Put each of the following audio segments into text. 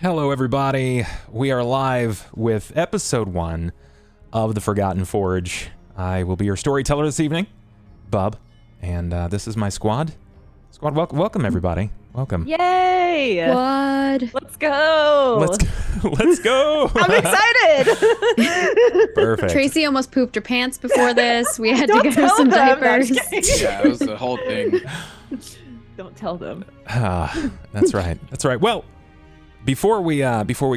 Hello, everybody. We are live with episode 1 of The Forgotten Forge. I will be your storyteller this evening, Bub, and this is my squad. Welcome, everybody. Welcome. Yay! Squad. Let's go! Let's go! I'm excited! Perfect. Tracy almost pooped her pants before this. We had to Don't get her tell some them. No, I'm diapers. just kidding. Yeah, it was the whole thing. Don't tell them. That's right. That's right. Well, before we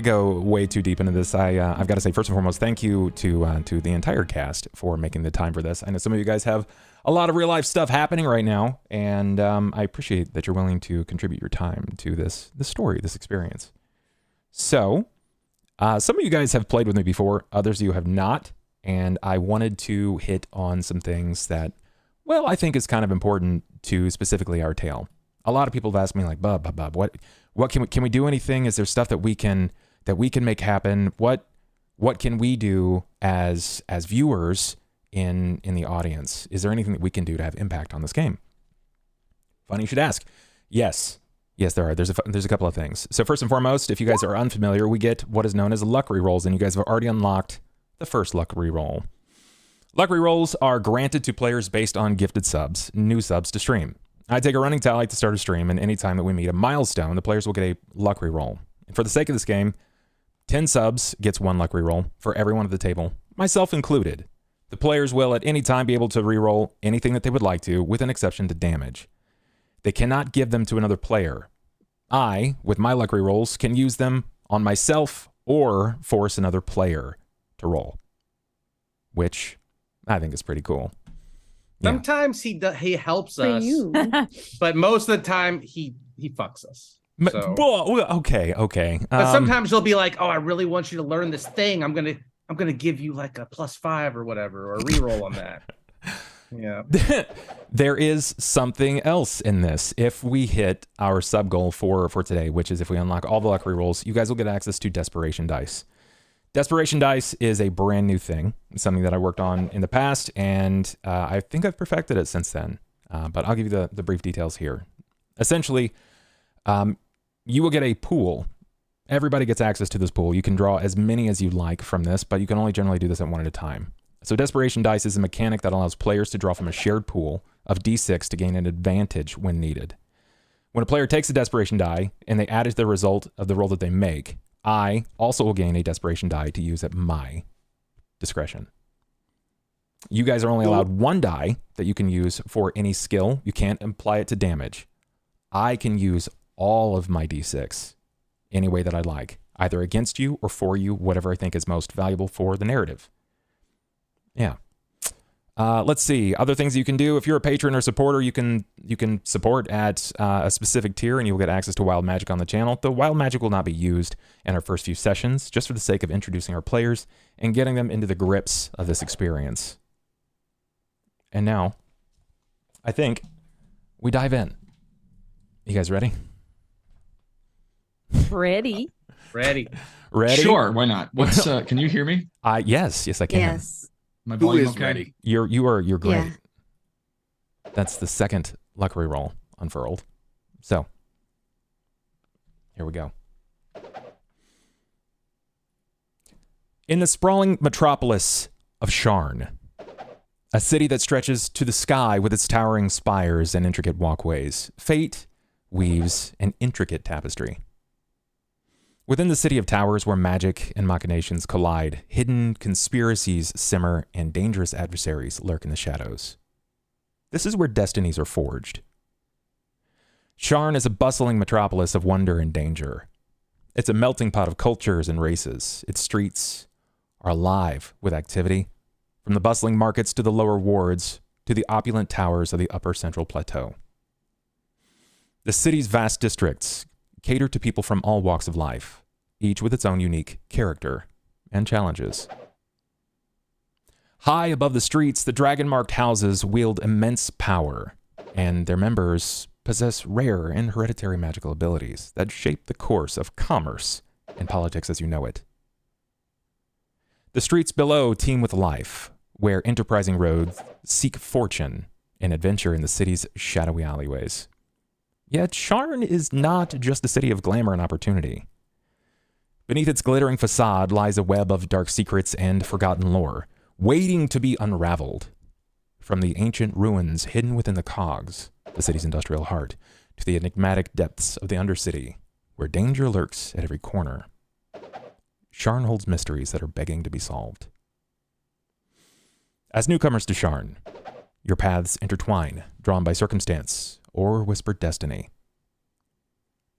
go way too deep into this, I've got to say, first and foremost, thank you to the entire cast for making the time for this. I know some of you guys have a lot of real life stuff happening right now, and I appreciate that you're willing to contribute your time to this story, this experience. So, some of you guys have played with me before, others of you have not, and I wanted to hit on some things that, well, I think is kind of important to specifically our tale. A lot of people have asked me, like, Bub, what can we do anything? Is there stuff that we can make happen? What can we do as viewers in the audience? Is there anything that we can do to have impact on this game? Funny you should ask. Yes, there are. There's a couple of things. So first and foremost, if you guys are unfamiliar, we get what is known as luck rerolls, and you guys have already unlocked the first luck reroll. Luck rerolls are granted to players based on gifted subs, new subs to stream. I take a running tally to start a stream, and anytime that we meet a milestone, the players will get a luck reroll. And for the sake of this game, 10 subs gets 1 luck reroll for everyone at the table, myself included. The players will at any time be able to reroll anything that they would like to, with an exception to damage. They cannot give them to another player. I, with my luck rerolls, can use them on myself or force another player to roll, which I think is pretty cool. Sometimes he helps us, but most of the time he fucks us. So. Okay. But sometimes he'll be like, "Oh, I really want you to learn this thing. I'm gonna give you like a +5 or whatever, or a reroll on that." Yeah. There is something else in this. If we hit our sub goal for today, which is if we unlock all the luck rerolls, you guys will get access to Desperation Dice. Desperation Dice is a brand new thing. It's something that I worked on in the past, and I think I've perfected it since then. But I'll give you the brief details here. Essentially, you will get a pool. Everybody gets access to this pool. You can draw as many as you like from this, but you can only generally do this at one at a time. So Desperation Dice is a mechanic that allows players to draw from a shared pool of D6 to gain an advantage when needed. When a player takes a Desperation Die, and they add it to the result of the roll that they make, I also will gain a Desperation Die to use at my discretion. You guys are only allowed 1 die that you can use for any skill. You can't apply it to damage. I can use all of my D6 any way that I like, either against you or for you, whatever I think is most valuable for the narrative. Yeah. Let's see. Other things you can do. If you're a patron or supporter, you can support at a specific tier and you'll get access to wild magic on the channel. The wild magic will not be used in our first few sessions, just for the sake of introducing our players and getting them into the grips of this experience. And now, I think we dive in. You guys ready? Ready? Ready. Sure, why not? What's can you hear me? Yes, I can. Yes. My Who volume is okay? ready? You're great. Yeah. That's the second luck reroll unfurled. So, here we go. In the sprawling metropolis of Sharn, a city that stretches to the sky with its towering spires and intricate walkways, fate weaves an intricate tapestry. Within the city of towers where magic and machinations collide, hidden conspiracies simmer and dangerous adversaries lurk in the shadows. This is where destinies are forged. Sharn is a bustling metropolis of wonder and danger. It's a melting pot of cultures and races. Its streets are alive with activity, from the bustling markets to the lower wards to the opulent towers of the upper central plateau. The city's vast districts cater to people from all walks of life, each with its own unique character and challenges. High above the streets, the dragon-marked houses wield immense power, and their members possess rare and hereditary magical abilities that shape the course of commerce and politics as you know it. The streets below teem with life, where enterprising roads seek fortune and adventure in the city's shadowy alleyways. Yet Sharn is not just a city of glamour and opportunity. Beneath its glittering facade lies a web of dark secrets and forgotten lore, waiting to be unraveled. From the ancient ruins hidden within the cogs, the city's industrial heart, to the enigmatic depths of the Undercity, where danger lurks at every corner, Sharn holds mysteries that are begging to be solved. As newcomers to Sharn, your paths intertwine, drawn by circumstance or whispered destiny.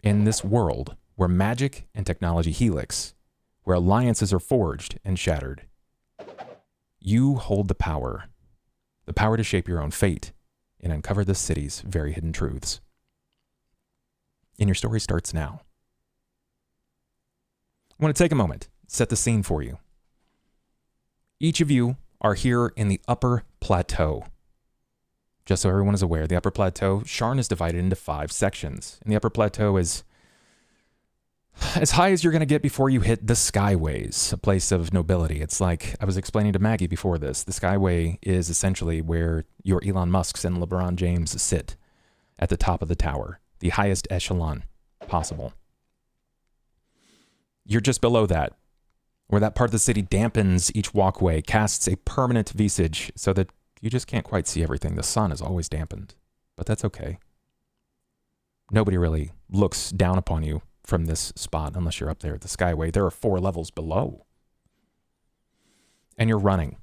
In this world where magic and technology helix, where alliances are forged and shattered, you hold the power to shape your own fate and uncover the city's very hidden truths. And your story starts now. I want to take a moment, set the scene for you. Each of you are here in the Upper Plateau. Just so everyone is aware, the Upper Plateau, Sharn is divided into 5 sections. And the Upper Plateau is as high as you're going to get before you hit the Skyways, a place of nobility. It's like, I was explaining to Maggie before this, the Skyway is essentially where your Elon Musks and LeBron James sit at the top of the tower, the highest echelon possible. You're just below that, where that part of the city dampens each walkway, casts a permanent visage so that you just can't quite see everything. The sun is always dampened, but that's okay. Nobody really looks down upon you from this spot unless you're up there at the Skyway. There are 4 levels below. And you're running,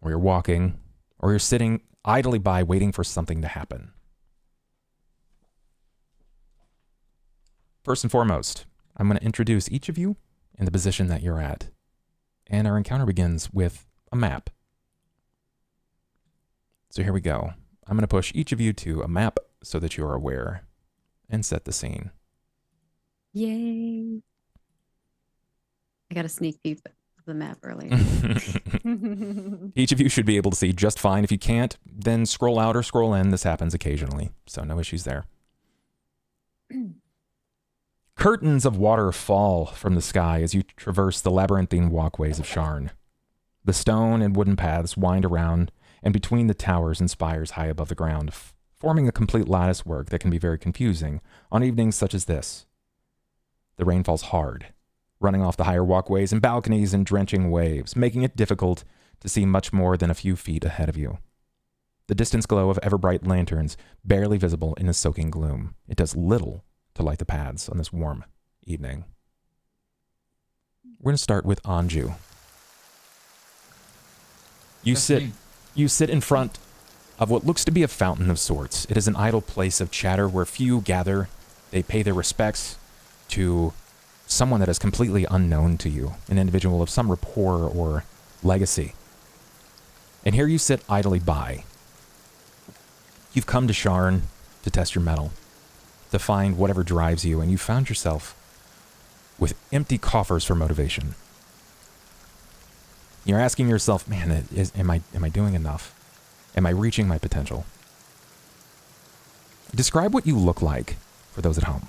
or you're walking, or you're sitting idly by waiting for something to happen. First and foremost, I'm going to introduce each of you in the position that you're at. And our encounter begins with a map. So here we go. I'm going to push each of you to a map so that you're aware and set the scene. Yay. I got a sneak peek of the map earlier. Each of you should be able to see just fine. If you can't, then scroll out or scroll in. This happens occasionally, so no issues there. Curtains of water fall from the sky as you traverse the labyrinthine walkways of Sharn. The stone and wooden paths wind around and between the towers and spires high above the ground, forming a complete lattice work that can be very confusing on evenings such as this. The rain falls hard, running off the higher walkways and balconies in drenching waves, making it difficult to see much more than a few feet ahead of you. The distance glow of ever-bright lanterns barely visible in the soaking gloom. It does little to light the paths on this warm evening. We're going to start with Anju. You sit in front of what looks to be a fountain of sorts. It is an idle place of chatter where few gather. They pay their respects to someone that is completely unknown to you, an individual of some rapport or legacy. And here you sit idly by. You've come to Sharn to test your mettle, to find whatever drives you, and you found yourself with empty coffers for motivation. You're asking yourself, man, am I doing enough? Am I reaching my potential? Describe what you look like for those at home.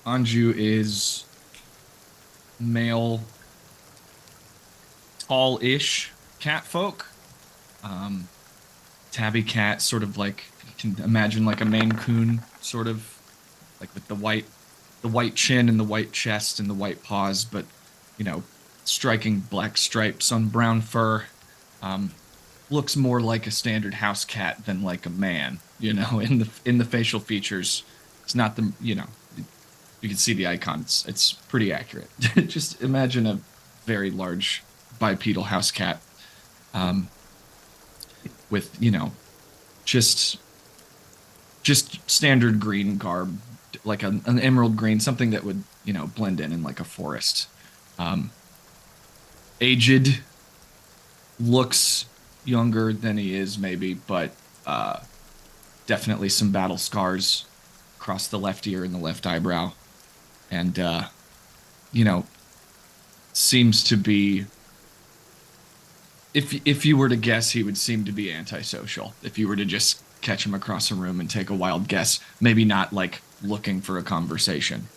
Anju is male, tall-ish catfolk. Tabby cat, sort of like, you can imagine like a Maine Coon, sort of, like with the white chin and the white chest and the white paws, but, you know, striking black stripes on brown fur. Looks more like a standard house cat than like a man, you know, in the facial features. It's not the, you know, you can see the icon. It's pretty accurate. Just imagine a very large bipedal house cat, with, you know, just standard green garb, like an emerald green, something that would, you know, blend in like a forest. Aged, looks younger than he is maybe, but definitely some battle scars across the left ear and the left eyebrow. And, you know, seems to be, if you were to guess, he would seem to be antisocial. If you were to just catch him across a room and take a wild guess, maybe not like looking for a conversation.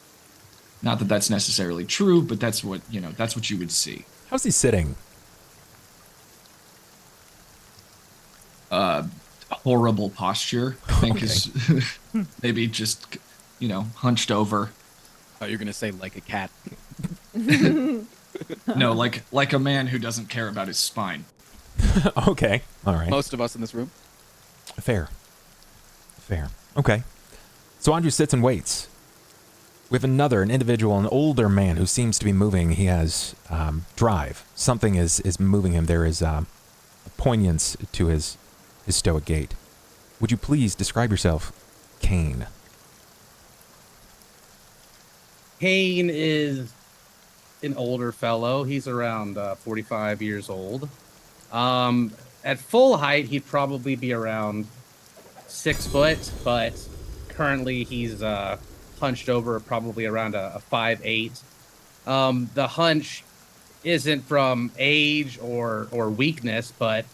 Not that that's necessarily true, but that's what, you know, that's what you would see. How's he sitting? Horrible posture, I think, is maybe just hunched over. Oh, you're gonna say like a cat. No, like a man who doesn't care about his spine. Okay. All right. Most of us in this room. Fair. Okay. So Anju sits and waits. We have an individual, an older man who seems to be moving. He has drive. Something is moving him. There is a poignance to his stoic gait. Would you please describe yourself, Cain? Cain is an older fellow. He's around 45 years old. At full height, he'd probably be around 6 foot, but currently he's hunched over probably around a 5'8". The hunch isn't from age or weakness, but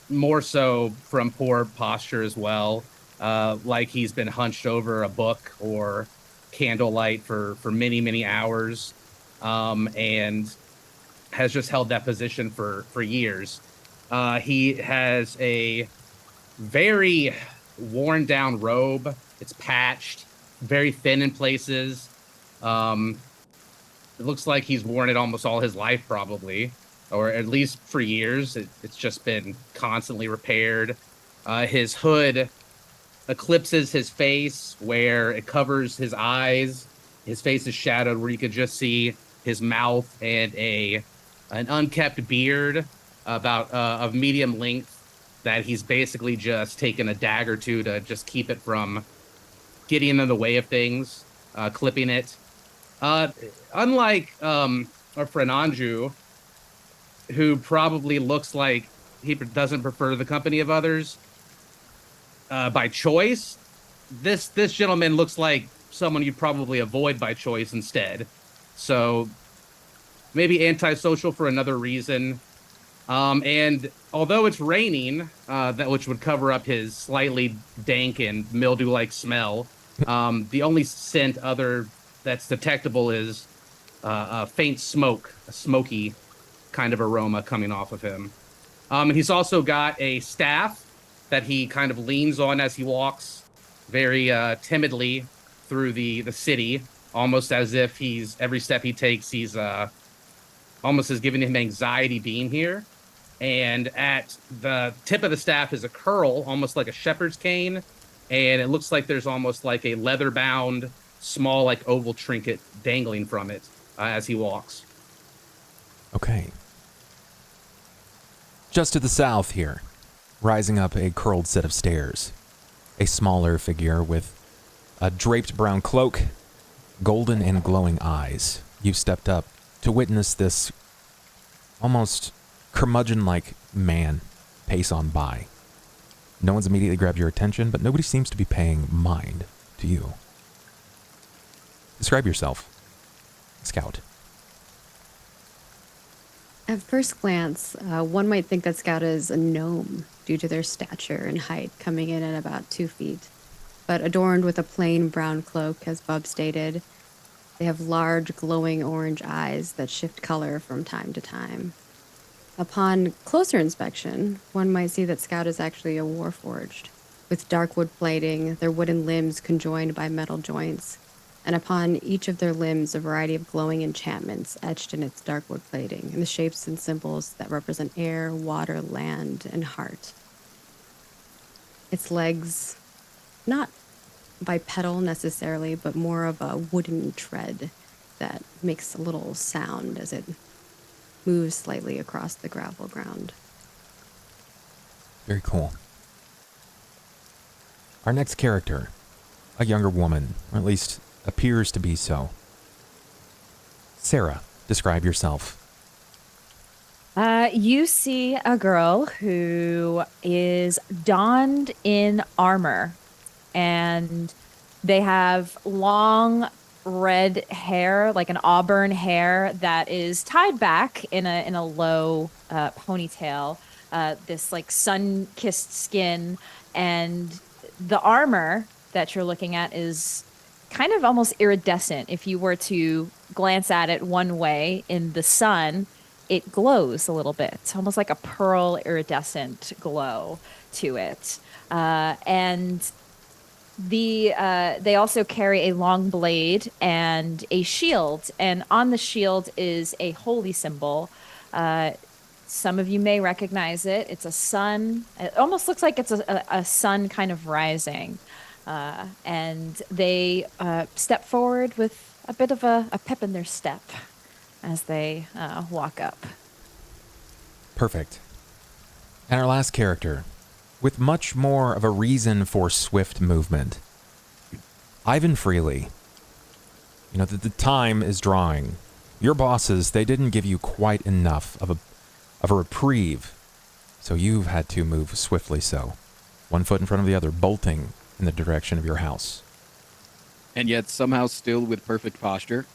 more so from poor posture as well. Like he's been hunched over a book or candlelight for many, many hours, and has just held that position for years. He has a very worn down robe. It's patched, very thin in places. It looks like he's worn it almost all his life, probably, or at least for years. It's just been constantly repaired. His hood eclipses his face, where it covers his eyes. His face is shadowed, where you could just see his mouth and an unkept beard about of medium length that he's basically just taken a dagger to just keep it from getting in the way of things, clipping it. Unlike our friend Anju, who probably looks like he doesn't prefer the company of others by choice, this gentleman looks like someone you'd probably avoid by choice instead. So maybe antisocial for another reason. And although it's raining, which would cover up his slightly dank and mildew-like smell, the only scent that's detectable is a faint smoke, a smoky kind of aroma coming off of him. And he's also got a staff that he kind of leans on as he walks very timidly through the city, almost as if every step he takes, he's almost as giving him anxiety being here. And at the tip of the staff is a curl, almost like a shepherd's cane. And it looks like there's almost like a leather-bound, small, like oval trinket dangling from it as he walks. Okay. Just to the south here, rising up a curled set of stairs, a smaller figure with a draped brown cloak, golden and glowing eyes. You've stepped up to witness this almost curmudgeon-like man pace on by. No one's immediately grabbed your attention, but nobody seems to be paying mind to you. Describe yourself, Scout. At first glance, one might think that Scout is a gnome due to their stature and height, coming in at about 2 feet. But adorned with a plain brown cloak, as Bub stated, they have large glowing orange eyes that shift color from time to time. Upon closer inspection, one might see that Scout is actually a Warforged, with dark wood plating, their wooden limbs conjoined by metal joints, and upon each of their limbs a variety of glowing enchantments etched in its dark wood plating, in the shapes and symbols that represent air, water, land, and heart. Its legs, not bipedal necessarily, but more of a wooden tread that makes a little sound as it moves slightly across the gravel ground. Very cool. Our next character, a younger woman, or at least appears to be so. Sera, describe yourself. You see a girl who is donned in armor, and they have long red hair, like an auburn hair that is tied back in a low ponytail. This like sun-kissed skin, and the armor that you're looking at is kind of almost iridescent. If you were to glance at it one way in the sun, it glows a little bit. It's almost like a pearl iridescent glow to it. And They also carry a long blade and a shield, and on the shield is a holy symbol. Some of you may recognize it. It's a sun. It almost looks like it's a sun kind of rising. And they step forward with a bit of a pep in their step as they walk up. Perfect. And our last character, with much more of a reason for swift movement, Ivan Freely. You know, the time is drawing. Your bosses, they didn't give you quite enough of a reprieve, so you've had to move swiftly so. One foot in front of the other, bolting in the direction of your house. And yet somehow still with perfect posture.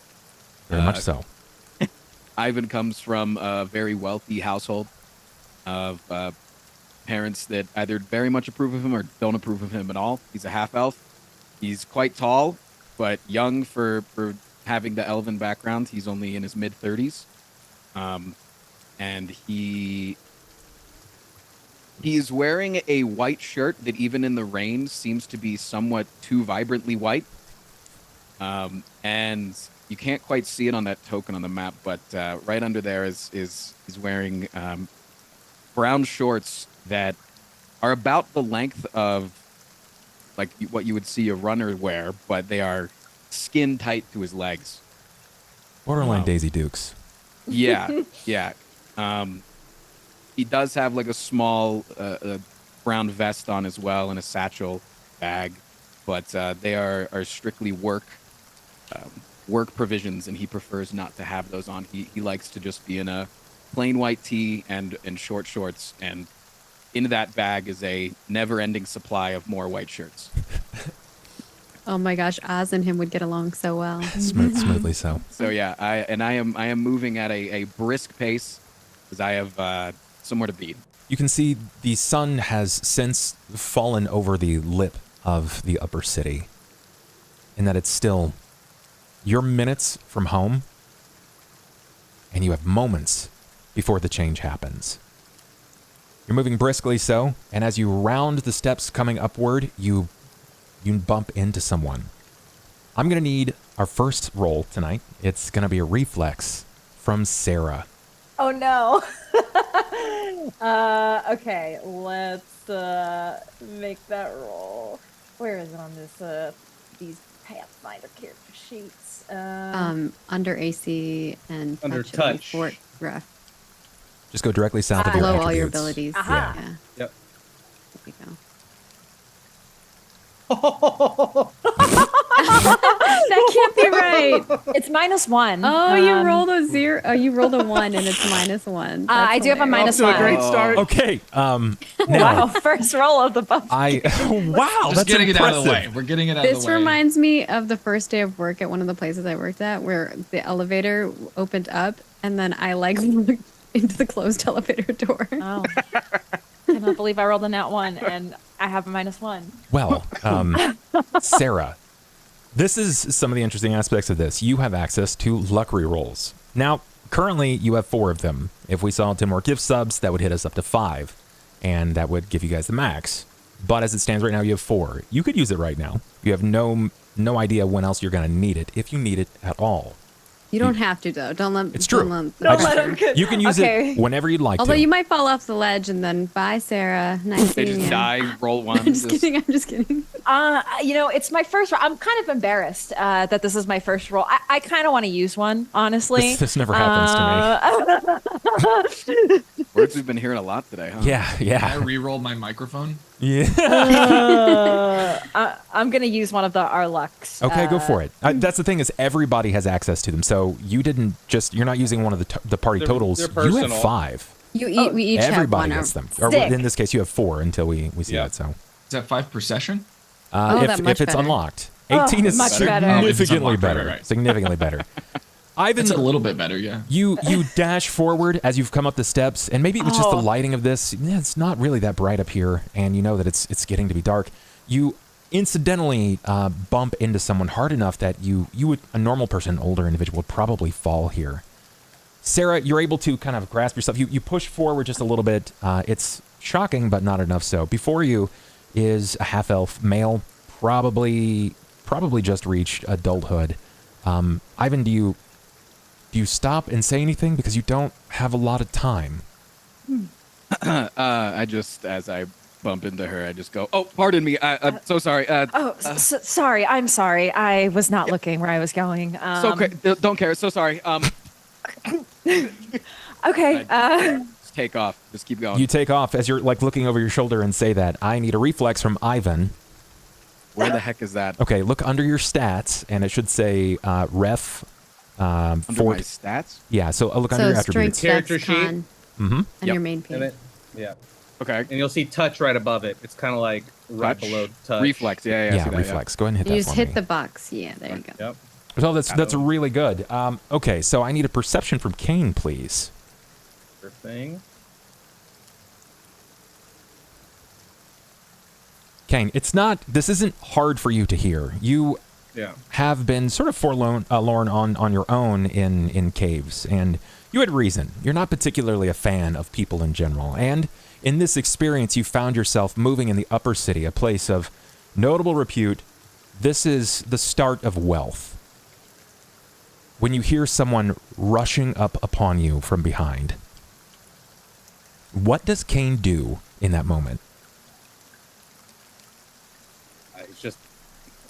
Very much so. Ivan comes from a very wealthy household of parents that either very much approve of him or don't approve of him at all. He's a half-elf. He's quite tall, but young for having the elven background. He's only in his mid-30s. And he is wearing a white shirt that even in the rain seems to be somewhat too vibrantly white. And you can't quite see it on that token on the map, but right under there is he's wearing brown shorts that are about the length of like what you would see a runner wear, but they are skin tight to his legs. Borderline Daisy Dukes. Yeah, yeah. He does have like a small brown vest on as well and a satchel bag, but they are strictly work provisions, and he prefers not to have those on. He likes to just be in a plain white tee and short shorts, and in that bag is a never-ending supply of more white shirts. Oh my gosh, Oz and him would get along so well. Smoothly so. So yeah, I am moving at a brisk pace because I have somewhere to be. You can see the sun has since fallen over the lip of the upper city, in that it's still your minutes from home, and you have moments before the change happens. You're moving briskly so, and as you round the steps coming upward, you bump into someone. I'm going to need our first roll tonight. It's going to be a reflex from Sera. Oh no. Okay, let's make that roll. Where is it on this these Pathfinder character sheets? Under AC and Under touch. touch. Fort rough. Just go directly south of your Below attributes. all your abilities. Aha. Yeah. Yep. There we go. That can't be right. It's -1. Oh, you rolled a 0. Oh, you rolled a 1 and it's -1. I do have a hilarious. -1. Off to a great start. Okay. Now, Wow, first roll of the buff. wow, Just that's getting it out of the way. impressive. We're getting it out of This the way. reminds me of the first day of work at one of the places I worked at, where the elevator opened up and then I like looked into the closed elevator door. Oh. I cannot believe I rolled a nat 1 and I have a -1. Well, Sera, this is some of the interesting aspects of this. You have access to luck rerolls. Now, currently, you have 4 of them. If we saw 10 more gift subs, that would hit us up to 5, and that would give you guys the max. But as it stands right now, you have 4. You could use it right now. You have no idea when else you're going to need it, if you need it at all. You don't have to, though. Don't let It's true. Don't Don't let let him. You can use Okay. it whenever you'd like Although to. you might fall off the ledge and then bye, Sarah. Nice They seeing just you. die, roll one. I'm just kidding. I'm just kidding. It's my first roll. I'm kind of embarrassed that this is my first roll. I kind of want to use one, honestly. This never happens to me. Words we've been hearing a lot today, huh? Yeah. I re-rolled my microphone. Yeah. I'm gonna use one of our lucks. Okay, go for it. That's the thing, is everybody has access to them. So you're not using one of the party They're- totals. they're You have personal. 5. We each have Everybody one. gets them. Or Sick. in this case, you have 4 until we see Yeah. that. So Is that 5 per session? that much if it's better. unlocked, 18 is much better. Oh, if it's significantly unlocked, better. right. Significantly better. Ivan, It's a little bit better, yeah. you dash forward as you've come up the steps, and maybe it was just the lighting of this. Yeah, it's not really that bright up here, and you know that it's getting to be dark. You incidentally bump into someone hard enough that you would, a normal person, an older individual, would probably fall here. Sera, you're able to kind of grasp yourself. You push forward just a little bit. It's shocking, but not enough so. Before you is a half-elf male, probably just reached adulthood. Ivan, do you stop and say anything because you don't have a lot of time? I just, as I bump into her, I just go, "Oh, pardon me. I'm so sorry." Sorry. I'm sorry. I was not looking where I was going. Don't care. So sorry. Okay. Just take off. Just keep going. You take off as you're like looking over your shoulder and say that. I need a reflex from Ivan. Where the heck is that? Okay, look under your stats, and it should say ref. Under my stats? Yeah, so look under your attributes. Strength, Character Dex, sheet. Con, Mm-hmm. on your main page. Yeah. Okay. And you'll see touch right above it. It's kind of like right below touch. Reflex. Yeah, I see that, reflex. Go ahead and hit You that just for hit me. the box. Yeah, there you go. Yep. So that's really good. Okay, so I need a perception from Cain, please. Sure thing. Cain, this isn't hard for you to hear. You have been sort of forlorn on your own in caves, and you had reason. You're not particularly a fan of people in general, and in this experience, you found yourself moving in the upper city, a place of notable repute. This is the start of wealth. When you hear someone rushing up upon you from behind, what does Cain do in that moment? He's just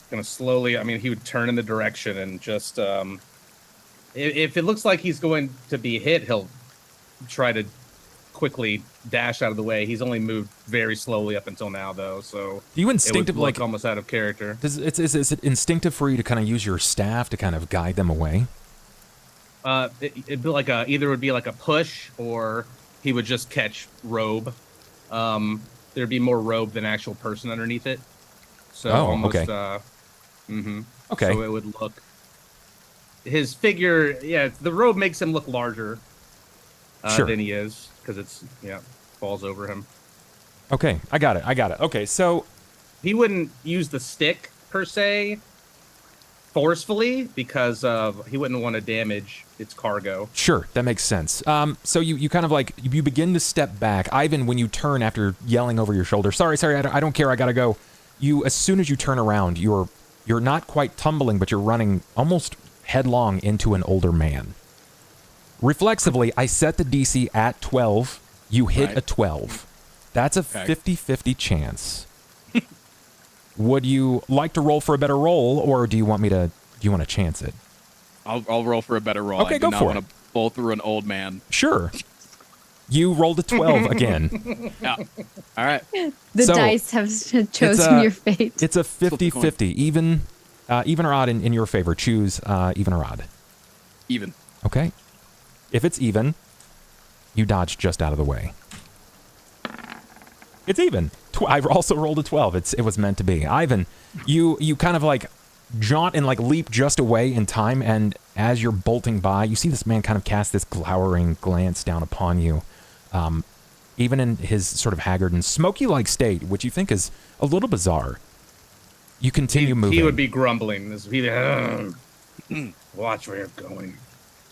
gonna slowly. I mean, he would turn in the direction and just. If it looks like he's going to be hit, he'll try to quickly dash out of the way. He's only moved very slowly up until now, though. So do you instinctively like almost out of character? Is it instinctive for you to kind of use your staff to kind of guide them away? It'd be like either would be like a push or he would just catch robe. There'd be more robe than actual person underneath it. So almost. Okay. Okay. So it would look. His figure, the robe makes him look larger than he is because it's falls over him. Okay, I got it. Okay, so he wouldn't use the stick per se forcefully because he wouldn't want to damage its cargo. Sure, that makes sense. So you kind of like you begin to step back. Ivan, when you turn after yelling over your shoulder, sorry, I don't care, I gotta go. As soon as you turn around, you're not quite tumbling, but you're running almost headlong into an older man. Reflexively, I set the DC at 12. You hit a 12. That's a 50-50 chance. Would you like to roll for a better roll, or do you want to chance it? I'll roll for a better roll. Okay, go for it. I do not want to bowl through an old man. Sure. You rolled a 12 again. Yeah. All right. The dice have chosen your fate. It's a 50-50. Even or odd in your favor. Choose even or odd. Even. Okay. If it's even, you dodge just out of the way. It's even. I also rolled a 12. It was meant to be. Ivan, you kind of like jaunt and like leap just away in time, and as you're bolting by, you see this man kind of cast this glowering glance down upon you. Even in his sort of haggard and smoky-like state, which you think is a little bizarre. You continue moving. He would be grumbling. Watch where you're going.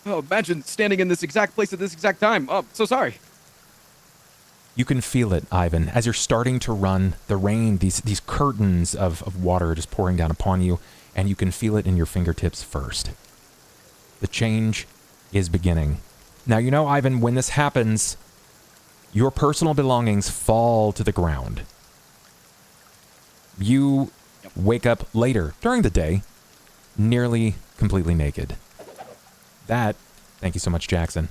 Oh, imagine standing in this exact place at this exact time. Oh, so sorry. You can feel it, Ivan, as you're starting to run. The rain, these curtains of water are just pouring down upon you, and you can feel it in your fingertips first. The change is beginning. Now, Ivan, when this happens, your personal belongings fall to the ground. You wake up later, during the day, nearly completely naked. Thank you so much, Jackson,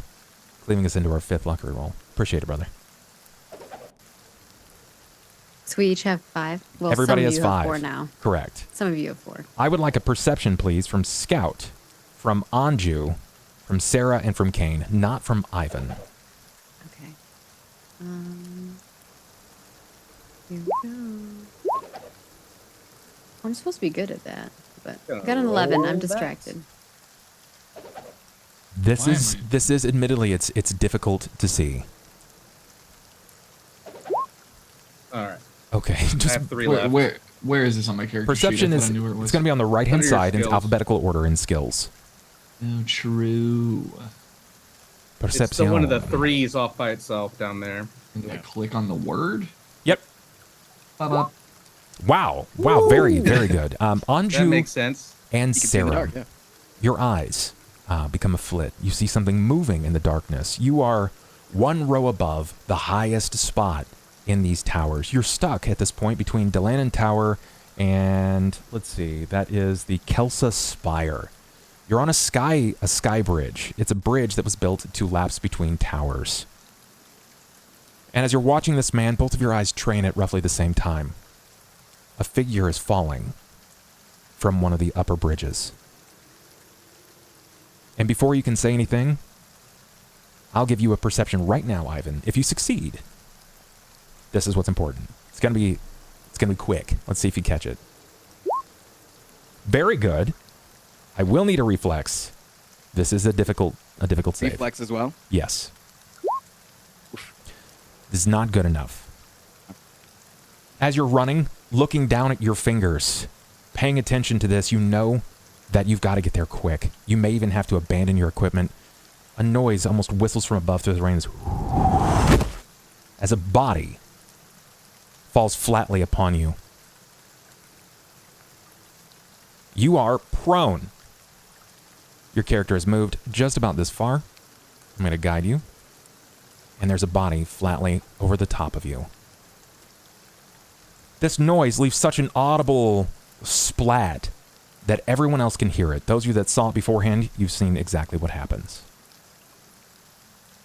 leaving us into our 5th luck roll. Appreciate it, brother. So we each have 5? Well, Everybody has some of you 5. have 4 now. Correct. Some of you have 4. I would like a perception, please, from Scout, from Anju, from Sera, and from Cain, not from Ivan. Okay. Here we go. I'm supposed to be good at that, but I got an 11. I'm distracted. This is admittedly it's difficult to see. All right. Okay. I have 3 left. Where is this on my character Perception sheet? I is thought I knew where it was. it's going to be on the right-hand Under your side in skills. alphabetical order in skills. Oh, true. Perception. It's the one of the 3s off by itself down there. And I click on the word. Yep. Up. Wow. Wow. Very, very good. That Anju makes sense. and You can see in the Sera, dark, yeah. your eyes become a flit. You see something moving in the darkness. You are one row above the highest spot in these towers. You're stuck at this point between Delanan Tower and, let's see, that is the Kelsa Spire. You're on a sky bridge. It's a bridge that was built to lapse between towers. And as you're watching this man, both of your eyes train at roughly the same time. A figure is falling from one of the upper bridges. And before you can say anything, I'll give you a perception right now, Ivan. If you succeed, this is what's important. It's gonna be quick. Let's see if you catch it. Very good. I will need a reflex. This is a difficult save. Reflex as well. Yes. This is not good enough. As you're running, looking down at your fingers, paying attention to this, you know that you've got to get there quick. You may even have to abandon your equipment. A noise almost whistles from above through the rains as a body falls flatly upon you. You are prone. Your character has moved just about this far. I'm going to guide you. And there's a body flatly over the top of you. This noise leaves such an audible splat that everyone else can hear it. Those of you that saw it beforehand, you've seen exactly what happens.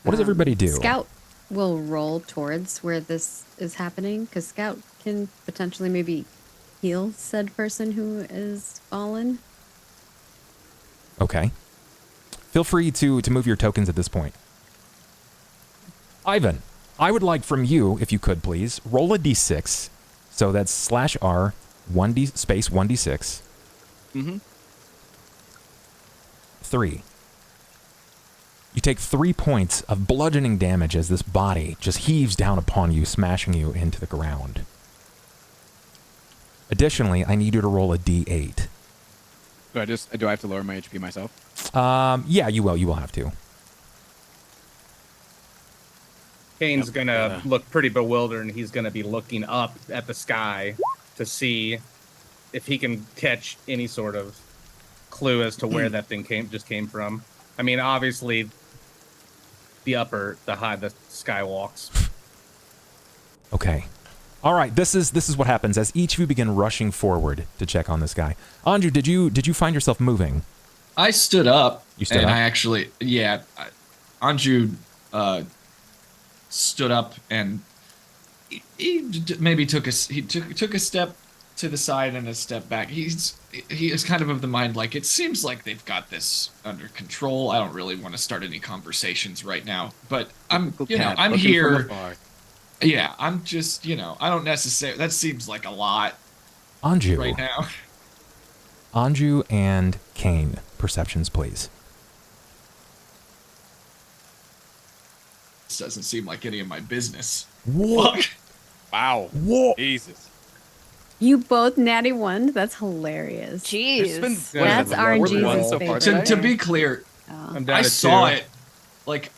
What does everybody do? Scout will roll towards where this is happening, because Scout can potentially maybe heal said person who is fallen. Okay. Feel free to move your tokens at this point. Ivan, I would like from you, if you could please, roll a d6. So that's /R 1d space 1d6. Mm-hmm. 3. You take 3 points of bludgeoning damage as this body just heaves down upon you, smashing you into the ground. Additionally, I need you to roll a d8. Do I have to lower my HP myself? Yeah, you will. You will have to. Cain's gonna look pretty bewildered, and he's gonna be looking up at the sky to see if he can catch any sort of clue as to where that thing came from. I mean, obviously, the sky walks. Okay. All right. This is what happens as each of you begin rushing forward to check on this guy. Anju, did you find yourself moving? I stood up. You stood up? I actually, yeah. Anju stood up and he maybe took a step to the side and a step back. He is kind of the mind like, it seems like they've got this under control. I don't really want to start any conversations right now, but I'm here. Yeah, I'm just, I don't necessarily, that seems like a lot Anju. right now. Anju and Cain, perceptions, please. This doesn't seem like any of my business. What? Fuck. Wow. Whoa. Jesus. You both natty one. That's hilarious. Jeez. That's RNG's so far favorite. To be clear, I'm down I to saw 2. it. Like,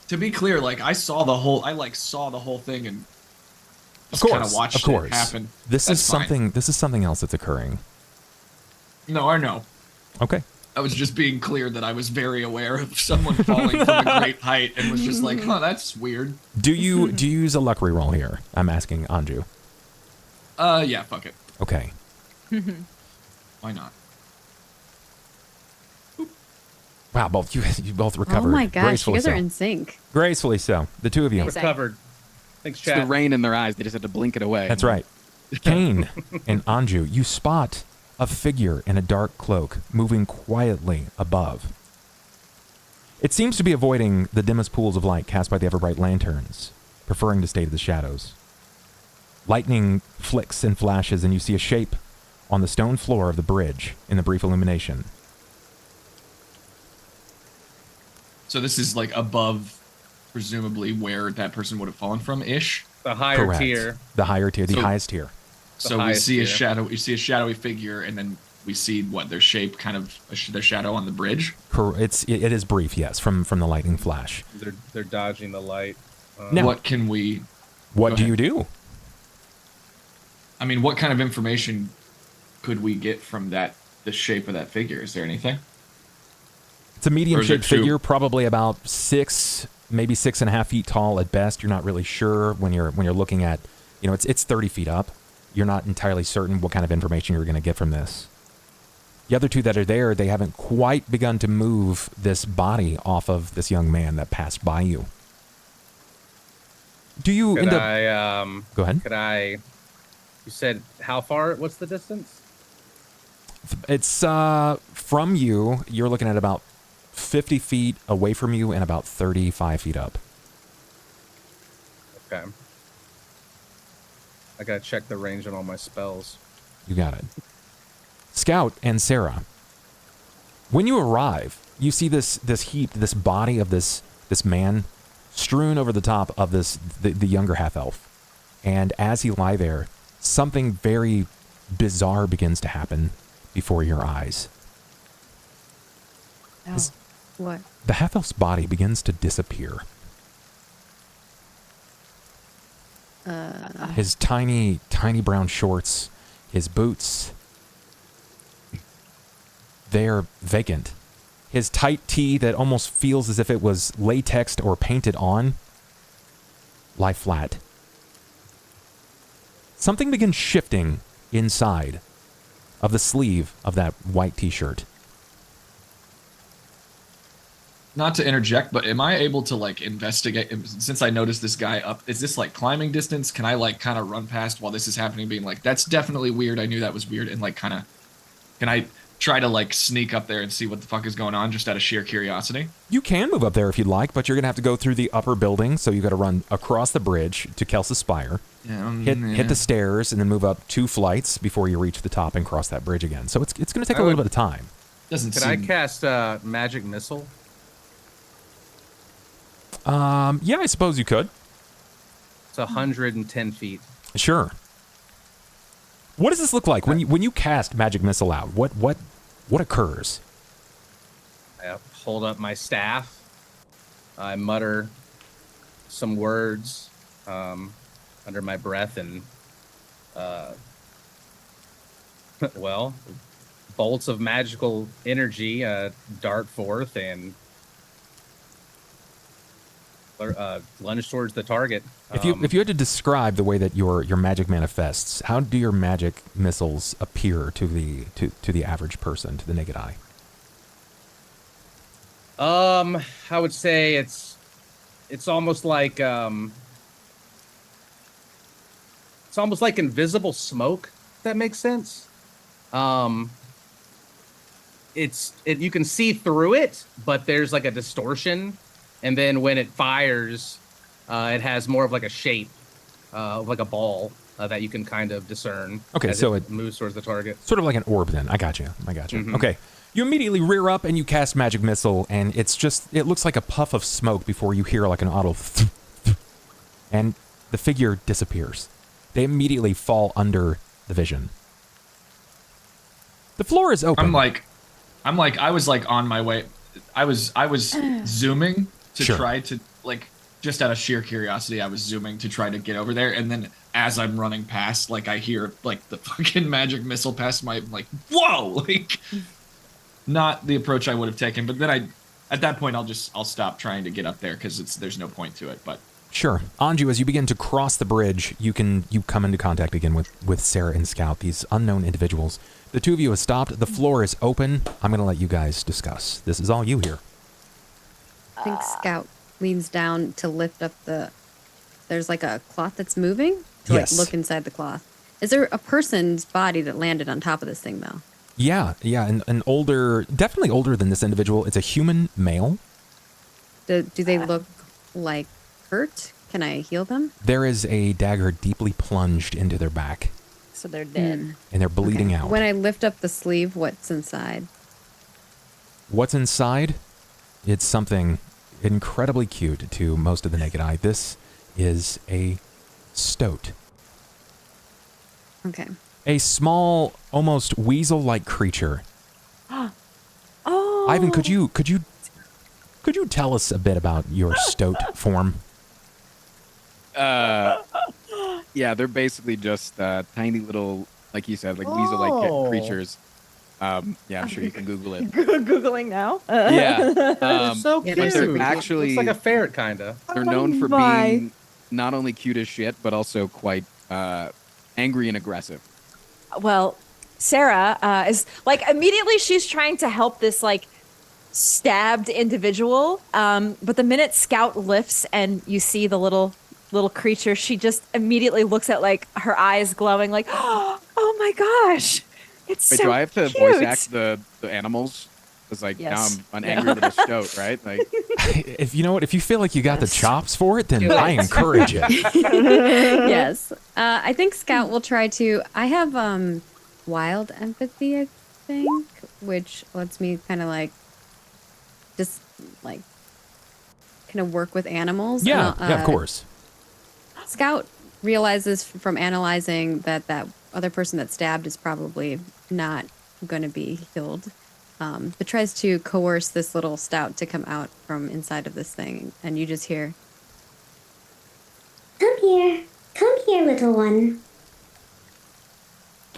to be clear, like I saw the whole thing and just kind of watched it happen. This That's is fine. something. This is something else that's occurring. No, I know. Okay. I was just being clear that I was very aware of someone falling from a great height and was just like, "Huh, that's weird." Do you use a luck reroll here? I'm asking Anju. Yeah, fuck it. Okay. Why not? Wow, you both recovered. Oh my gosh, you gracefully guys so. are in sync. Gracefully so. The two of you. Recovered. Thanks, It's the chat. rain in their eyes. They just had to blink it away. That's right. Cain and Anju, you spot a figure in a dark cloak moving quietly above. It seems to be avoiding the dimmest pools of light cast by the ever-bright lanterns, preferring to stay to the shadows. Lightning flicks and flashes, and you see a shape on the stone floor of the bridge in the brief illumination. So this is like above, presumably where that person would have fallen from, ish. The higher Correct. tier. The higher tier, the So- highest tier. So we highest see a tier. shadow. You see a shadowy figure, and then we see their shape, kind of their shadow on the bridge. It is brief, yes, from the lightning flash. They're dodging the light. Now, What can we? what go do ahead. you do? I mean, what kind of information could we get from that? The shape of that figure? Is there anything? It's a medium-shaped two? figure, probably about 6, maybe 6.5 feet tall at best. You're not really sure when you're looking at, it's 30 feet up. You're not entirely certain what kind of information you're going to get from this. The other two that are there, they haven't quite begun to move this body off of this young man that passed by you. Do you Could end up? I, Go ahead. Could I? You said how far? What's the distance? It's from you. You're looking at about 50 feet away from you and about 35 feet up. Okay. I gotta check the range on all my spells. You got it. Scout and Sera, when you arrive, you see this heap, this body of this man strewn over the top of the younger half-elf. And as he lie there, something very bizarre begins to happen before your eyes. Oh, what? The half-elf's body begins to disappear. His tiny, tiny brown shorts, his boots, they're vacant. His tight tee that almost feels as if it was latexed or painted on, lie flat. Something begins shifting inside of the sleeve of that white t-shirt. Not to interject, but am I able to like investigate since I noticed this guy up? Is this like climbing distance? Can I like kind of run past while this is happening, being like, that's definitely weird. I knew that was weird, and like kind of, can I try to like sneak up there and see what the fuck is going on just out of sheer curiosity? You can move up there if you'd like, but you're gonna have to go through the upper building, so you got to run across the bridge to Kelsa's Spire, hit the stairs, and then move up 2 flights before you reach the top and cross that bridge again. So it's gonna take a little bit of time. Can I cast magic missile? Yeah, I suppose you could. It's 110 feet. Sure. What does this look like when you cast magic missile out? What occurs? I hold up my staff. I mutter some words under my breath, and well, bolts of magical energy dart forth and lunge towards the target. If you had to describe the way that your magic manifests, how do your magic missiles appear to the average person, to the naked eye? I would say it's almost like invisible smoke, if that makes sense. You can see through it, but there's like a distortion. And then when it fires, it has more of like a shape, like a ball that you can kind of discern. Okay, as so it moves towards the target. Sort of like an orb then. I got you. Mm-hmm. Okay. You immediately rear up and you cast magic missile, and it looks like a puff of smoke before you hear like an auto and the figure disappears. They immediately fall under the vision. The floor is open. I was like on my way. I was zooming to try to like, just out of sheer curiosity, I was zooming to try to get over there, and then as I'm running past, like I hear like the fucking magic missile pass my, like, whoa, like not the approach I would have taken. But then at that point I'll stop trying to get up there because there's no point to it. But sure, Anju, as you begin to cross the bridge, you come into contact again with Sera and Scout, these unknown individuals. The two of you have stopped. The floor is open. I'm going to let you guys discuss. This is all you hear. I think Scout leans down to lift up there's like a cloth that's moving to Yes. like look inside the cloth. Is there a person's body that landed on top of this thing though? Yeah, an older, definitely older than this individual. It's a human male. Do they look like hurt? Can I heal them? There is a dagger deeply plunged into their back, So they're dead. and they're bleeding out. When I lift up the sleeve, what's inside? What's inside? It's something incredibly cute to most of the naked eye. This is a stoat. Okay. A small, almost weasel-like creature. Oh, Ivan, could you tell us a bit about your stoat form? Yeah, they're basically just tiny little, like you said, like Oh. weasel-like creatures. Yeah, I'm sure you can Google it. Googling now. Yeah, They're so yeah, cute. they're but they're actually looks like a ferret, kinda. they're known for my. being not only cute as shit, but also quite angry and aggressive. Well, Sera is like immediately she's trying to help this like stabbed individual. But the minute Scout lifts and you see the little creature, she just immediately looks at like her eyes glowing like, oh my gosh, it's Wait, so do I have to cute. voice act the animals? Because like Yes. now I'm an angry little stoat, right? Like If you know what, if you feel like you got the Yes. chops for it, then Do I it. encourage it. Yes. I think Scout will try to. I have wild empathy, I think, which lets me kind of like just like kind of work with animals. Yeah, And, yeah, of course. Scout realizes from analyzing that that other person that stabbed is probably not going to be killed. But tries to coerce this little stout to come out from inside of this thing, and you just hear, Come here, little one.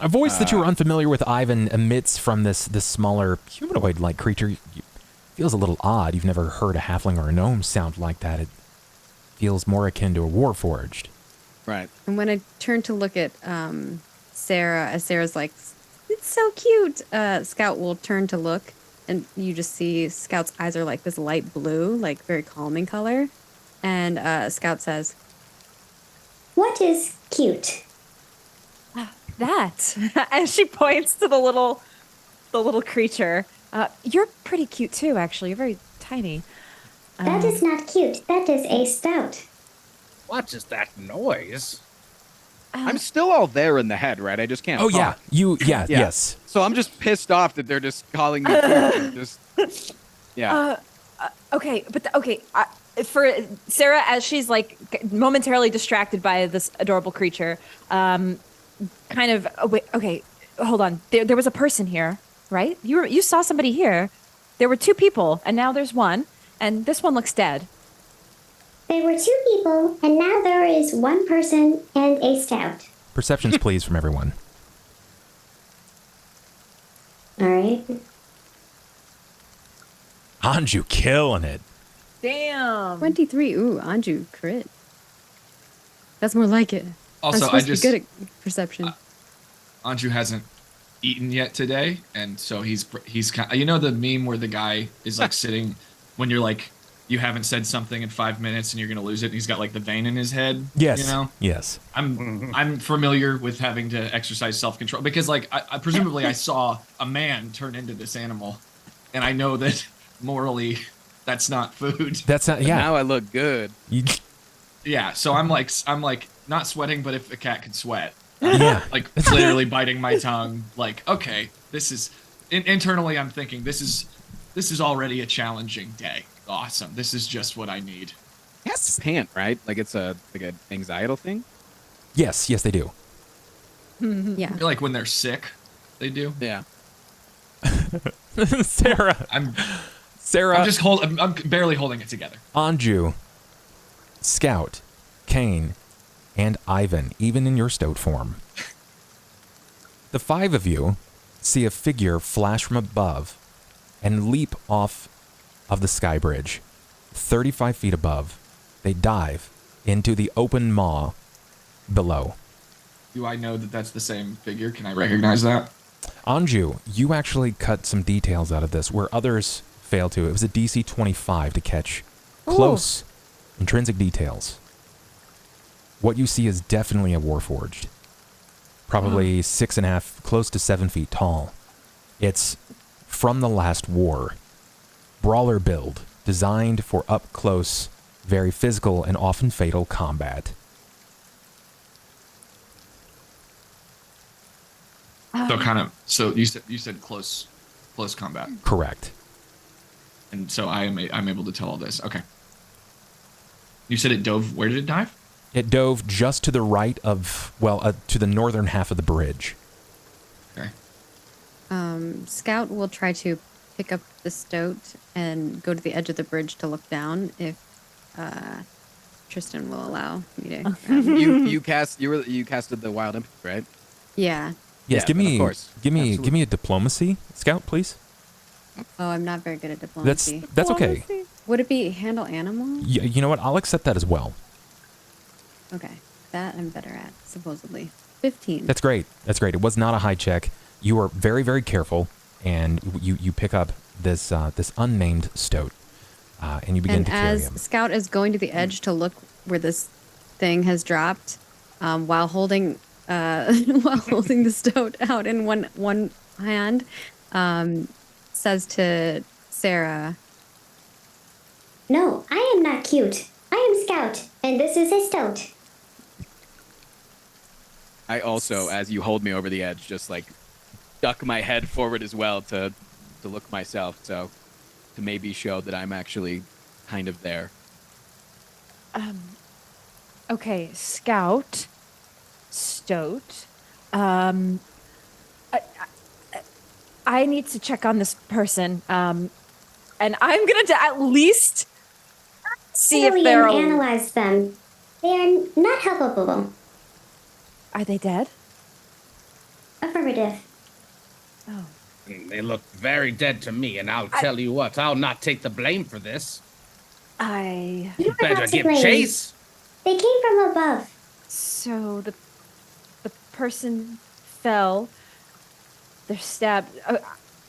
A voice that you're unfamiliar with, Ivan, emits from this smaller humanoid-like creature. Feels a little odd. You've never heard a halfling or a gnome sound like that. It feels more akin to a Warforged. right. and when I turn to look at Sera, as Sarah's like, it's so cute, Scout will turn to look, and you just see Scout's eyes are like this light blue, like very calming color. And Scout says, What is cute? That. And she points to the little creature. You're pretty cute too, actually. You're very tiny. That is not cute. That is a stout. What is that noise? I'm still all there in the head, right? I just can't. Oh, yeah. talk. Yeah, Yeah. yes. So I'm just pissed off that they're just calling me cute. Just yeah. Okay, but for Sera, as she's like momentarily distracted by this adorable creature, kind of. Oh, wait, okay, hold on. There was a person here, right? You saw somebody here. There were two people, and now there's one, and this one looks dead. There were two people, and now there is one person and a stout. Perceptions, please, from everyone. All right. Anju killing it. Damn. 23. Ooh, Anju crit. That's more like it. Also, I'm supposed to be good at perception. Anju hasn't eaten yet today, and so he's kind. You know the meme where the guy is like sitting when you're like you haven't said something in 5 minutes and you're gonna lose it, and he's got like the vein in his head. Yes. You know. Yes. I'm familiar with having to exercise self-control because like I presumably I saw a man turn into this animal, and I know that morally that's not food. That's not, But yeah. now I look good. You- Yeah, so I'm like not sweating, but if a cat could sweat, yeah. like literally biting my tongue. Like, okay, this is internally I'm thinking this is already a challenging day. Awesome, this is just what I need. Yes. Pant, right? Like it's a anxietal thing. Yes, yes, they do. Yeah. Like when they're sick, they do. Yeah. Sarah. I'm Sarah. I'm barely holding it together. Anju, Scout, Cain, and Ivan, even in your stoat form. The five of you see a figure flash from above and leap off of the sky bridge. 35 feet above, they dive into the open maw below. Do I know that that's the same figure? Can I recognize that? Anju, you actually cut some details out of this where others failed to. It was a DC 25 to catch close intrinsic details. What you see is definitely a Warforged. Probably 6.5, close to 7 feet tall. It's from the last war. Brawler build, designed for up close, very physical and often fatal combat. So you said close combat, Correct. and so I'm able to tell all this. Okay. You said it dove. Where did it dive? It dove just to the right of, to the northern half of the bridge. Okay. Scout will try to pick up the stoat and go to the edge of the bridge to look down if Tristan will allow me to. You casted the wild imp, right? Yeah. Yes, Yeah, give then of me course. give me Absolutely. give me a diplomacy, Scout, please. Oh, I'm not very good at diplomacy. That's okay. Would it be handle animal? You know what? I'll accept that as well. Okay, that I'm better at, supposedly. 15. That's great. That's great. It was not a high check. You are very, very careful, and you pick up this this unnamed stoat, and you begin And to carry as him. Scout is going to the edge to look where this thing has dropped, while holding while holding the stoat out in one hand, says to Sera, No, I am not cute. I am Scout, and this is a stoat. I also, as you hold me over the edge, just like duck my head forward as well to look myself, so to maybe show that I'm actually kind of there. Okay, Scout, Stoat. I need to check on this person. And I'm gonna at least see if Thoroughly they're analyze them. They are not helpable. Are they dead? Affirmative. Oh. They look very dead to me, and I'll tell you what, I'll not take the blame for this. I You are Better not to give blame. chase. They came from above. so the person fell. They're stabbed,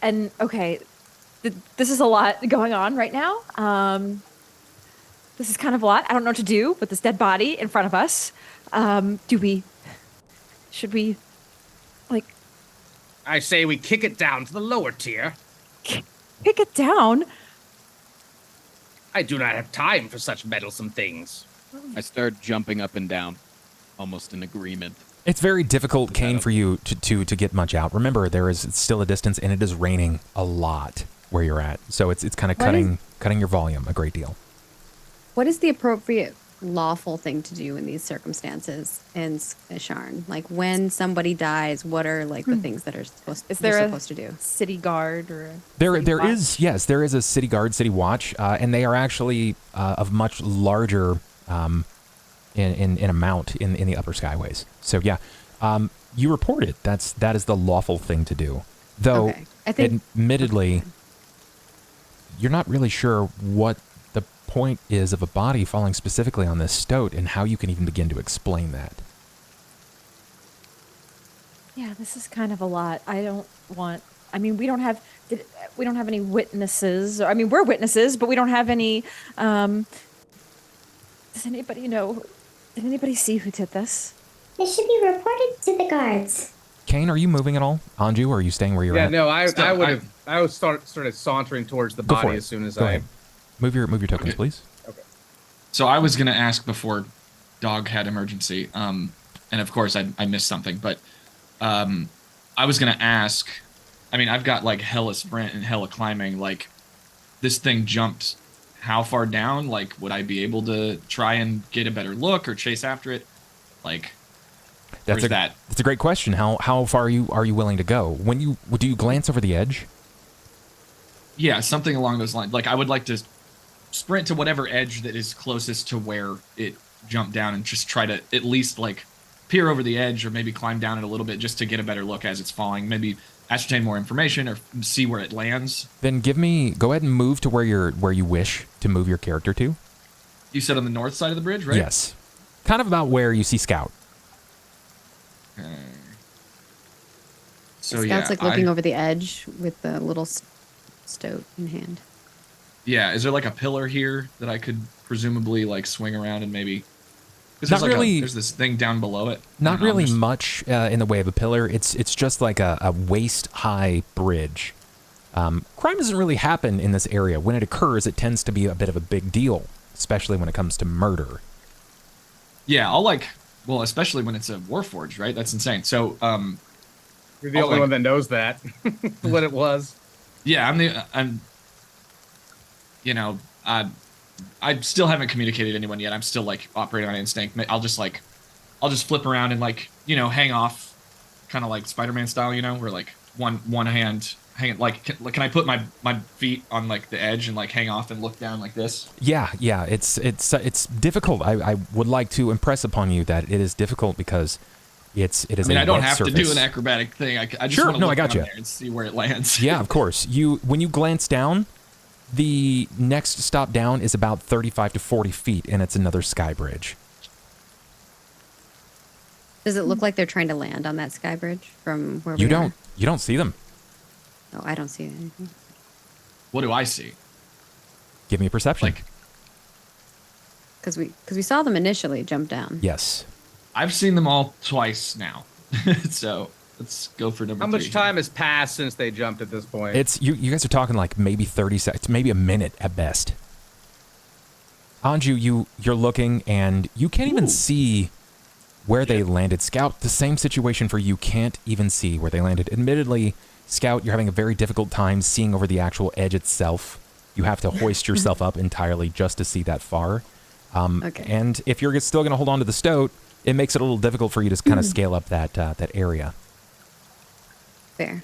and okay, this is a lot going on right now. This is kind of a lot. I don't know what to do with this dead body in front of us. Should we, like, I say we kick it down to the lower tier. kick it down? I do not have time for such meddlesome things. I start jumping up and down, almost in agreement. It's very difficult, Cain, for you to get much out. Remember, there is still a distance, and it is raining a lot where you're at, so it's kind of cutting your volume a great deal. what is the appropriate lawful thing to do in these circumstances in Sharn? Like when somebody dies, what are like the things that are supposed to do? City guard or There is a city guard, city watch, and they are actually of much larger in amount in the upper skyways. So yeah, you report it. That is the lawful thing to do. Though, Okay. I think admittedly, you're not really sure what the point is of a body falling specifically on this stoat and how you can even begin to explain that. Yeah, this is kind of a lot. I mean, we don't have any witnesses. I mean, we're witnesses, but we don't have any. Does anybody know? Did anybody see who did this? It should be reported to the guards. Cain, are you moving at all? Anju, or are you staying where you're at? No, I was started sauntering towards the Go for body it. as soon as Go I. ahead. Move your tokens, please. Okay. So I was gonna ask before Dog had emergency, and of course I missed something, but I was gonna ask. I mean, I've got like hella sprint and hella climbing. Like, this thing jumped how far down? Like, would I be able to try and get a better look or chase after it? Like, That's a great question. How far are you willing to go? Do you glance over the edge? Yeah, something along those lines. Like, I would like to sprint to whatever edge that is closest to where it jumped down and just try to at least like peer over the edge or maybe climb down it a little bit just to get a better look as it's falling. Maybe ascertain more information or see where it lands. Then go ahead and move to where you wish to move your character to. You said on the north side of the bridge, right? Yes. Kind of about where you see Scout. So Scout's like looking over the edge with the little stoat in hand. Yeah, is there like a pillar here that I could presumably like swing around and maybe? Because Not there's really. there's this thing down below it. Not really much in the way of a pillar. It's just like a waist-high bridge. Crime doesn't really happen in this area. When it occurs, it tends to be a bit of a big deal, especially when it comes to murder. Yeah, especially when it's a Warforged, right? That's insane. So, You're the only one that knows that. What it was. Yeah, I still haven't communicated to anyone yet. I'm still like operating on instinct. I'll just flip around and like, hang off, kind of like Spider-Man style, where like one hand hang like can I put my feet on like the edge and like hang off and look down like this? Yeah, it's difficult. I would like to impress upon you that it is difficult because it is. I mean, a I don't wet have surface. to do an acrobatic thing. I just Sure, want to no, look I got down you. there and see where it lands. Yeah, of course. When you glance down, the next stop down is about 35 to 40 feet, and it's another sky bridge. Does it look like they're trying to land on that sky bridge from where You we are? don't see them. Oh, I don't see anything. What do I see? Give me a perception. Like, Because we saw them initially jump down. yes. I've seen them all twice now. So let's go for number How much 3. time has passed since they jumped at this point? It's you guys are talking like maybe 30 seconds, maybe a minute at best. Anju, you're looking and you can't even see where they landed. Scout, the same situation for you, can't even see where they landed. Admittedly, Scout, you're having a very difficult time seeing over the actual edge itself. You have to hoist yourself up entirely just to see that far. Okay. And if you're still going to hold on to the stoat, it makes it a little difficult for you to kind of scale up that area. Fair.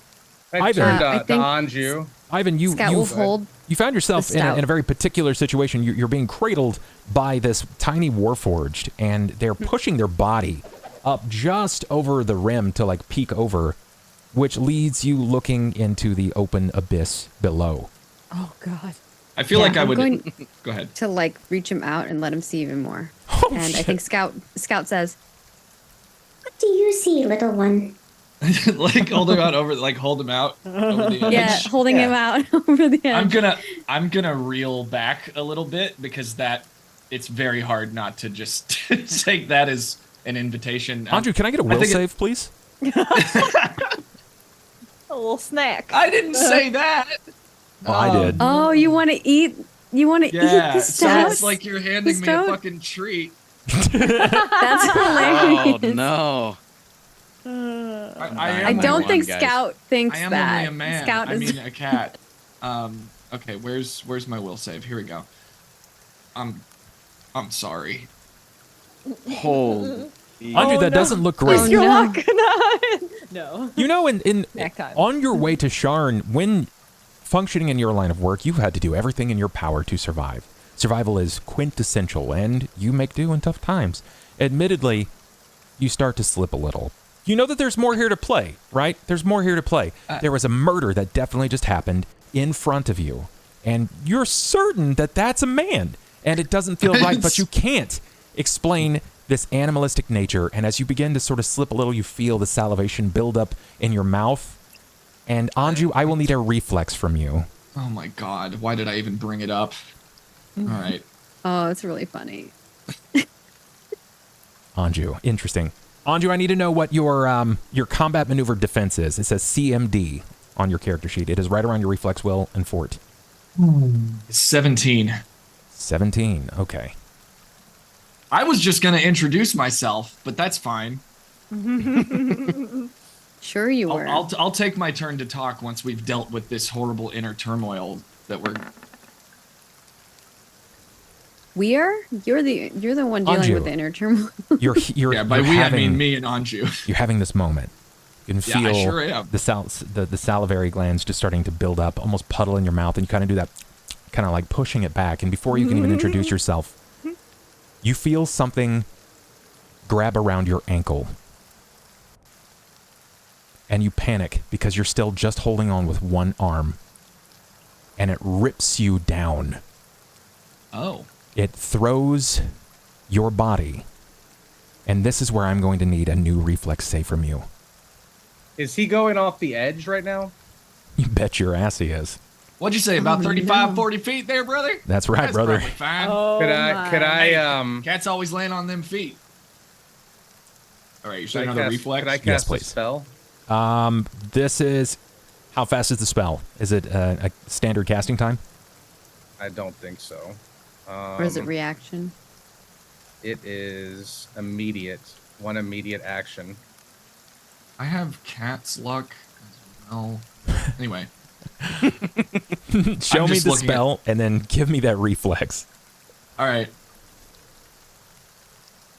I Ivan. turned I to think Anju. Ivan, Scout will hold. you found yourself the in stout. a very particular situation. You're being cradled by this tiny Warforged, and they're pushing their body up just over the rim to like peek over, which leads you looking into the open abyss below. Oh God. I feel Yeah, like I I'm would. going Go ahead. to like reach him out and let him see even more. Oh, And I shit. think Scout says, What do you see, little one? Like hold him out over the edge. "Yeah, holding him out over the edge." I'm gonna reel back a little bit because it's very hard not to just take that as an invitation. Anju, can I get a will think save, please? A little snack. I didn't say that. Oh, I did. Oh, you want to eat? You want to eat Yeah, the so stout? it's like you're handing me a Stout? fucking treat. That's Oh hilarious. no. I am don't one, think guys. Scout thinks I am that. only a man. Scout I is. mean a cat. Okay, where's my will save? Here we go. I'm sorry. Holy. Anju, that doesn't look great. Oh, Your no. luck. No. You know, in Snack time. on your way to Sharn, when functioning in your line of work, you've had to do everything in your power to survive. Survival is quintessential, and you make do in tough times. Admittedly, you start to slip a little. You know that there's more here to play, right? There's more here to play. There was a murder that definitely just happened in front of you, and you're certain that that's a man, and it doesn't feel right, but you can't explain this animalistic nature, and as you begin to sort of slip a little, you feel the salivation build up in your mouth. And Anju, I will need a reflex from you. Oh my god, why did I even bring it up? All right. Oh, it's really funny. Anju, interesting. Anju, I need to know what your combat maneuver defense is. It says CMD on your character sheet. It is right around your reflex, will, and fort. 17. 17. Okay. I was just gonna introduce myself, but that's fine. Sure you were. I'll take my turn to talk once we've dealt with this horrible inner turmoil that we're. We are? You're the one dealing Anju. with the inner turmoil. You're Yeah, by you're we having, I mean me and Anju. You're having this moment. You can Yeah, I feel sure am. the salivary glands just starting to build up, almost puddle in your mouth, and you kind of do that, kind of like pushing it back. And before you can even introduce yourself, you feel something grab around your ankle. And you panic because you're still just holding on with one arm. And it rips you down. Oh. It throws your body. And this is where I'm going to need a new reflex save from you. Is he going off the edge right now? You bet your ass he is. What'd you say? About 35, 40 feet there, brother? That's right, That's brother. probably fine. Oh, Could I Cats always land on them feet. All right, you said could I another cast- reflex? Could I cast Yes, a please. spell? This is... How fast is the spell? Is it a standard casting time? I don't think so. Or is it reaction? It is immediate. One immediate action. I have cat's luck as well. Anyway. Show I'm me just the looking spell and then give me that reflex. All right.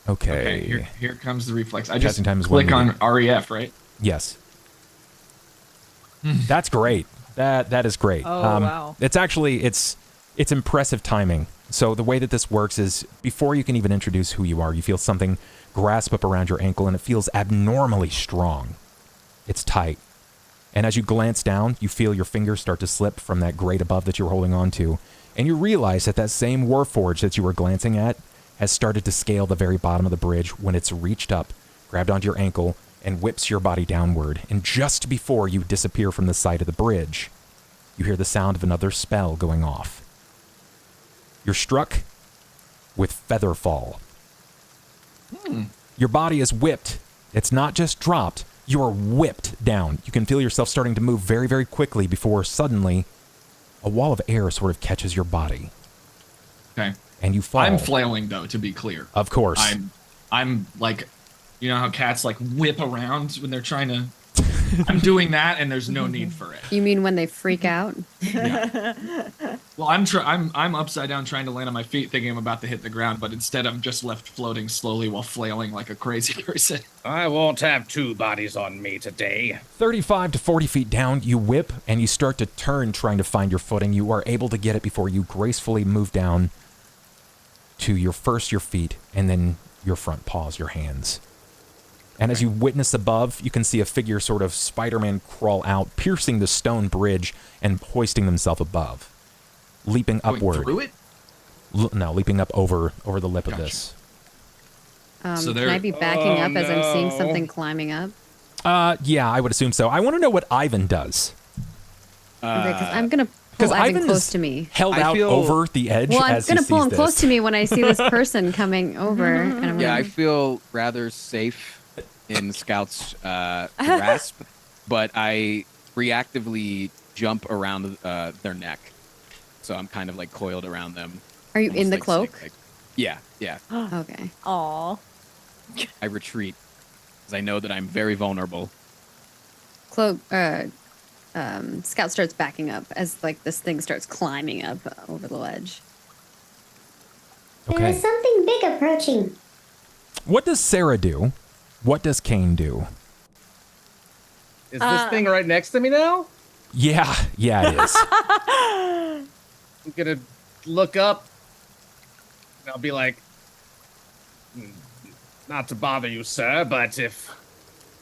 Okay. Okay, here comes the reflex. I Casting just time is click 1 on minute. REF, right? Yes. That's great. That is great. Oh, wow. It's actually it's impressive timing. So the way that this works is before you can even introduce who you are, you feel something grasp up around your ankle and it feels abnormally strong. It's tight. And as you glance down, you feel your fingers start to slip from that grate above that you were holding on to. And you realize that that same Warforged that you were glancing at has started to scale the very bottom of the bridge when it's reached up, grabbed onto your ankle, and whips your body downward. And just before you disappear from the side of the bridge, you hear the sound of another spell going off. You're struck with Featherfall. Your body is whipped. It's not just dropped. You are whipped down. You can feel yourself starting to move very, very quickly before suddenly a wall of air sort of catches your body. Okay. And you fall. I'm flailing, though, to be clear. Of course. I'm like, you know how cats like whip around when they're trying to... I'm doing that, and there's no need for it. You mean when they freak out? Yeah. Well, I'm upside down trying to land on my feet, thinking I'm about to hit the ground, but instead I'm just left floating slowly while flailing like a crazy person. I won't have two bodies on me today. 35 to 40 feet down, you whip, and you start to turn trying to find your footing. You are able to get it before you gracefully move down to your feet, and then your front paws, your hands. And as you witness above, you can see a figure sort of Spider-Man crawl out, piercing the stone bridge and hoisting themselves above. Leaping upward. Through it? No, leaping up over the lip of this. So Can I be backing up as I'm seeing something climbing up? Yeah, I would assume so. I want to know what Ivan does. Okay, because I'm going to pull Ivan close to me. Held out over the edge Well, I'm as going he to pull sees him this. close to me when I see this person coming over. And I'm Yeah, I gonna, feel rather safe in Scout's grasp, but I reactively jump around their neck. So I'm kind of like coiled around them. Are you almost in the like cloak? snake-like. Yeah. Okay. Aw. I retreat because I know that I'm very vulnerable. Scout starts backing up as like this thing starts climbing up over the ledge. There Okay. is something big approaching. What does Sera do? What does Cain do? Is this thing right next to me now? Yeah, it is. I'm gonna look up and I'll be like, not to bother you, sir, but if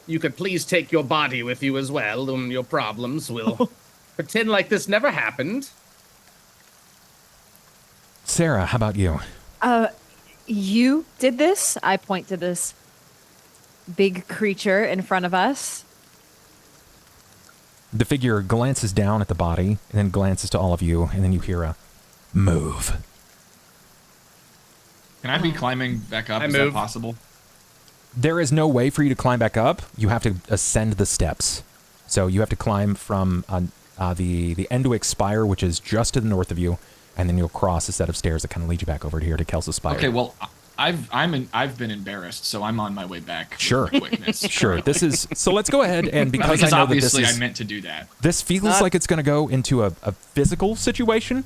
you could please take your body with you as well, and your problems will pretend like this never happened. Sera, how about you? You did this? I point to this big creature in front of us. The figure glances down at the body and then glances to all of you, and then you hear a move. Can I be climbing back up? Is move. that possible? There is no way for you to climb back up. You have to ascend the steps. So you have to climb from the Enduic Spire, which is just to the north of you, and then you'll cross a set of stairs that kind of lead you back over to here to Kelso Spire. Okay, well, I've been embarrassed, so I'm on my way back. Sure. with quickness. Sure. This is so. Let's go ahead and because Because I know that this obviously is I meant to do that. this feels like it's going to go into a physical situation.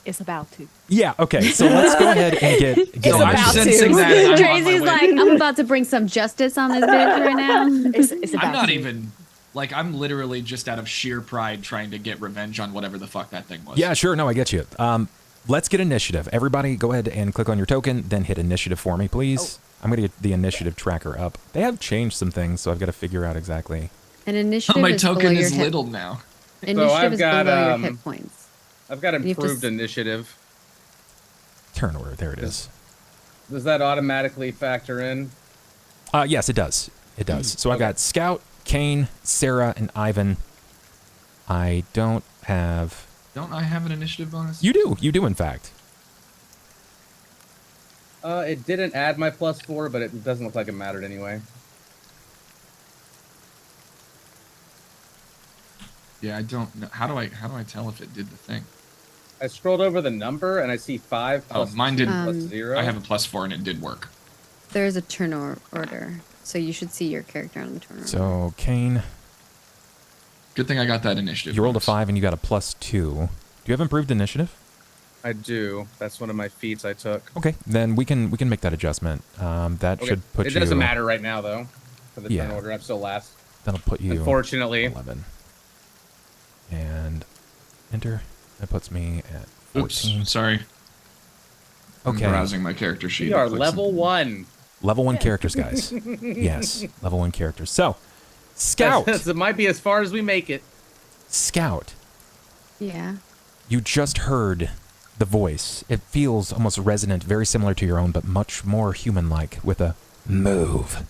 It's about to. Yeah. Okay. So let's go ahead and get It's No, I'm about sensing to. that. And I'm on my Tracy's way. like, I'm about to bring some justice on this bitch right now. It's about I'm not to. even like I'm literally just out of sheer pride trying to get revenge on whatever the fuck that thing was. Yeah, sure. No, I get you. Let's get initiative. Everybody go ahead and click on your token, then hit initiative for me, please. I'm going to get the initiative tracker up. They have changed some things, so I've got to figure out exactly. An initiative my is below token your is hit. little now. Initiative I've is got, below your hit points. I've got You have to improved initiative. Turn order. There it is. Does that automatically factor in? Yes, it does. It does. So I've got Scout, Cain, Sera, and Ivan. I don't have... Don't I have an initiative bonus? You do. You do, in fact. It didn't add my +4, but it doesn't look like it mattered anyway. Yeah, I don't know. How do I tell if it did the thing? I scrolled over the number and I see 5 Oh, plus mine 2 didn't. plus 0. I have a +4 and it did work. There's a turn order, so you should see your character on the turn order. So, Cain, Good thing I got that initiative. you rolled a bonus. 5 and you got a +2. Do you have improved initiative? I do. That's one of my feats I took. Okay, then we can make that adjustment. That Okay. should put It you... doesn't matter right now, though, for the Yeah. turn order. I'm still last. That'll put you... Unfortunately. 11. and enter. That puts me at 14. Oops, sorry. Okay. I'm browsing my character sheet. We are It looks level like- 1. Level 1 characters, guys. Yes, level 1 characters. So, Scout. It might be as far as we make it. Scout. Yeah. You just heard the voice. It feels almost resonant, very similar to your own, but much more human-like, with a move.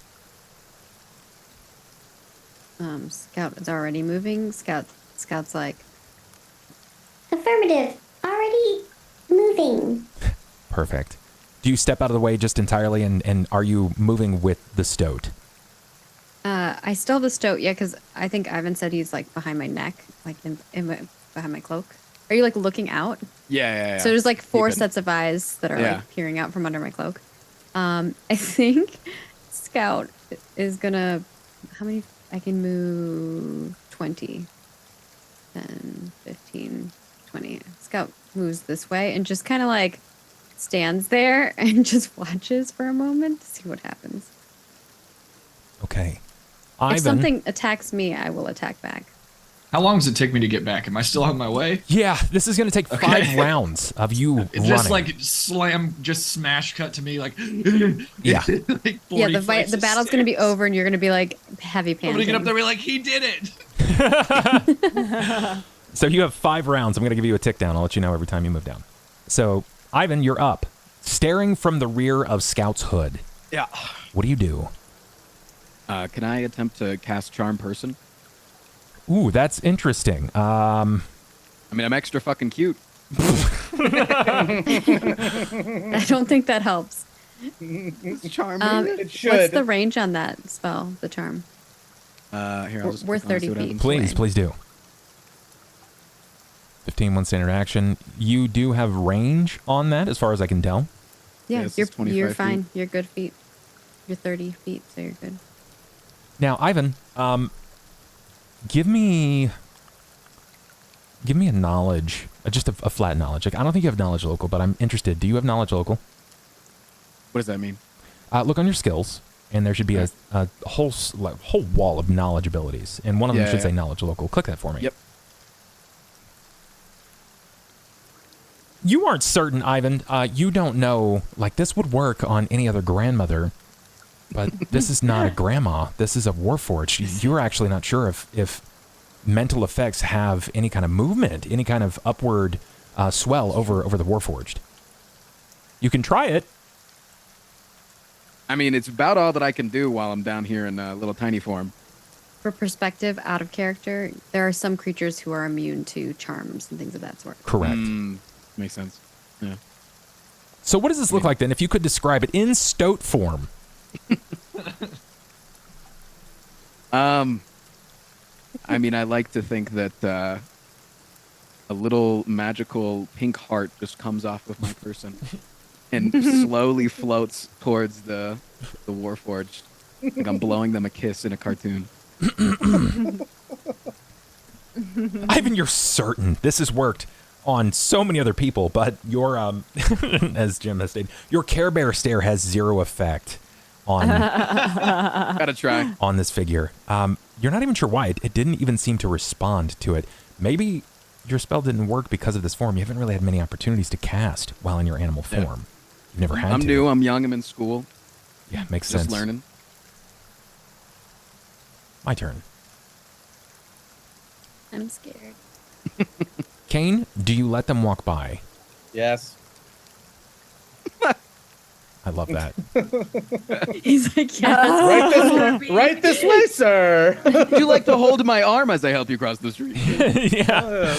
Scout is already moving. Scout's like, Affirmative. Already moving. Perfect. Do you step out of the way just entirely, and are you moving with the stoat? I still have the stoat, yeah, because I think Ivan said he's like behind my neck, like behind my cloak. Are you like looking out? Yeah. So there's like 4 Keep it. sets of eyes that are Yeah. like peering out from under my cloak. I think Scout is gonna. How many? I can move 20, 10, 15, 20. Scout moves this way and just kind of like stands there and just watches for a moment to see what happens. Okay. If Ivan. something attacks me, I will attack back. How long does it take me to get back? Am I still on my way? Yeah, this is going to take 5 rounds of you It running. just like smash cut to me like Yeah. like Yeah, 40 the flights the of battle's going to be stairs. over, and you're going to be like heavy I'm panting. gonna get up there and be like, he did it. So you have 5 rounds. I'm going to give you a tick down. I'll let you know every time you move down. So, Ivan, you're up. Staring from the rear of Scout's hood. Yeah. What do you do? Can I attempt to cast Charm Person? Ooh, that's interesting. I mean, I'm extra fucking cute. I don't think that helps. Charm. It should. What's the range on that spell, the charm? Here, I'll just We're click on it, 30 see what feet. happens. Please, Way. please do. 15, 1 standard action. You do have range on that, as far as I can tell. Yeah, this you're is 25 you're feet. fine. You're good feet. You're 30 feet, so you're good. Now, Ivan, give me a knowledge, just a flat knowledge. Like, I don't think you have knowledge local, but I'm interested. Do you have knowledge local? What does that mean? Look on your skills, and there should be a whole wall of knowledge abilities, and one of them Yeah, should yeah. say knowledge local. Click that for me. Yep. You aren't certain, Ivan. You don't know. Like, this would work on any other grandmother, but this is not a grandma. This is a Warforged. You're actually not sure if mental effects have any kind of movement, any kind of upward swell over the Warforged. You can try it. I mean, it's about all that I can do while I'm down here in little tiny form. For perspective, out of character, there are some creatures who are immune to charms and things of that sort. Correct. Makes sense. Yeah. So what does this look like then? If you could describe it in stoat form. I mean, I like to think that a little magical pink heart just comes off of my person and slowly floats towards the Warforged. Like I'm blowing them a kiss in a cartoon. Ivan, you're certain this has worked on so many other people, but your, as Jim has stated, your Care Bear stare has 0 effect on Gotta try. on this figure. You're not even sure why. It didn't even seem to respond to it. Maybe your spell didn't work because of this form. You haven't really had many opportunities to cast while in your animal Yeah. form. You've never had I'm to. new. I'm young. I'm in school. Yeah, makes Just sense. learning. My turn. I'm scared. Cain, do you let them walk by? Yes. I love that. He's like, yeah. Right this way, sir. Would you like to hold my arm as I help you cross the street? Yeah.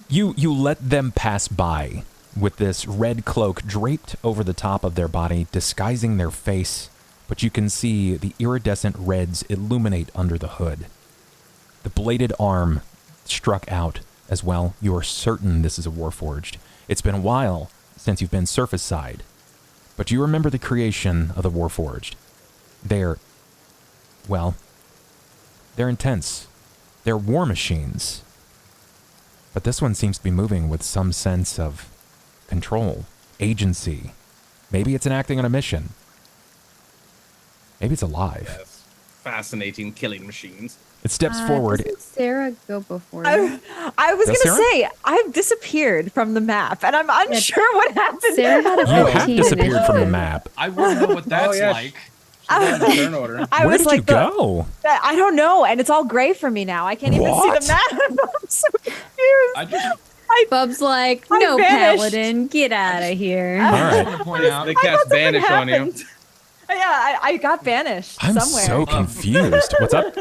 You let them pass by with this red cloak draped over the top of their body, disguising their face, but you can see the iridescent reds illuminate under the hood. The bladed arm struck out as well. You are certain this is a Warforged. It's been a while since you've been surface side, but you remember the creation of the Warforged. They're intense. They're war machines. But this one seems to be moving with some sense of control, agency. Maybe it's enacting on a mission. Maybe it's alive. Yes. fascinating killing machines. It steps forward. Doesn't Sera go before you? I was Does gonna Sera? say I've disappeared from the map, and I'm unsure what happened. Sarah had a You have 15 disappeared from the initiative. map. I want to know what that's yeah. like. She's on turn order. I Where was did like, you go? I don't know, and it's all gray for me now. I can't even see What? the map. I'm so confused. I just Bub's like, I no, vanished. Paladin, get out of here. All right. want to point out. They I thought cast something Banish on you. happened. Yeah, I got banished I'm somewhere. so confused. What's up?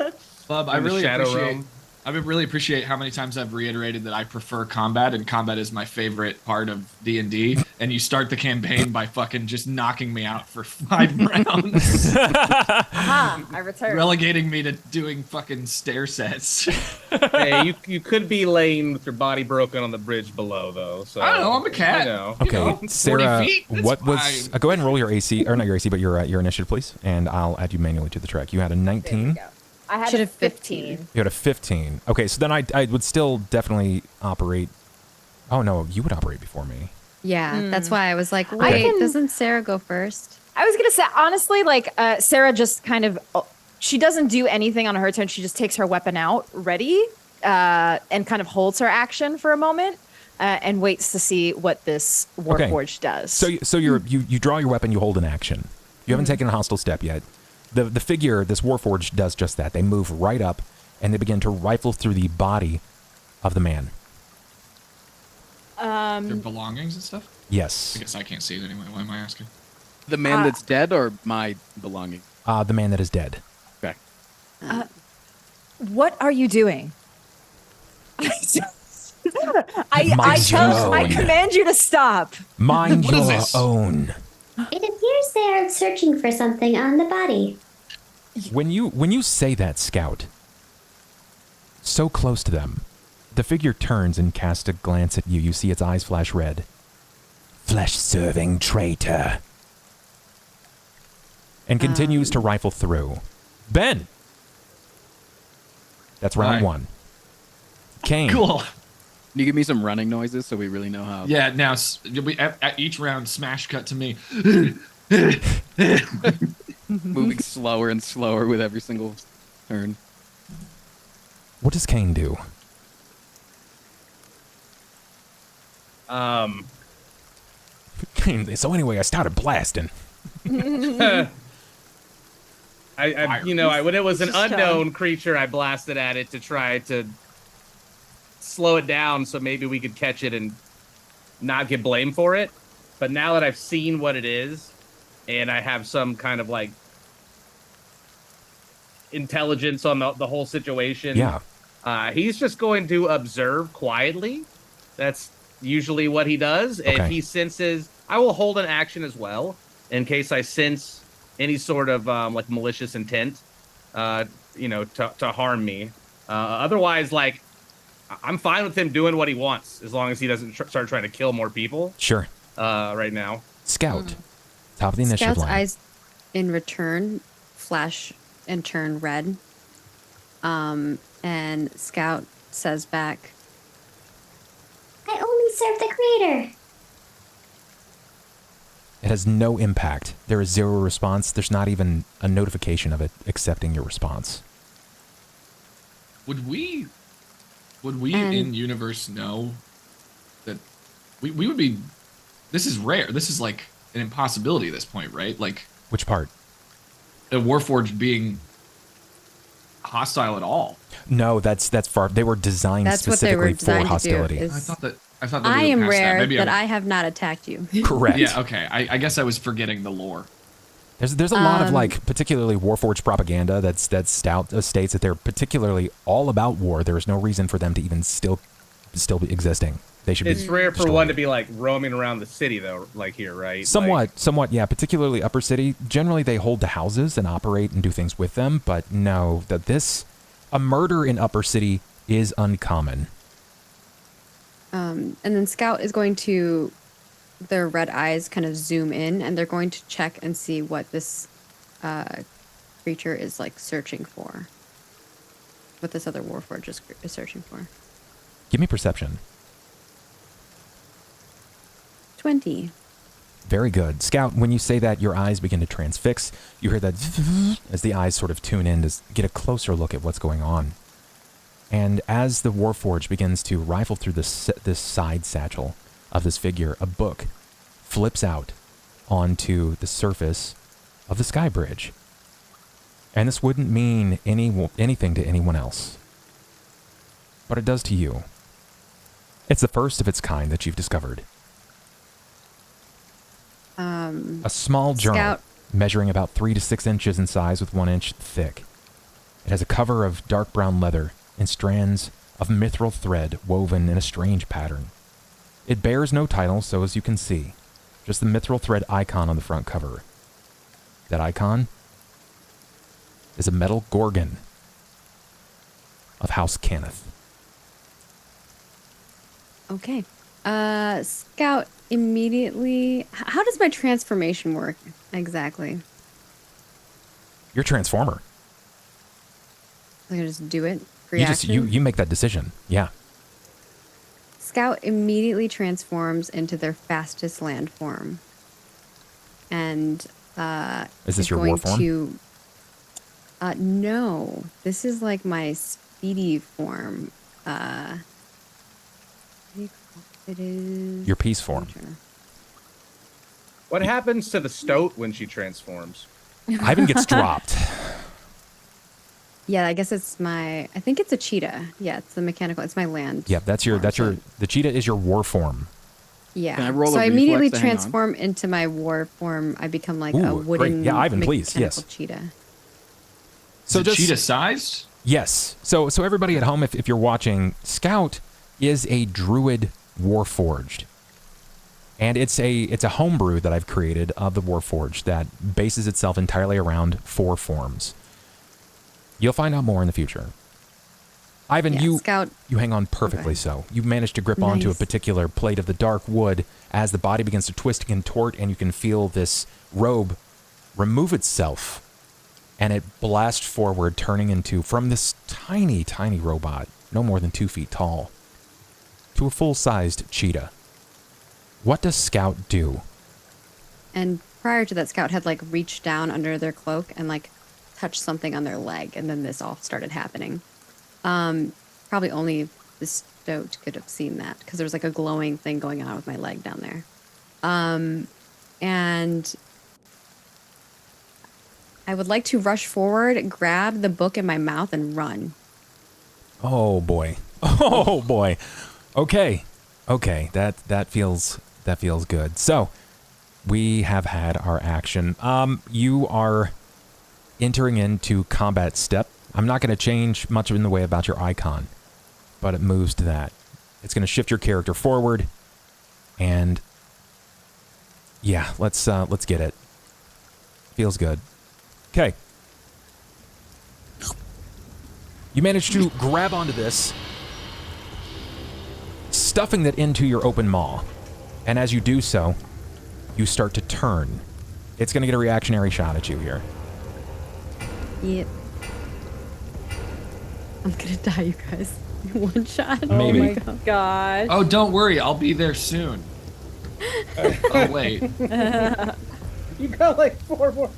Bub, I In the really Shadow appreciate. Realm. I would really appreciate how many times I've reiterated that I prefer combat, and combat is my favorite part of D&D. And you start the campaign by fucking just knocking me out for 5 rounds, Aha, I returned. relegating me to doing fucking stair sets. Hey, you could be laying with your body broken on the bridge below, though. So I don't know. I'm a cat. I know. Okay, know, 40 Sarah, feet, it's what was... fine. go ahead and roll your AC, or not your AC, but your initiative, please, and I'll add you manually to the track. You had a There we 19. go. I had Should a have 15. You had a 15. Okay, so then I would still definitely operate... Oh, no, you would operate before me. Yeah, that's why I was like, I wait, can- doesn't Sera go first? I was gonna say honestly, like Sera just kind of she doesn't do anything on her turn. She just takes her weapon out, ready, and kind of holds her action for a moment, and waits to see what this Warforged does. So you draw your weapon, you hold an action. You haven't taken a hostile step yet. The figure, this Warforged, does just that. They move right up, and they begin to rifle through the body of the man. Their belongings and stuff. Yes. I guess I can't see it anyway. Why am I asking? The man that's dead or my belongings? The man that is dead. Okay. What are you doing? I own. command you to stop. Mind What is your this? own. It appears they're searching for something on the body. When you say that, Scout, so close to them, the figure turns and casts a glance at you. You see its eyes flash red. Flesh-serving traitor. And continues to rifle through. Ben! That's round Hi. 1. Cain. Cool. Can you give me some running noises so we really know how? Yeah. Now, at each round, smash cut to me. Moving slower and slower with every single turn. What does Cain do? Cain, so anyway, I started blasting. I when it was an unknown creature, I blasted at it to try to slow it down so maybe we could catch it and not get blamed for it. But now that I've seen what it is, and I have some kind of like intelligence on the whole situation, Yeah. he's just going to observe quietly. That's usually what he does. Okay. If he senses, I will hold an action as well in case I sense any sort of like malicious intent, to harm me. Otherwise, like, I'm fine with him doing what he wants as long as he doesn't start trying to kill more people. Sure. Right now. Scout. Top of the initiative Scout's line. eyes in return flash and turn red. And Scout says back, I only serve the creator. It has no impact. There is zero response. There's not even a notification of it accepting your response. Would we And- in universe know that we would be? This is rare. This is like an impossibility at this point, right? Like Which part? a Warforged being hostile at all. No, that's far. They were designed That's what they were specifically for designed to do. hostility. is- I thought that I we were am past that. rare, Maybe but I'm- I have not attacked you. Correct. Yeah. Okay. I guess I was forgetting the lore. There's a lot of like particularly Warforged propaganda that states that they're particularly all about war. There is no reason for them to even still be existing. They should It's be rare for destroyed. one to be like roaming around the city though, like here, right? Somewhat, yeah. Particularly Upper City. Generally, they hold the houses and operate and do things with them. But no, a murder in Upper City is uncommon. And then Scout is going to, their red eyes kind of zoom in, and they're going to check and see what this creature is like searching for. What this other Warforged is searching for. Give me perception. 20. Very good. Scout, when you say that, your eyes begin to transfix. You hear that as the eyes sort of tune in to get a closer look at what's going on. And as the Warforged begins to rifle through this side satchel of this figure, a book flips out onto the surface of the sky bridge. And this wouldn't mean anything to anyone else. But it does to you. It's the first of its kind that you've discovered. A small journal Scout. measuring about 3 to 6 inches in size with 1 inch thick. It has a cover of dark brown leather and strands of mithril thread woven in a strange pattern. It bears no title, so as you can see, just the mithril thread icon on the front cover. That icon is a metal gorgon of House Cannith. Okay. Scout immediately. How does my transformation work exactly? You're a transformer. I'm gonna just do it. You make that decision. Yeah. Scout immediately transforms into their fastest land form, and Is this your war form? No, this is like my speedy form. What do you call it? It is Your peace form. What happens to the stoat when she transforms? Ivan gets dropped. Yeah, I guess it's my. I think it's a cheetah. Yeah, it's the mechanical. It's my land. Yeah, the cheetah is your war form. Yeah. Can I roll so a I immediately reflex to hang on? transform into my war form. I become like a Ooh, wooden. great. Yeah, Ivan, please. mechanical Yes. Cheetah. So Is it just cheetah sized? yes. So everybody at home, if you're watching, Scout is a Druid Warforged. And it's a homebrew that I've created of the Warforged that bases itself entirely around 4 forms. You'll find out more in the future. Ivan, Yeah, Scout. you hang on perfectly. Okay. So you manage to grip onto a Nice. particular plate of the dark wood as the body begins to twist and contort, and you can feel this robe remove itself, and it blasts forward, turning into, from this tiny, tiny robot, no more than 2 feet tall, to a full-sized cheetah. What does Scout do? And prior to that, Scout had like reached down under their cloak and like touched something on their leg, and then this all started happening. Probably only the stoat could have seen that because there was like a glowing thing going on with my leg down there. And I would like to rush forward, grab the book in my mouth, and run. Oh boy. Oh boy. Okay. That feels good. So we have had our action. You are entering into combat step. I'm not going to change much in the way about your icon, but it moves to that. It's going to shift your character forward, and yeah, let's get it. Feels good. Okay. You manage to grab onto this, stuffing that into your open maw, and as you do so, you start to turn. It's going to get a reactionary shot at you here. Yep. I'm gonna die, you guys. One shot. Maybe. Oh my gosh. Oh, don't worry. I'll be there soon. Oh, wait. You got like 4 more.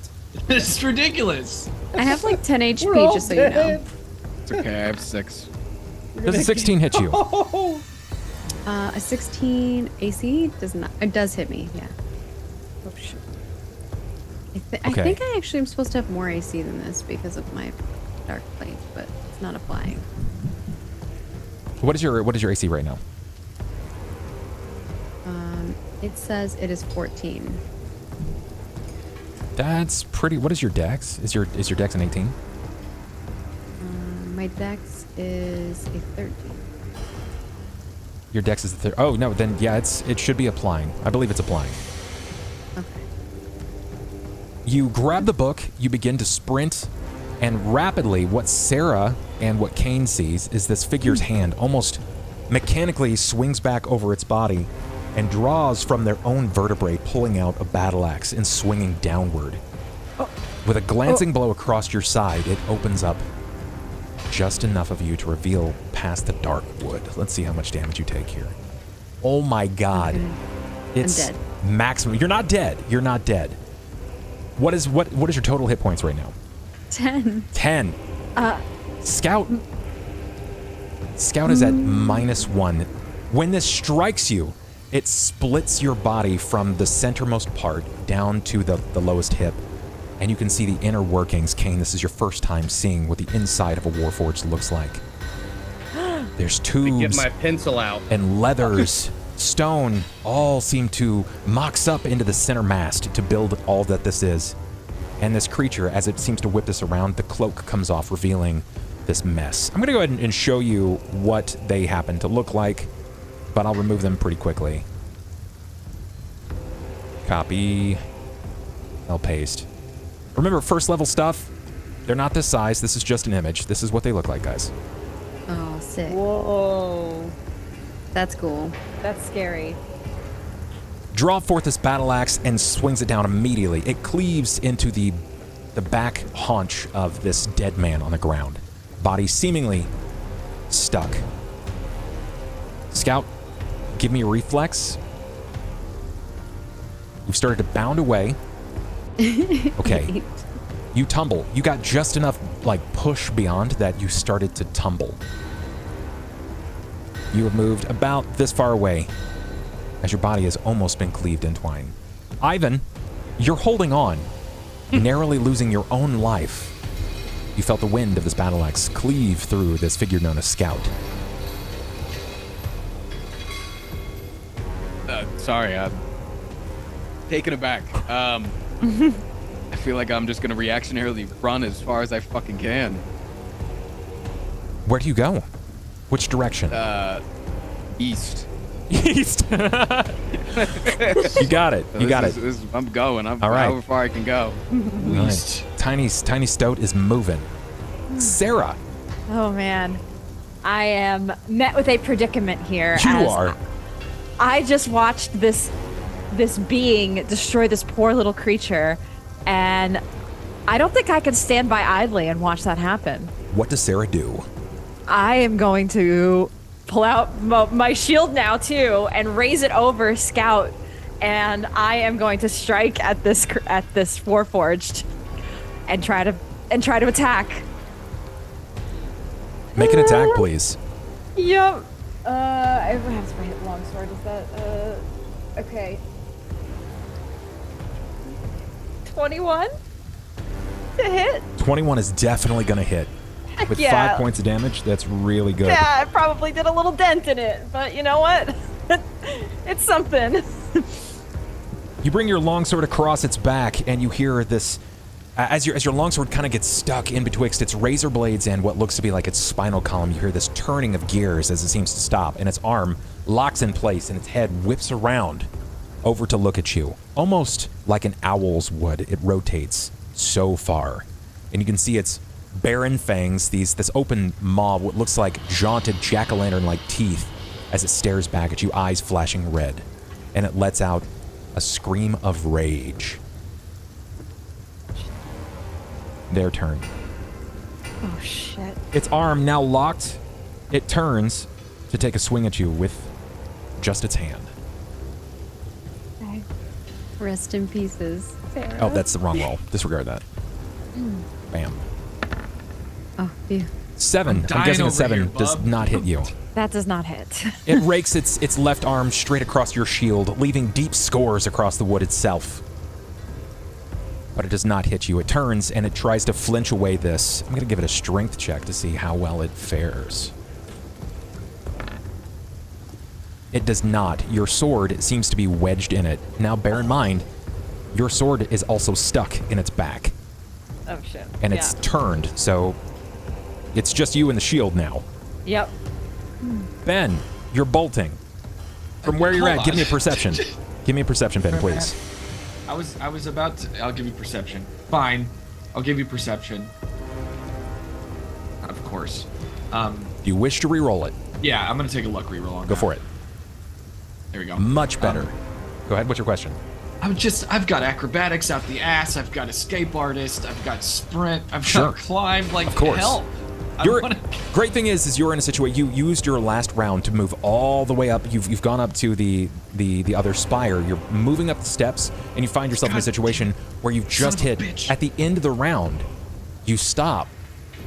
This is ridiculous. I have like 10 We're HP, all just so you know. dead. It's okay, I have 6. Does a 16 hit you? Oh, A 16 AC does not. It does hit me. Yeah. Oh, shit. I Okay. think I actually am supposed to have more AC than this because of my dark plate, but it's not applying. What is your AC right now? It says it is 14. That's pretty. What is your dex? Is your dex an 18? My dex is a 13. Your dex is the oh no, then yeah, it should be applying. I believe it's applying. Okay. You grab the book, you begin to sprint, and rapidly what Sera and what Cain sees is this figure's hand almost mechanically swings back over its body and draws from their own vertebrae, pulling out a battle axe and swinging downward. With a glancing blow across your side, it opens up just enough of you to reveal past the dark wood. Let's see how much damage you take here. Oh my god. Okay. It's I'm dead. maximum. You're not dead. You're not dead. What is your total hit points right now? 10. 10. Scout is at -1. When this strikes you, it splits your body from the centermost part down to the lowest hip. And you can see the inner workings. Cain, this is your first time seeing what the inside of a Warforged looks like. There's tubes. Get my pencil out. And leathers, stone, all seem to mox up into the center mast to build all that this is. And this creature, as it seems to whip this around, the cloak comes off, revealing this mess. I'm going to go ahead and show you what they happen to look like, but I'll remove them pretty quickly. Copy. I'll paste. Remember, first level stuff, they're not this size. This is just an image. This is what they look like, guys. Oh, sick. Whoa. That's cool. That's scary. Draw forth this battle axe and swings it down immediately. It cleaves into the back haunch of this dead man on the ground. Body seemingly stuck. Scout, give me a reflex. You've started to bound away. Okay. You tumble. You got just enough, like, push beyond that you started to tumble. You have moved about this far away as your body has almost been cleaved in twine. Ivan, you're holding on, narrowly losing your own life. You felt the wind of this battle axe cleave through this figure known as Scout. Sorry, I'm taken aback. I feel like I'm just gonna reactionarily run as far as I fucking can. Where do you go? Which direction? East. East. You got it. You got it. I'm going. I'm all right. However far I can go. Right. Tiny Stoat is moving. Sera. Oh man, I am met with a predicament here. You as are. I just watched this being destroy this poor little creature, and I don't think I can stand by idly and watch that happen. What does Sera do? I am going to pull out my shield now too and raise it over Scout, and I am going to strike at this Warforged and try to attack. Make an attack, please. Yep. I have to hit longsword. Is that okay? 21 to hit. 21 is definitely gonna hit. With yeah. 5 points of damage, that's really good. Yeah, I probably did a little dent in it, but you know what? It's something. You bring your longsword across its back, and you hear this, as your longsword kind of gets stuck in betwixt its razor blades and what looks to be like its spinal column. You hear this turning of gears as it seems to stop, and its arm locks in place, and its head whips around over to look at you, almost like an owl's would. It rotates so far, and you can see its barren fangs, this open maw, what looks like jaunted jack-o'-lantern-like teeth, as it stares back at you, eyes flashing red, and it lets out a scream of rage. Their turn. Oh shit. Its arm now locked, it turns to take a swing at you with just its hand. Okay. Rest in pieces. Sera. Oh, that's the wrong roll. Disregard that. Bam. Oh, phew. 7. I'm dying guessing a over 7 here, does bub. not hit you. That does not hit. It rakes its left arm straight across your shield, leaving deep scores across the wood itself. But it does not hit you. It turns and it tries to flinch away this. I'm going to give it a strength check to see how well it fares. It does not. Your sword seems to be wedged in it. Now bear in mind, your sword is also stuck in its back. Oh shit. And it's turned, so it's just you and the shield now. Yep. Ben, you're bolting. From where you're at, give me a perception. Give me a perception, Ben, please. I was about to. I'll give you perception. Fine, I'll give you perception. Of course. Do you wish to re-roll it? Yeah, I'm gonna take a luck reroll on Go that. for it. There we go. Much better. Go ahead, what's your question? I've got acrobatics out the ass. I've got escape artist. I've got sprint. I've Sure. got climb. Like, Of course. help. Great thing is you're in a situation. You used your last round to move all the way up. You've gone up to the other spire. You're moving up the steps, and you find yourself in a situation where you've just hit at the end of the round. You stop,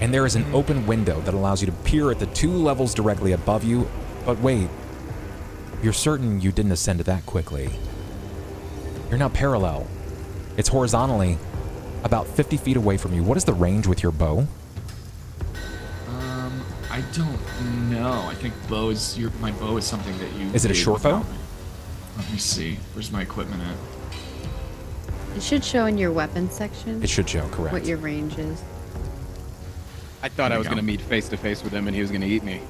and there is an open window that allows you to peer at the 2 levels directly above you. But wait, you're certain you didn't ascend that quickly. You're now parallel. It's horizontally about 50 feet away from you. What is the range with your bow? I don't know. I think my bow is something that you. Is it a short bow? Let me see. Where's my equipment at? It should show in your weapons section. It should show, correct. What your range is. I thought I was going to meet face to face with him and he was going to eat me.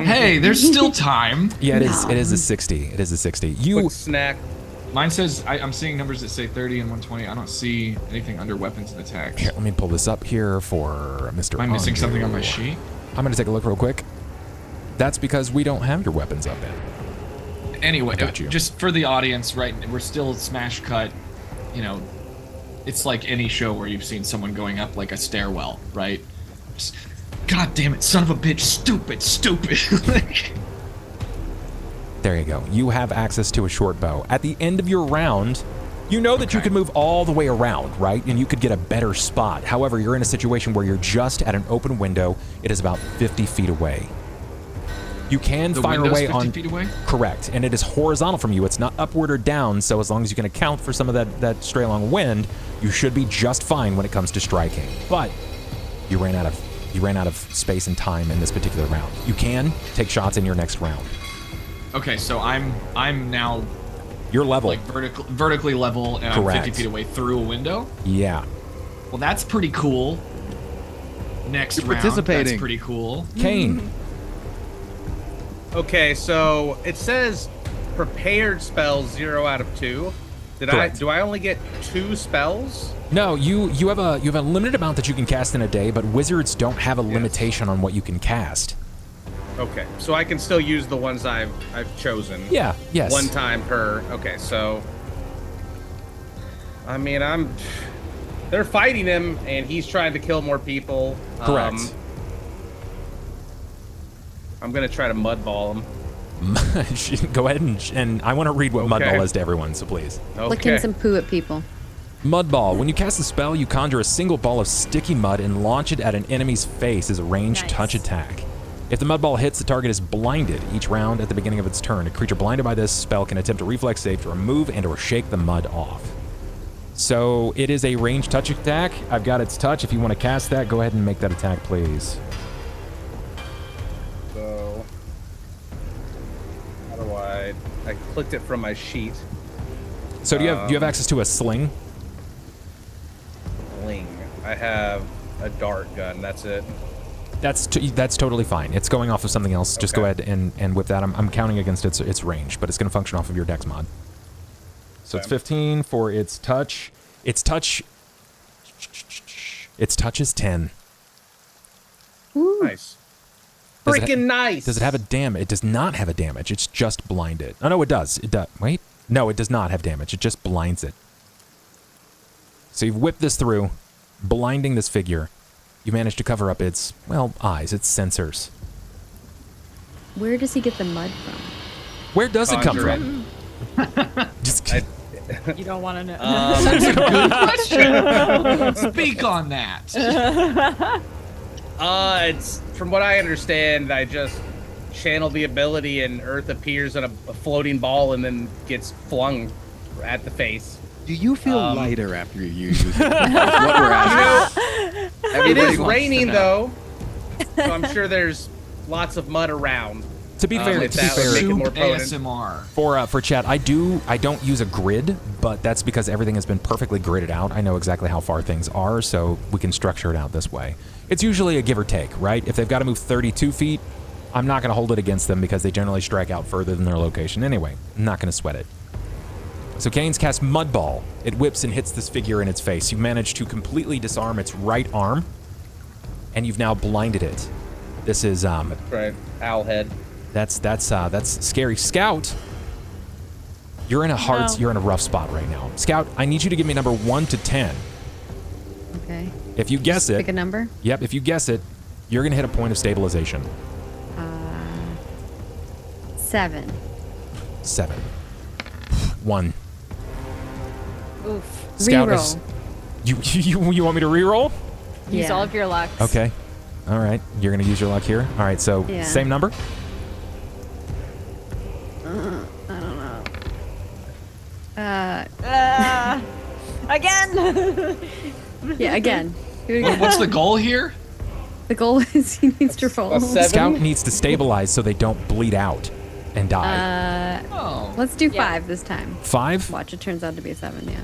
Hey, there's still time. Yeah, it is. It is a 60. It is a 60. Quick snack. Mine says I'm seeing numbers that say 30 and 120. I don't see anything under weapons and attacks. Here, let me pull this up here for Mr. Am I missing Anju. something on my sheet? I'm going to take a look real quick. That's because we don't have your weapons up in. Anyway, Got you. just for the audience, right? We're still smash cut. You know, it's like any show where you've seen someone going up like a stairwell, right? Just, God damn it, son of a bitch, stupid. There you go. You have access to a short bow. At the end of your round, you know that you can move all the way around, right? And you could get a better spot. However, you're in a situation where you're just at an open window. It is about 50 feet away. You can fire away 50 feet away? Correct. And it is horizontal from you. It's not upward or down, so as long as you can account for some of that stray along wind, you should be just fine when it comes to striking. But you ran out of space and time in this particular round. You can take shots in your next round. Okay, so I'm now You're level. like vertically level, and Correct. I'm 50 feet away through a window. Yeah. Well, that's pretty cool. Next You're round, participating. that's pretty cool. Cain. Okay, so it says prepared spells 0 out of 2. Do I only get 2 spells? No, you have a limited amount that you can cast in a day, but wizards don't have a limitation on what you can cast. Okay, so I can still use the ones I've chosen. Yeah, yes. 1 time per. Okay, so I mean, they're fighting him and he's trying to kill more people. Correct. I'm going to try to mudball him. Go ahead and I want to read what Mudball is to everyone, so please. Licking some poo at people. Mudball. When you cast a spell, you conjure a single ball of sticky mud and launch it at an enemy's face as a ranged touch attack. If the mud ball hits, the target is blinded each round at the beginning of its turn. A creature blinded by this spell can attempt a reflex save to remove and or shake the mud off. So it is a ranged touch attack. I've got its touch. If you want to cast that, go ahead and make that attack, please. So how do I clicked it from my sheet. So do you have access to a sling? Sling. I have a dart gun. That's it. That's totally fine. It's going off of something else. Just go ahead and whip that. I'm counting against its range, but it's going to function off of your dex mod. So it's 15 for its touch. Its touch is 10. Ooh. Nice. Freaking nice. Does it have a damage? It does not have a damage. It's just blinded. Oh no, it does. It does. Wait. No, it does not have damage. It just blinds it. So you've whipped this through, blinding this figure. You manage to cover up its, well, eyes, its sensors. Where does he get the mud from? Where does it come Conjure from? Just You don't want to know. That's a good question. Speak on that. It's from what I understand, I just channel the ability and Earth appears in a floating ball and then gets flung at the face. Do you feel lighter after you use it? That's what we're asking. It is Everybody wants to raining know. though, so I'm sure there's lots of mud around. to be fair, if that would make it more potent. ASMR. For chat, I don't use a grid, but that's because everything has been perfectly gridded out. I know exactly how far things are, so we can structure it out this way. It's usually a give or take, right? If they've got to move 32 feet, I'm not going to hold it against them because they generally strike out further than their location anyway. I'm not going to sweat it. So Cain's cast Mud Ball. It whips and hits this figure in its face. You manage to completely disarm its right arm, and you've now blinded it. This is Right, owl head. That's scary. Scout, you're in a rough spot right now. Scout, I need you to give me number 1 to 10. Okay. If you guess Pick a it, number. yep, if you guess it, you're going to hit a point of stabilization. 7. 7. 1. Oof. Scout Reroll. you want me to reroll? Use Yeah. all of your luck. Okay. All right. You're going to use your luck here. All right. So Yeah. same number? I don't know. Again. Yeah, again. Do it again. What's the goal here? The goal is he needs to roll. A 7? Scout needs to stabilize so they don't bleed out and die. Oh. Let's do Yeah. 5 this time. 5? Watch, it turns out to be a 7, yeah.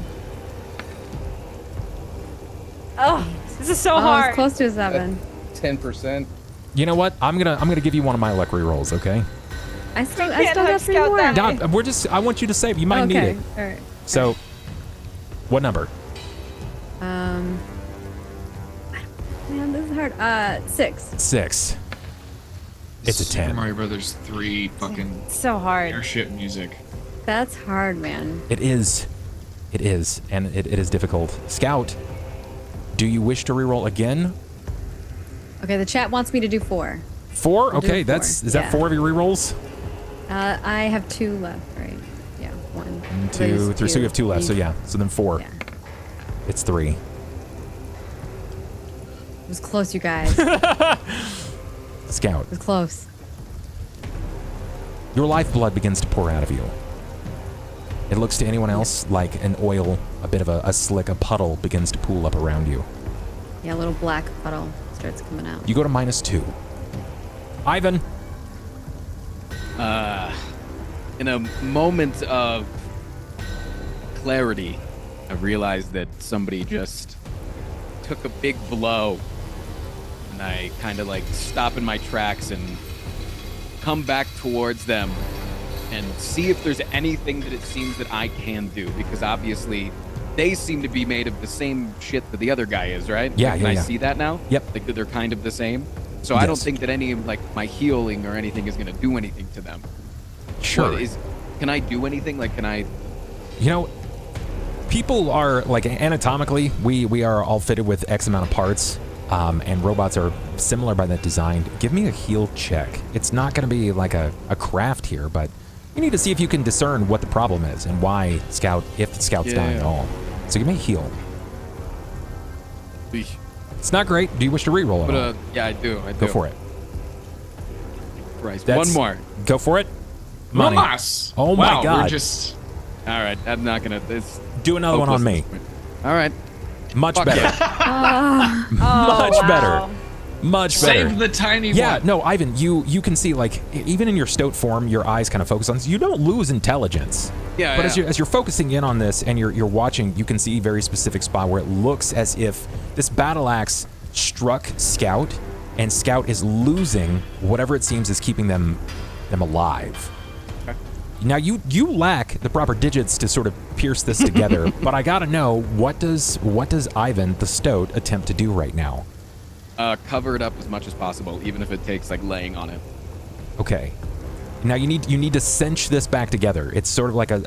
Oh, this is so Oh, hard. it's close to a 7. 10%. You know what? I'm gonna give you one of my luck rerolls, okay? I still can't got have 3 Scout more. that. I want you to save. You might need Okay, it. all right. So, what number? Man, this is hard. 6. 6. It's a Super 10. Mario Brothers 3 fucking So hard. airship music. That's hard, man. It is. It is, and it is difficult. Scout, do you wish to reroll again? Okay, the chat wants me to do 4. 4? I'll do Okay, 4, is that yeah. 4 of your rerolls? I have 2 left, right? Yeah, 1. 1, 2, 3. So you have 2 left. So yeah. So then 4. Yeah. It's 3. It was close, you guys. Scout, It was close. your lifeblood begins to pour out of you. It looks to anyone else like an oil, a bit of a slick, a puddle begins to pool up around you. Yeah, a little black puddle starts coming out. You go to -2. Ivan, In a moment of clarity, I realized that somebody just took a big blow. And I kind of like stop in my tracks and come back towards them and see if there's anything that it seems that I can do. Because obviously, they seem to be made of the same shit that the other guy is, right? Yeah, Can yeah, I yeah. see that now? Yep. Like that they're kind of the same. So I don't Yes. think that any of like my healing or anything is going to do anything to them. sure. What can I do anything? Like, can I? You know, people are like anatomically, we are all fitted with X amount of parts, and robots are similar by that design. Give me a heal check. It's not going to be like a craft here, but you need to see if you can discern what the problem is and why if Scout's dying at all. So give me a heal. It's not great. Do you wish to reroll it? But yeah, I do. Go for it. Christ. That's- One more. Go for it. Money. Mamas. Oh my Wow, God. We're just All right, I'm not gonna. This Do another one on hopeless me. at this point. All right. Much Fuck better. yeah. Much better. Much better. save the tiny Yeah, one. no, Ivan, you can see like even in your stoat form, your eyes kind of focus on this. You don't lose intelligence. Yeah, But yeah. as you're focusing in on this and you're watching, you can see a very specific spot where it looks as if this battle axe struck Scout, and Scout is losing whatever it seems is keeping them alive. Okay. Now you lack the proper digits to sort of pierce this together, but I gotta know what does Ivan the Stoat attempt to do right now? Cover it up as much as possible, even if it takes like laying on it. Okay. Now you need to cinch this back together. It's sort of like a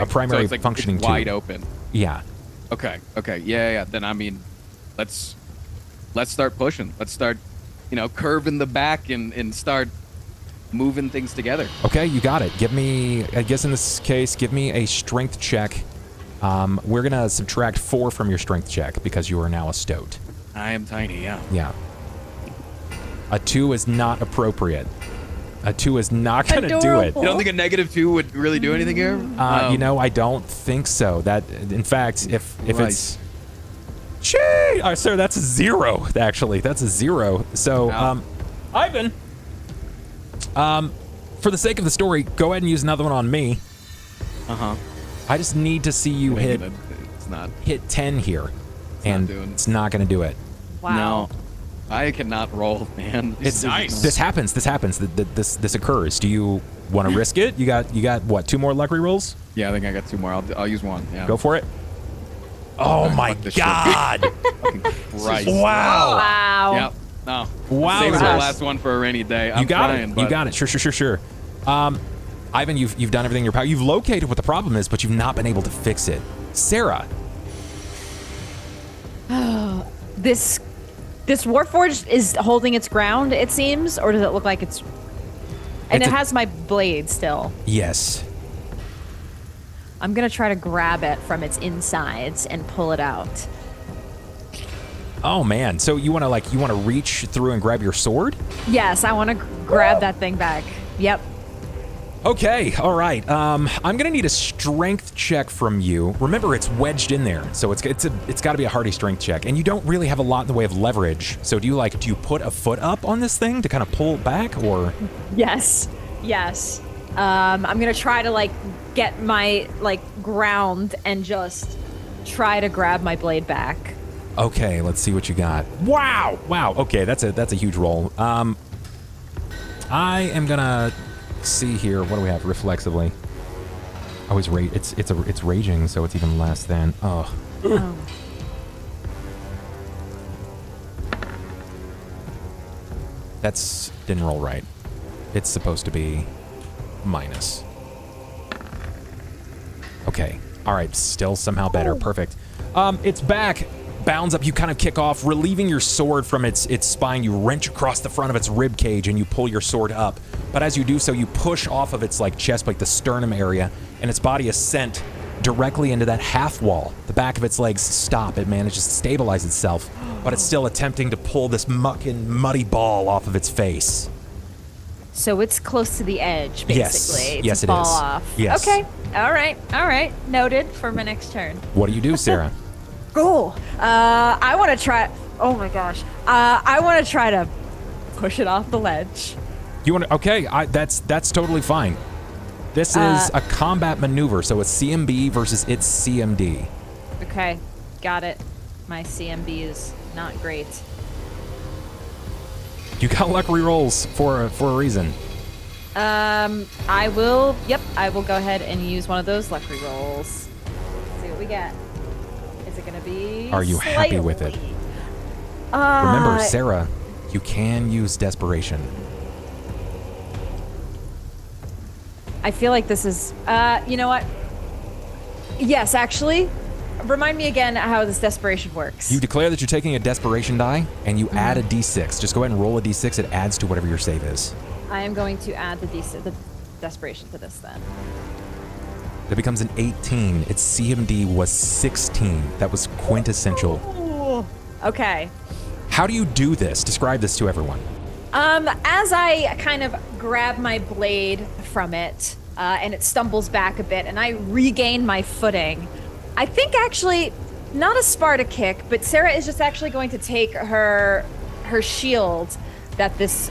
primary so it's like, functioning it's wide tube. open. Yeah. Okay. Yeah. Then I mean, let's start pushing. Let's start, curving the back and start moving things together. Okay, you got it. Give me, I guess in this case, give me a strength check. We're gonna subtract 4 from your strength check because you are now a Stoat. I am tiny. Yeah. Yeah. A 2 is not appropriate. A 2 is not gonna do it. Adorable. You don't think a -2 would really do anything here? I don't think so. That, in fact, if it's, Christ. gee, sir, that's a 0. Actually, that's a 0. So, Wow. Ivan, for the sake of the story, go ahead and use another one on me. I just need to see you hit It's not. 10 here, and doing it. it's not gonna do it. Wow. No. I cannot roll, man. It's nice. This happens. This occurs. Do you want to risk it? You got what? 2 more luck rolls? Yeah, I think I got 2 more. I'll use 1. Yeah. Go for it. Oh my fuck this shit. God! Fucking Christ. Wow! Wow. Yep. No. Wow. Save the Gosh. last one for a rainy day. I'm You got trying, it. but You got it. Sure. Ivan, you've done everything in your power. You've located what the problem is, but you've not been able to fix it. Sera. this Warforged is holding its ground, it seems, or does it look like it's... And it has my blade still. Yes. I'm going to try to grab it from its insides and pull it out. Oh, man. So you want to reach through and grab your sword? Yes, I want to grab that thing back. Yep. Okay, all right. I'm gonna need a strength check from you. Remember, it's wedged in there, so it's got to be a hardy strength check, and you don't really have a lot in the way of leverage. So do you put a foot up on this thing to kind of pull it back, or? Yes. I'm gonna try to get my ground and just try to grab my blade back. Okay, let's see what you got. Wow. Okay, that's a huge roll. I am gonna see here. What do we have reflexively? Oh, it's raging, so it's even less than. Oh. That's didn't roll right. It's supposed to be minus. Okay. All right. Still somehow better. Perfect. It's back. Bounds up. You kind of kick off, relieving your sword from its spine. You wrench across the front of its rib cage and you pull your sword up. But as you do so, you push off of its chest, the sternum area, and its body is sent directly into that half wall. The back of its legs stop. It manages to stabilize itself, but it's still attempting to pull this muddy ball off of its face. So it's close to the edge, basically. Yes, to it fall is. off. Yes. Okay. All right. Noted for my next turn. What do you do, Sera? Cool. I want to try. Oh my gosh. I want to try to push it off the ledge. You want to? Okay, that's totally fine. This is a combat maneuver, so it's CMB versus its CMD. Okay, got it. My CMB is not great. You got luck rerolls for a reason. I will. Yep, I will go ahead and use one of those luck rerolls. See what we get. Is it gonna be? Are you happy with it? Remember, Sera, you can use desperation. I feel like this is. You know what? Yes, actually. Remind me again how this desperation works. You declare that you're taking a desperation die, and you add a d6. Just go ahead and roll a d6. It adds to whatever your save is. I am going to add the desperation to this then. That becomes an 18. Its CMD was 16. That was quintessential. Ooh. Okay. How do you do this? Describe this to everyone. As I kind of grab my blade from it, and it stumbles back a bit, and I regain my footing, I think actually, not a Sparta kick, but Sera is just actually going to take her shield that this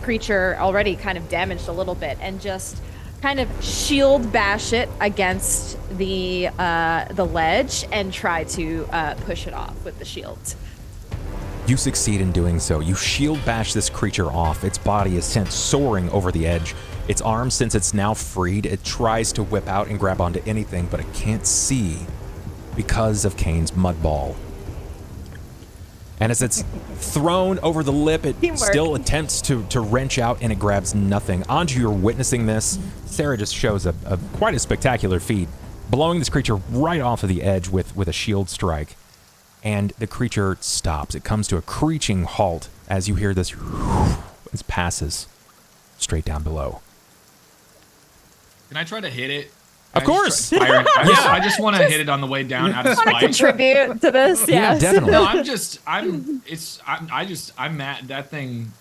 creature already kind of damaged a little bit, and just kind of shield bash it against the ledge and try to push it off with the shield. You succeed in doing so. You shield bash this creature off. Its body is sent soaring over the edge. Its arm, since it's now freed, it tries to whip out and grab onto anything, but it can't see because of Cain's mud ball. And as it's thrown over the lip, it still attempts to wrench out, and it grabs nothing. Anju, you're witnessing this. Sera just shows quite a spectacular feat, blowing this creature right off of the edge with a shield strike. And the creature stops. It comes to a screeching halt as you hear this. It passes straight down below. Can I try to hit it? Of course. I just want to hit it on the way down out of Want to spite. contribute to this? Yeah, Yes. definitely. No, I'm mad. That thing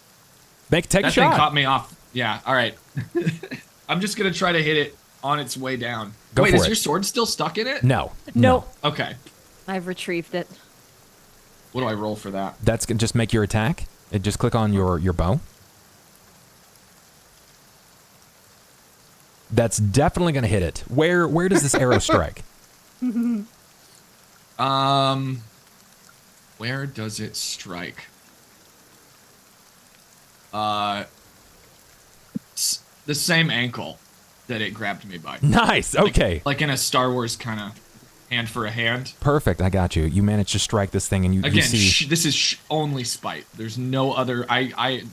Take a thing shot. caught me off. Yeah, all right. I'm just going to try to hit it on its way down. Go Wait, for is it. your sword still stuck in it? No. Nope. Okay. I've retrieved it. What do I roll for that? That's going to just make your attack. Just click on your bow. That's definitely going to hit it. Where does this arrow strike? Where does it strike? The same ankle that it grabbed me by. Nice. Okay. Like in a Star Wars kind of hand for a hand. Perfect. I got you. You managed to strike this thing, and you Again, see this is only spite. There's no other. I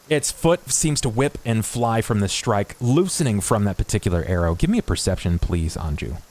its foot seems to whip and fly from the strike, loosening from that particular arrow. Give me a perception, please, Anju.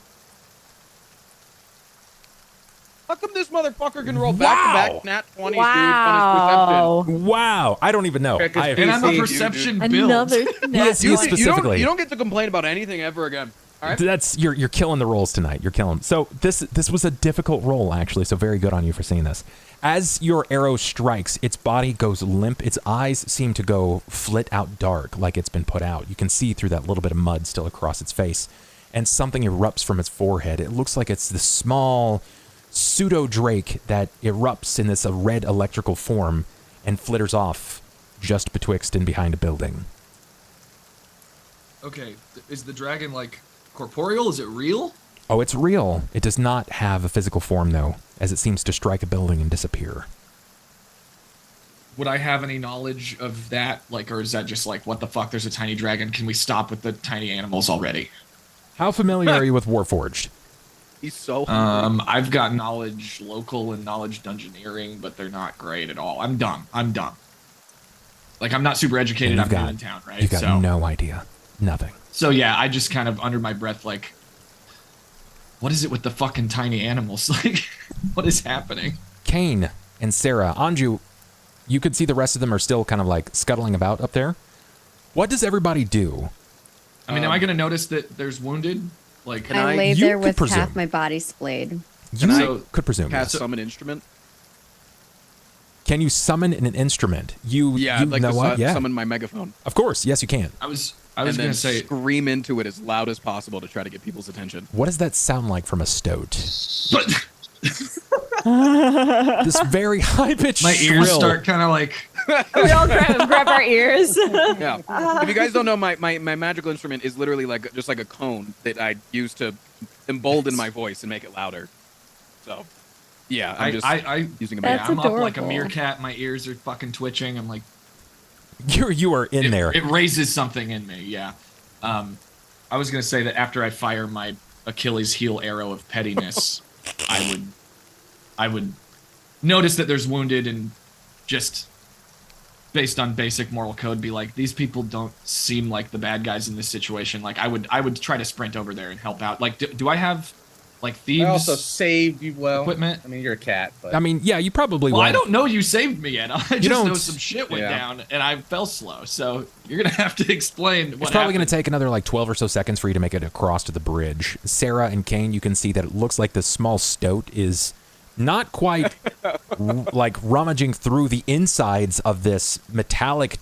How come this motherfucker can roll back-to-back nat 20s, dude, on his perception? Wow. I don't even know. Check his And I'm a PC. perception build. Another Yes, you specifically. You don't get to complain about anything ever again. All right? That's you're killing the rolls tonight. You're killing them. So this was a difficult roll actually. So very good on you for seeing this. As your arrow strikes, its body goes limp. Its eyes seem to go flit out dark, like it's been put out. You can see through that little bit of mud still across its face, and something erupts from its forehead. It looks like it's this small pseudo drake that erupts in this red electrical form and flitters off just betwixt and behind a building. Okay, is the dragon like corporeal? Is it real? Oh, it's real. It does not have a physical form, though, as it seems to strike a building and disappear. Would I have any knowledge of that? Like, or is that just like, what the fuck, there's a tiny dragon, can we stop with the tiny animals already? How familiar are you with Warforged? He's so hungry. I've got knowledge local and knowledge dungeoneering, but they're not great at all. I'm dumb. Like, I'm not super educated. I'm new in town, right? You've got no idea. Nothing. So yeah, I just kind of, under my breath, like, what is it with the fucking tiny animals? Like, what is happening? Cain and Sera, Anju, you could see the rest of them are still kind of like scuttling about up there. What does everybody do? I mean, am I going to notice that there's wounded? Like, I lay you there could with presume. half my body splayed. You could presume. Cast Yes. summon instrument. Can you summon an instrument? Yeah, you I'd like know to what? Yeah. summon my megaphone. Of course, yes, you can. I was And going then to say, scream into it as loud as possible to try to get people's attention. What does that sound like from a stoat? but This very high-pitched my ears shrill. start kind of like, We all grab our ears. Yeah. If you guys don't know, my magical instrument is literally like just like a cone that I use to embolden my voice and make it louder. So, yeah, I'm just I using a That's I'm megaphone. up like a adorable. meerkat. My ears are fucking twitching. I'm like, You are in there. It raises something in me. Yeah. I was gonna say that after I fire my Achilles heel arrow of pettiness, I would notice that there's wounded and just based on basic moral code be like, these people don't seem like the bad guys in this situation. Like I would try to sprint over there and help out. Like do I have like thieves I also saved you. Well, equipment? I mean, you're a cat, but I mean, yeah, you probably Well, won't. I don't know you saved me yet. I just don't- know some shit went Yeah. down and I fell slow. So you're gonna have to explain what It's probably going happened. to take another like 12 or so seconds for you to make it across to the bridge. Sera and Cain, you can see that it looks like this small stoat is not quite like rummaging through the insides of this metallic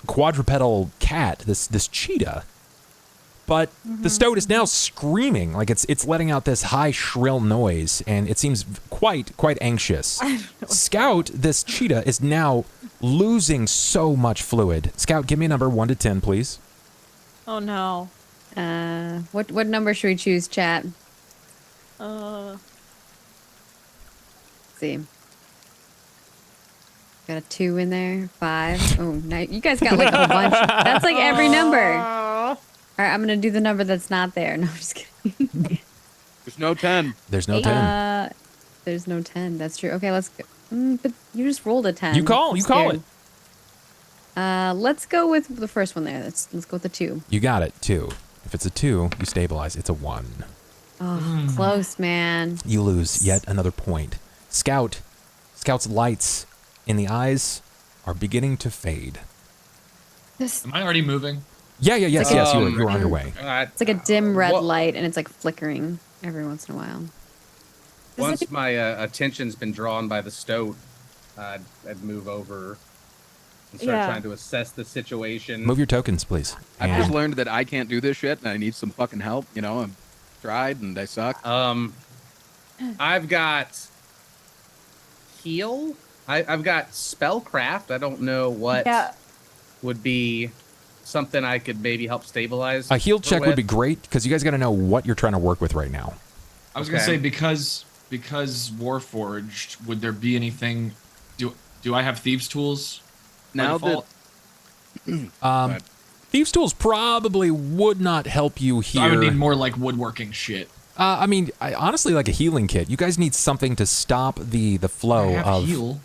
quadrupedal cat, this cheetah. But the stoat is now screaming, like it's letting out this high shrill noise, and it seems quite anxious. Scout, this cheetah, is now losing so much fluid. Scout, give me a number 1 to 10, please. Oh no. What number should we choose, chat? Uh, Let's see. Got a 2 in there. 5. Oh, nice. You guys got like a whole bunch. That's like every number. All right, I'm gonna do the number that's not there. No, I'm just kidding. There's no 10. There's no 10. There's no 10. That's true. Okay, let's go. But you just rolled a 10. You call I'm it. scared. Let's go with the first one there. Let's go with the 2. You got it, 2. If it's a 2, you stabilize. It's a 1. Oh, close, man. You lose yet another point. Scout's lights in the eyes are beginning to fade. Am I already moving? Yeah, yes, like yes, a- you were on your way. It's like a dim red Well- light, and it's like flickering every once in a while. once my attention's been drawn by the stoat, I'd move over and start Yeah. trying to assess the situation. Move your tokens, please. I've just And learned that I can't do this shit, and I need some fucking help. You know, I've tried, and I suck. I've got heal. I've got spellcraft. I don't know what yeah. would be something I could maybe help stabilize. a heal her check would with. be great, because you guys got to know what you're trying to work with right now. I was gonna Okay. say because Warforged, would there be anything? Do I have thieves' tools? by Now default? that Thieves' tools probably would not help you So here. I would need more like woodworking shit. I mean, honestly, like a healing kit. You guys need something to stop the flow I have of. heal.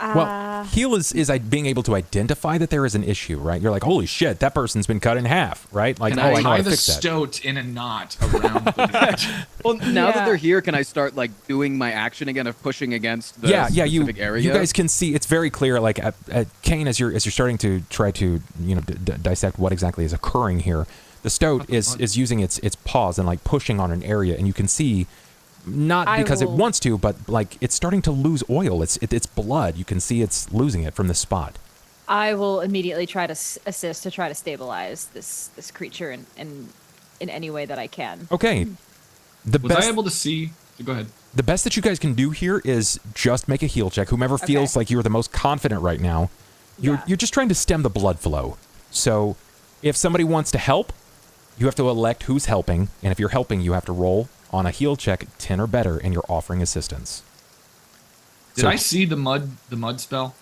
Well, Heal is being able to identify that there is an issue, right? You're like, holy shit, that person's been cut in half, right? Like, Can I I know how tie to the fix that. stoat in a knot around the neck? Well, now that Yeah. they're here, can I start like doing my action again of pushing against the Yeah, specific area? you guys can see it's very clear. Like at Cain, as you're starting to try to dissect what exactly is occurring here, the stoat is using its paws and like pushing on an area, and you can see not because it wants to, but like it's starting to lose oil. It's blood. You can see it's losing it from the spot. I will immediately try to assist to try to stabilize this creature in any way that I can. Okay. Was I able to see? Go ahead. The best that you guys can do here is just make a heal check. Whomever feels like you're the most confident right now, you're just trying to stem the blood flow. So if somebody wants to help, you have to elect who's helping, and if you're helping, you have to roll on a heal check 10 or better, and you're offering assistance. Did I see the mud spell?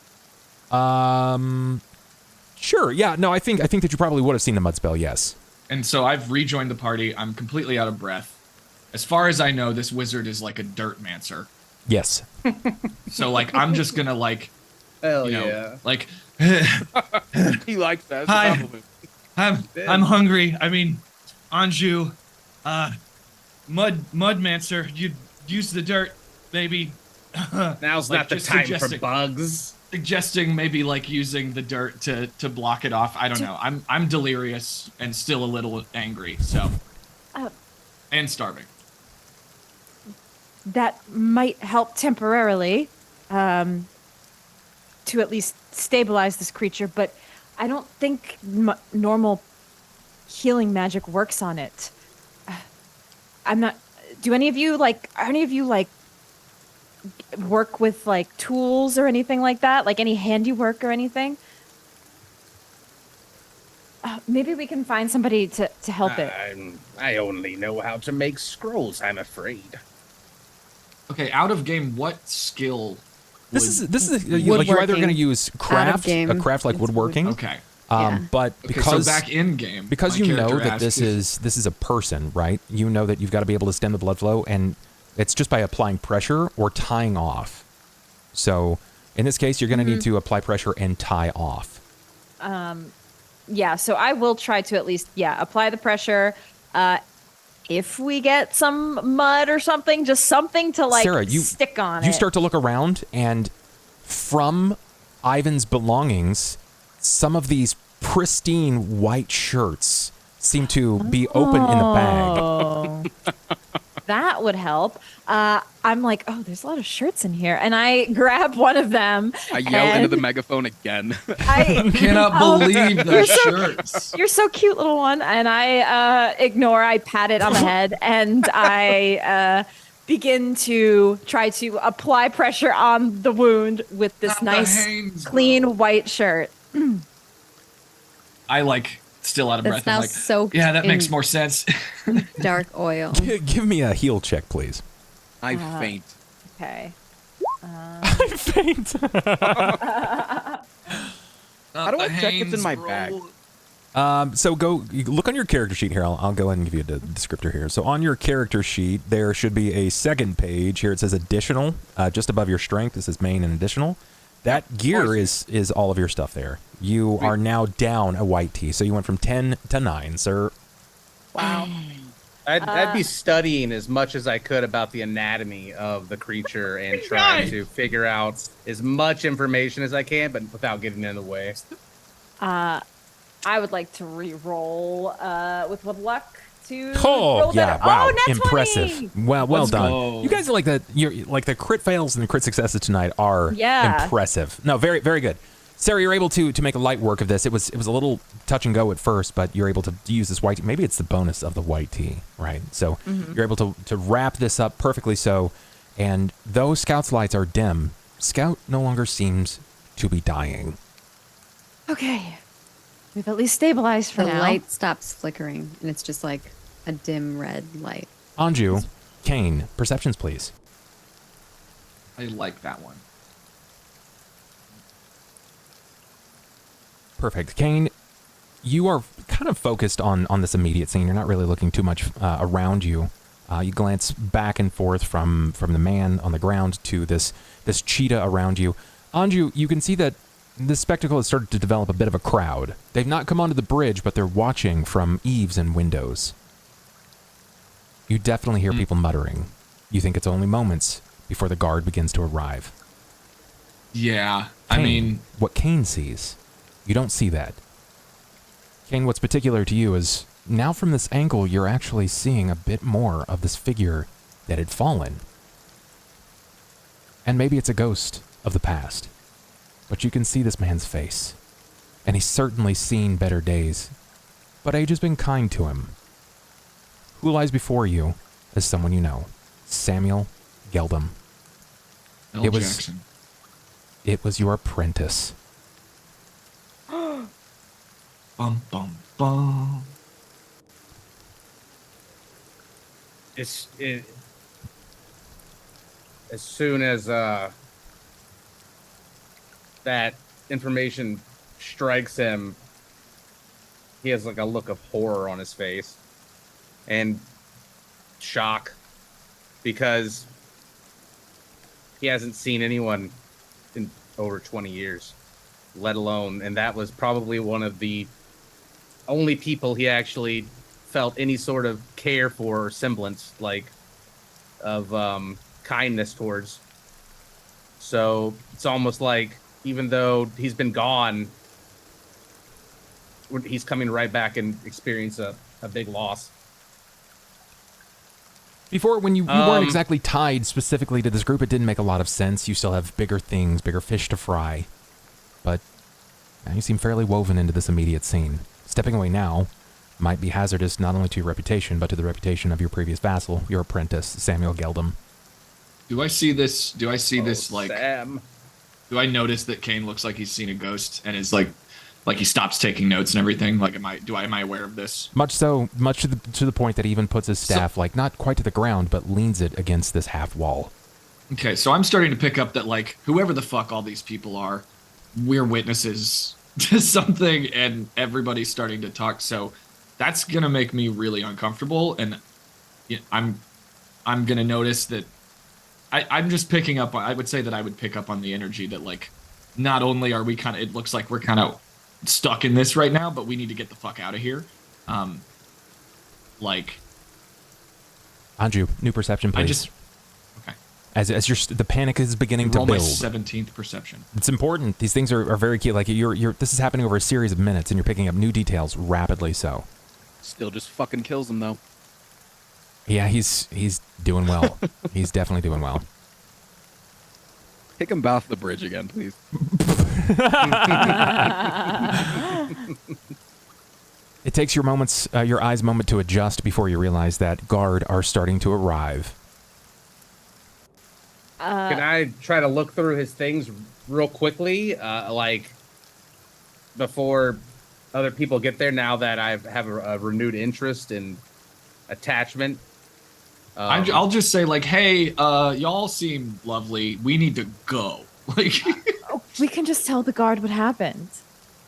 Sure. Yeah. No, I think that you probably would have seen the mud spell. Yes. And so I've rejoined the party. I'm completely out of breath. As far as I know, this wizard is like a dirt mancer. Yes. So like I'm just gonna like, Hell you know, yeah. like He likes that. Hi. I'm hungry. I mean, Anju, mudmancer, you'd use the dirt, maybe. Now's Like, not the just time for suggesting- bugs. Suggesting maybe like using the dirt to block it off. I don't know. I'm delirious and still a little angry. So, and starving. That might help temporarily to at least stabilize this creature, but I don't think normal healing magic works on it. I'm not. Do any of you work with like tools or anything like that? Like any handiwork or anything? Maybe we can find somebody to help it. I only know how to make scrolls, I'm afraid. Okay, out of game, what skill? This is like you're either Woodworking. going to use craft, game, a craft like it's woodworking. Okay. Yeah. But Okay, because so back in game, because my you know character that asked this if- is a person, right? You know that you've got to be able to stem the blood flow, and it's just by applying pressure or tying off. So in this case, you're going to need to apply pressure and tie off. Yeah, so I will try to at least apply the pressure. If we get some mud or something, just something to like Sera, stick on it. You start to look around, and from Ivan's belongings, some of these pristine white shirts seem to be open in the bag. Oh, that would help. I'm like, oh, there's a lot of shirts in here, and I grab one of them. I yell into and the megaphone again. I Cannot believe you're those so- shirts. You're so cute, little one. And I I pat it on the head, and I begin to try to apply pressure on the wound with this Not the nice, Hanes, clean white shirt. I like still out of That's breath. I'm now like, soaked yeah, that in makes more sense. dark oil. Give me a heal check, please. I faint. Okay. I faint. How do I check what's in my bag? So you look on your character sheet here. I'll go ahead and give you a descriptor here. So on your character sheet, there should be a second page. Here it says additional, just above your strength. This is main and additional. That gear is all of your stuff there. You are now down a white T. So you went from 10 to 9, sir. Wow. I'd be studying as much as I could about the anatomy of the creature and trying to figure out as much information as I can, but without getting in the way. I would like to re-roll with luck to Oh roll yeah! better. Wow, Oh, nat 20! impressive. Well Let's done. go. You guys are like the crit fails and the crit successes tonight are impressive. No, very very good. Sera, you're able to make light work of this. It was a little touch and go at first, but you're able to use this white. Maybe it's the bonus of the white tea, right? So you're able to wrap this up perfectly. So, and though Scout's lights are dim, Scout no longer seems to be dying. Okay. We've at least stabilized for The now. light stops flickering, and it's just like a dim red light. Anju, Cain, perceptions, please. I like that one. Perfect. Cain, you are kind of focused on this immediate scene. You're not really looking too much around you. You glance back and forth from the man on the ground to this cheetah around you. Anju, you can see that this spectacle has started to develop a bit of a crowd. They've not come onto the bridge, but they're watching from eaves and windows. You definitely hear people muttering. You think it's only moments before the guard begins to arrive. Yeah, Cain, I mean... what Cain sees, you don't see that. Cain, what's particular to you is, now from this angle, you're actually seeing a bit more of this figure that had fallen. And maybe it's a ghost of the past. But you can see this man's face. And he's certainly seen better days. But age has been kind to him. Who lies before you is someone you know. Samuel Geldum. Jackson. It was your apprentice. Bum, bum, bum. As soon as that information strikes him, he has like a look of horror on his face and shock, because he hasn't seen anyone in over 20 years, let alone, and that was probably one of the only people he actually felt any sort of care for or semblance like of kindness towards. So it's almost like, even though he's been gone, he's coming right back and experience a big loss. Before, when you weren't exactly tied specifically to this group, it didn't make a lot of sense. You still have bigger things, bigger fish to fry. But now you seem fairly woven into this immediate scene. Stepping away now might be hazardous not only to your reputation, but to the reputation of your previous vassal, your apprentice, Samuel Geldum. Do I see this, like... Sam. Do I notice that Cain looks like he's seen a ghost and is like he stops taking notes and everything? Like, am I aware of this? Much so, much to the point that he even puts his staff, like, not quite to the ground, but leans it against this half wall. Okay, so I'm starting to pick up that, like, whoever the fuck all these people are, we're witnesses to something, and everybody's starting to talk. So that's gonna make me really uncomfortable, and I'm gonna notice that I'm just picking up. I would say that I would pick up on the energy that, like, not only are we kind of, it looks like we're kind of stuck in this right now, but we need to get the fuck out of here. Like, Anju, new perception, please. Okay. As the panic is beginning to roll build. my 17th perception. It's important. These things are very key. Like, this is happening over a series of minutes, and you're picking up new details rapidly. So, Still just fucking kills him though. yeah, he's doing well. He's definitely doing well. Take him off the bridge again, please. It takes your eyes a moment to adjust before you realize that guard are starting to arrive. Can I try to look through his things real quickly, like before other people get there? Now that I have a renewed interest in attachment, I'll just say, like, hey, y'all seem lovely. We need to go. Like, We can just tell the guard what happened.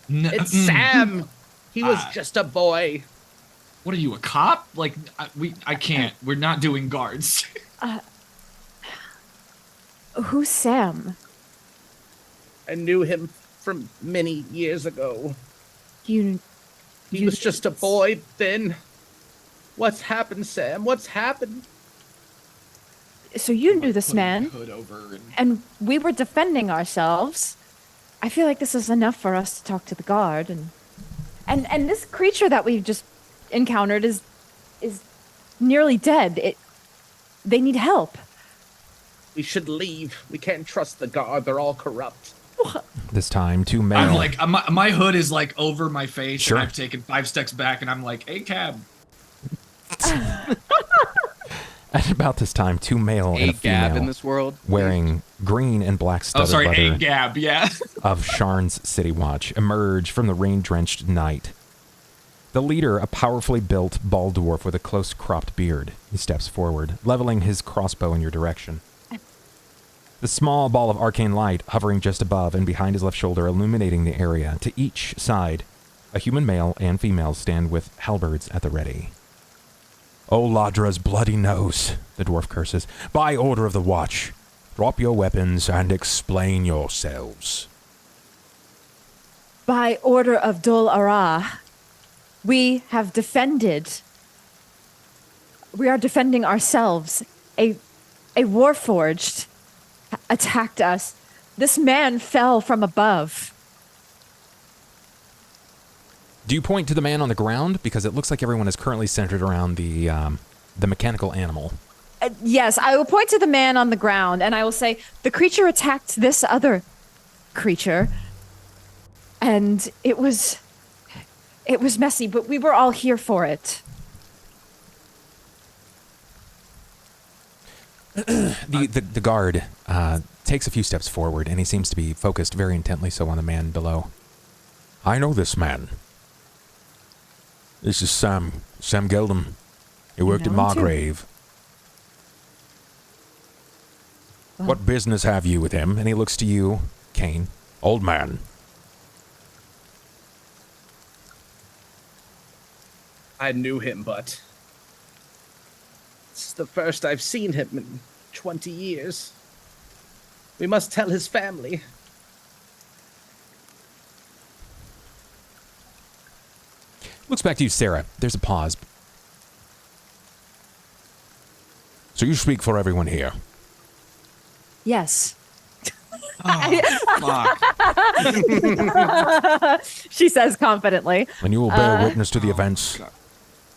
it's Sam. He was just a boy. What are you, a cop? Like, I can't. We're not doing guards. Who's Sam? I knew him from many years ago. He was just a boy then. What's happened, Sam? What's happened? So you knew this man, Hood over and we were defending ourselves. I feel like this is enough for us to talk to the guard, and this creature that we've just encountered is nearly dead. They need help. We should leave. We can't trust the guard. They're all corrupt. This time, two male. I'm like, my hood is like over my face, Sure. and I've taken 5 steps back, and I'm like, hey, cab. At about this time, two male and a A gab female in this world. wearing green and black Oh, studded sorry, leather a gab, yeah. of Sharn's City Watch emerge from the rain-drenched night. The leader, a powerfully built, bald dwarf with a close-cropped beard, he steps forward, leveling his crossbow in your direction. The small ball of arcane light hovering just above and behind his left shoulder, illuminating the area. To each side, a human male and female stand with halberds at the ready. "O Ladra's bloody nose," the dwarf curses. "By order of the watch, Drop your weapons and explain yourselves. By order of Dol Ara, we have defended. We are defending ourselves. A Warforged attacked us. This man fell from above. Do you point to the man on the ground? Because it looks like everyone is currently centered around the mechanical animal. Yes, I will point to the man on the ground, and I will say, the creature attacked this other creature, and it was messy, but we were all here for it. The guard takes a few steps forward, and he seems to be focused very intently so on the man below. I know this man. This is Sam Geldum. He worked at Margrave. Well, what business have you with him? And he looks to you, Cain. Old man. I knew him, but it's the first I've seen him in 20 years. We must tell his family. Looks back to you, Sera. There's a pause. So you speak for everyone here. Yes. Oh, fuck. She says confidently. And you will bear witness to the events.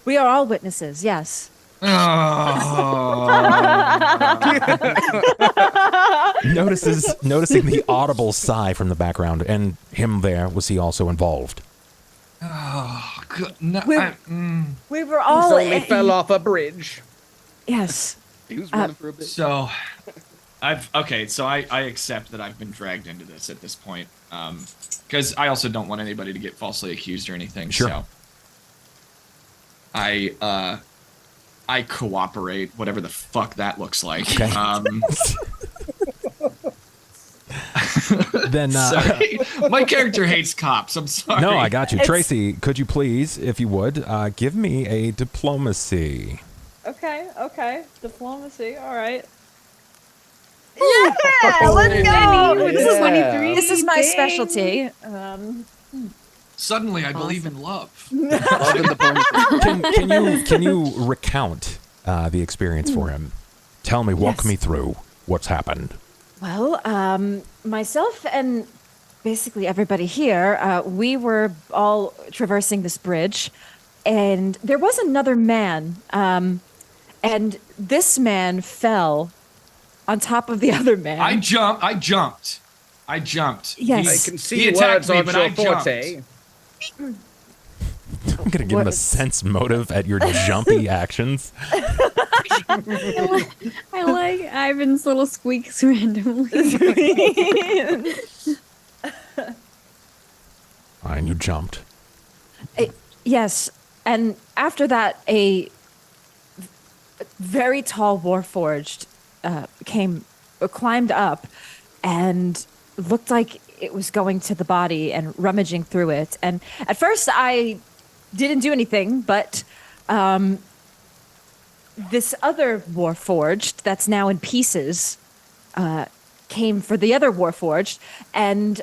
We are all witnesses, yes. Noticing the audible sigh from the background, and him there, was he also involved? Oh, good. No, We were all... He only fell off a bridge. Yes. He was running for a bit. So, I accept that I've been dragged into this at this point, because I also don't want anybody to get falsely accused or anything. Sure. So, I cooperate, whatever the fuck that looks like. Okay. Then, sorry. My character hates cops. I'm sorry. No, I got you. Tracy, could you please, if you would, give me a diplomacy? Okay. Diplomacy, all right. Yeah, let's go. This is 23. This is my specialty. Suddenly, I believe in love. Love and diplomacy. Can you recount the experience for him? Tell me, walk Yes. me through what's happened. Well, myself and basically everybody here, we were all traversing this bridge, and there was another man, and this man fell on top of the other man. I jumped. Yes. I can see He attacked words me, on but your I jumped. forte. I'm going to give him a What? sense motive at your jumpy actions. I like Ivan's little squeaks randomly. Fine, you jumped. Yes, and after that, a very tall Warforged climbed up, and looked like it was going to the body and rummaging through it. And at first, I didn't do anything, but this other Warforged that's now in pieces came for the other Warforged and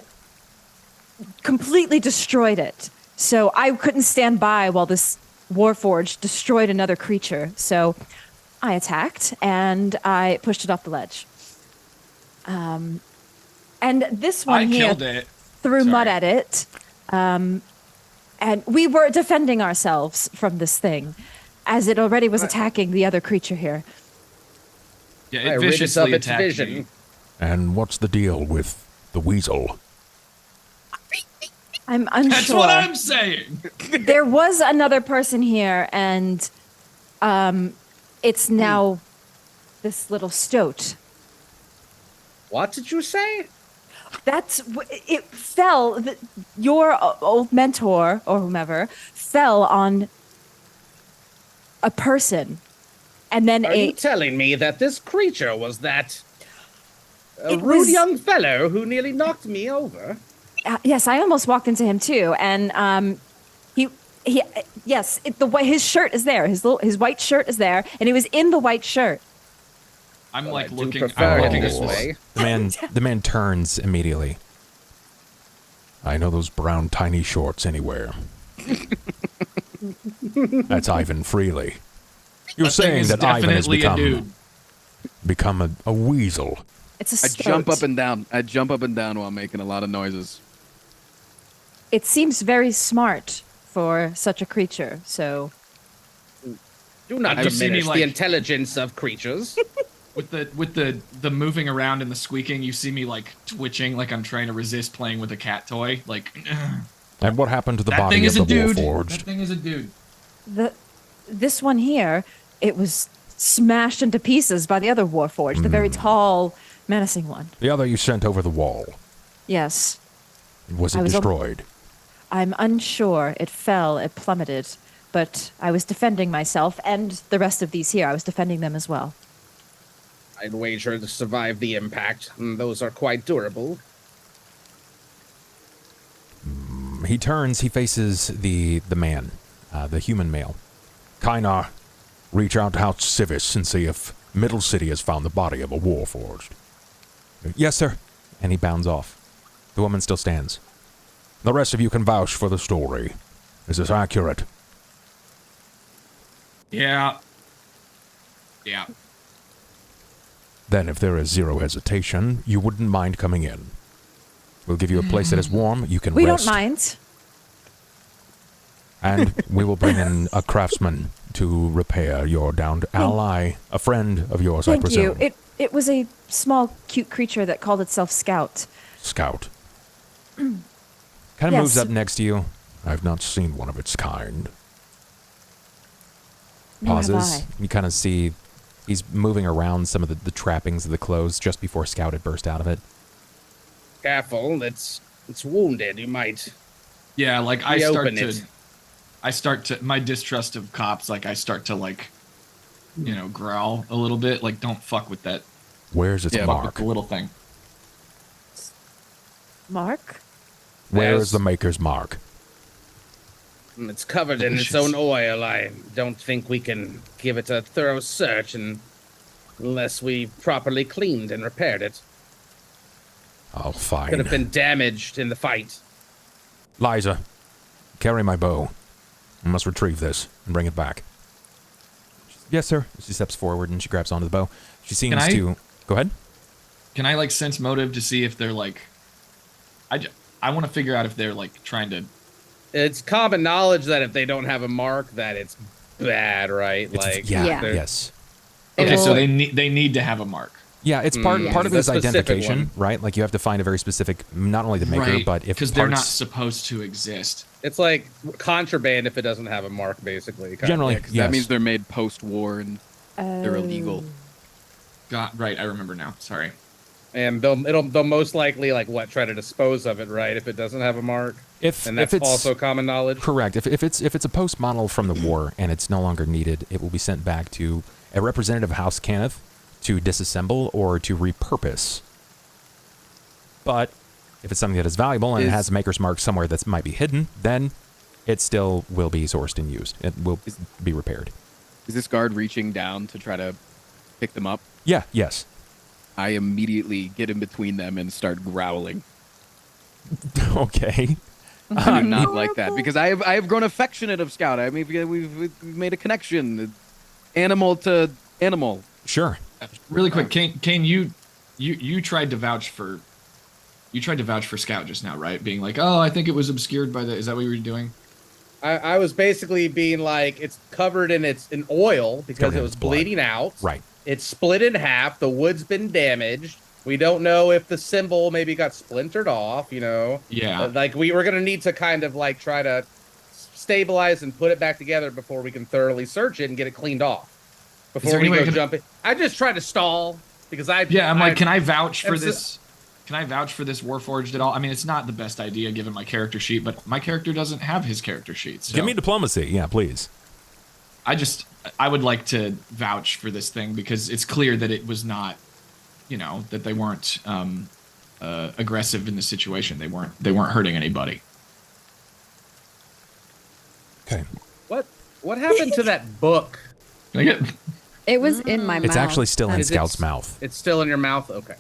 completely destroyed it. So I couldn't stand by while this Warforged destroyed another creature. So I attacked and I pushed it off the ledge. And this one I here killed it. threw mud Sorry. at it. And we were defending ourselves from this thing, as it already was attacking the other creature here. Yeah, I it rid us viciously of its attacked vision. me. And what's the deal with the weasel? I'm unsure. That's what I'm saying. There was another person here, and it's now this little stoat. What did you say? It fell. Your old mentor or whomever fell on a person, and then Are you telling me that this creature was that It rude was- young fellow who nearly knocked me over? yes, I almost walked into him too, and his shirt is there, his white shirt is there, and he was in the white shirt. I'm Well, like I do looking. prefer I'm it looking this at way. The man turns immediately. I know those brown tiny shorts anywhere. That's Ivan Freely. You're That thing saying is that Ivan has definitely a dude. become a weasel. It's a I stoat. jump up and down. I jump up and down while making a lot of noises. It seems very smart for such a creature, so Do not You see me, diminish like- the intelligence of creatures. With the moving around and the squeaking, you see me like twitching, like I'm trying to resist playing with a cat toy. Like And what happened to the that body thing of is the a dude. That Warforged? thing is a dude. this one here, it was smashed into pieces by the other Warforged, the very tall, menacing one. The other you sent over the wall. Yes. Was I it was destroyed? I'm unsure. It fell, it plummeted, but I was defending myself and the rest of these here. I was defending them as well. I'd wager to survive the impact. Those are quite durable. He turns, he faces the man, the human male. Kainar, reach out to House Civis and see if Middle City has found the body of a Warforged. Yes, sir. And he bounds off. The woman still stands. The rest of you can vouch for the story. Is this accurate? Yeah. Yeah. Then, if there is zero hesitation, you wouldn't mind coming in. We'll give you a place that is warm, you can We rest. don't mind. And we will bring in a craftsman to repair your downed ally, a friend of yours, I Thank presume. you. It was a small, cute creature that called itself Scout. Scout. Kind of Yes. moves up next to you. I've not seen one of its kind. Nor have Pauses. I. You kind of see he's moving around some of the trappings of the clothes just before Scout had burst out of it. Careful, it's wounded. You might Yeah, like reopen it. my distrust of cops, like I start to like, growl a little bit. Like, don't fuck with that. Where's its Yeah, Fuck with mark? the little thing. Mark? Where There's- is the maker's mark? It's covered in its own oil. I don't think we can give it a thorough search unless we properly cleaned and repaired it. Oh, Could fine. have been damaged in the fight. Liza, carry my bow. I must retrieve this and bring it back. Yes, sir. She steps forward and she grabs onto the bow. She seems I- to... Go ahead. Can I like sense motive to see if they're like? I want to figure out if they're like trying to. It's common knowledge that if they don't have a mark, that it's bad, right? It's- Yeah. they're- Yes. Okay, so Well- they need to have a mark. Yeah, it's part Yes. of The his specific identification, one. right? Like you have to find a very specific, not only the maker, Right, but if because they're not parts- supposed to exist. It's like contraband if it doesn't have a mark, basically. Kind of. Generally, Because yes. that means they're made post-war and they're illegal. Right, I remember now. Sorry. And they'll most likely try to dispose of it, right? If it doesn't have a mark, if and that's it's also common knowledge. correct, if it's a post model from the war and it's no longer needed, it will be sent back to a representative of House Cannith to disassemble or to repurpose. But if it's something that is valuable and it has a maker's mark somewhere that might be hidden, then it still will be sourced and used. It will be repaired. Is this guard reaching down to try to pick them up? Yeah. Yes. I immediately get in between them and start growling. Okay. I do not like that because I have grown affectionate of Scout. I mean, we've made a connection, animal to animal. Sure. Really quick, Cain, you tried to vouch for Scout just now, right? Being like, oh, I think it was obscured by the. Is that what you were doing? I was basically being like, it's covered in oil because Covered it in was its blood. bleeding out. Right. It's split in half. The wood's been damaged. We don't know if the symbol maybe got splintered off. Yeah. Like we were gonna need to kind of try to stabilize and put it back together before we can thoroughly search it and get it cleaned off. Before there we any way go I can- jump in. I just tried to stall because Yeah, I'm like, can I vouch for I'm so- this? Can I vouch for this Warforged at all? I mean, it's not the best idea given my character sheet, but my character doesn't have his character sheet. So Give me diplomacy. Yeah, please. I would like to vouch for this thing because it's clear that it was not, that they weren't aggressive in the situation. They weren't hurting anybody. Okay. What happened to that book? Can I get? It was in my mouth. It's actually still in Is it- Scout's mouth. It's still in your mouth? Okay.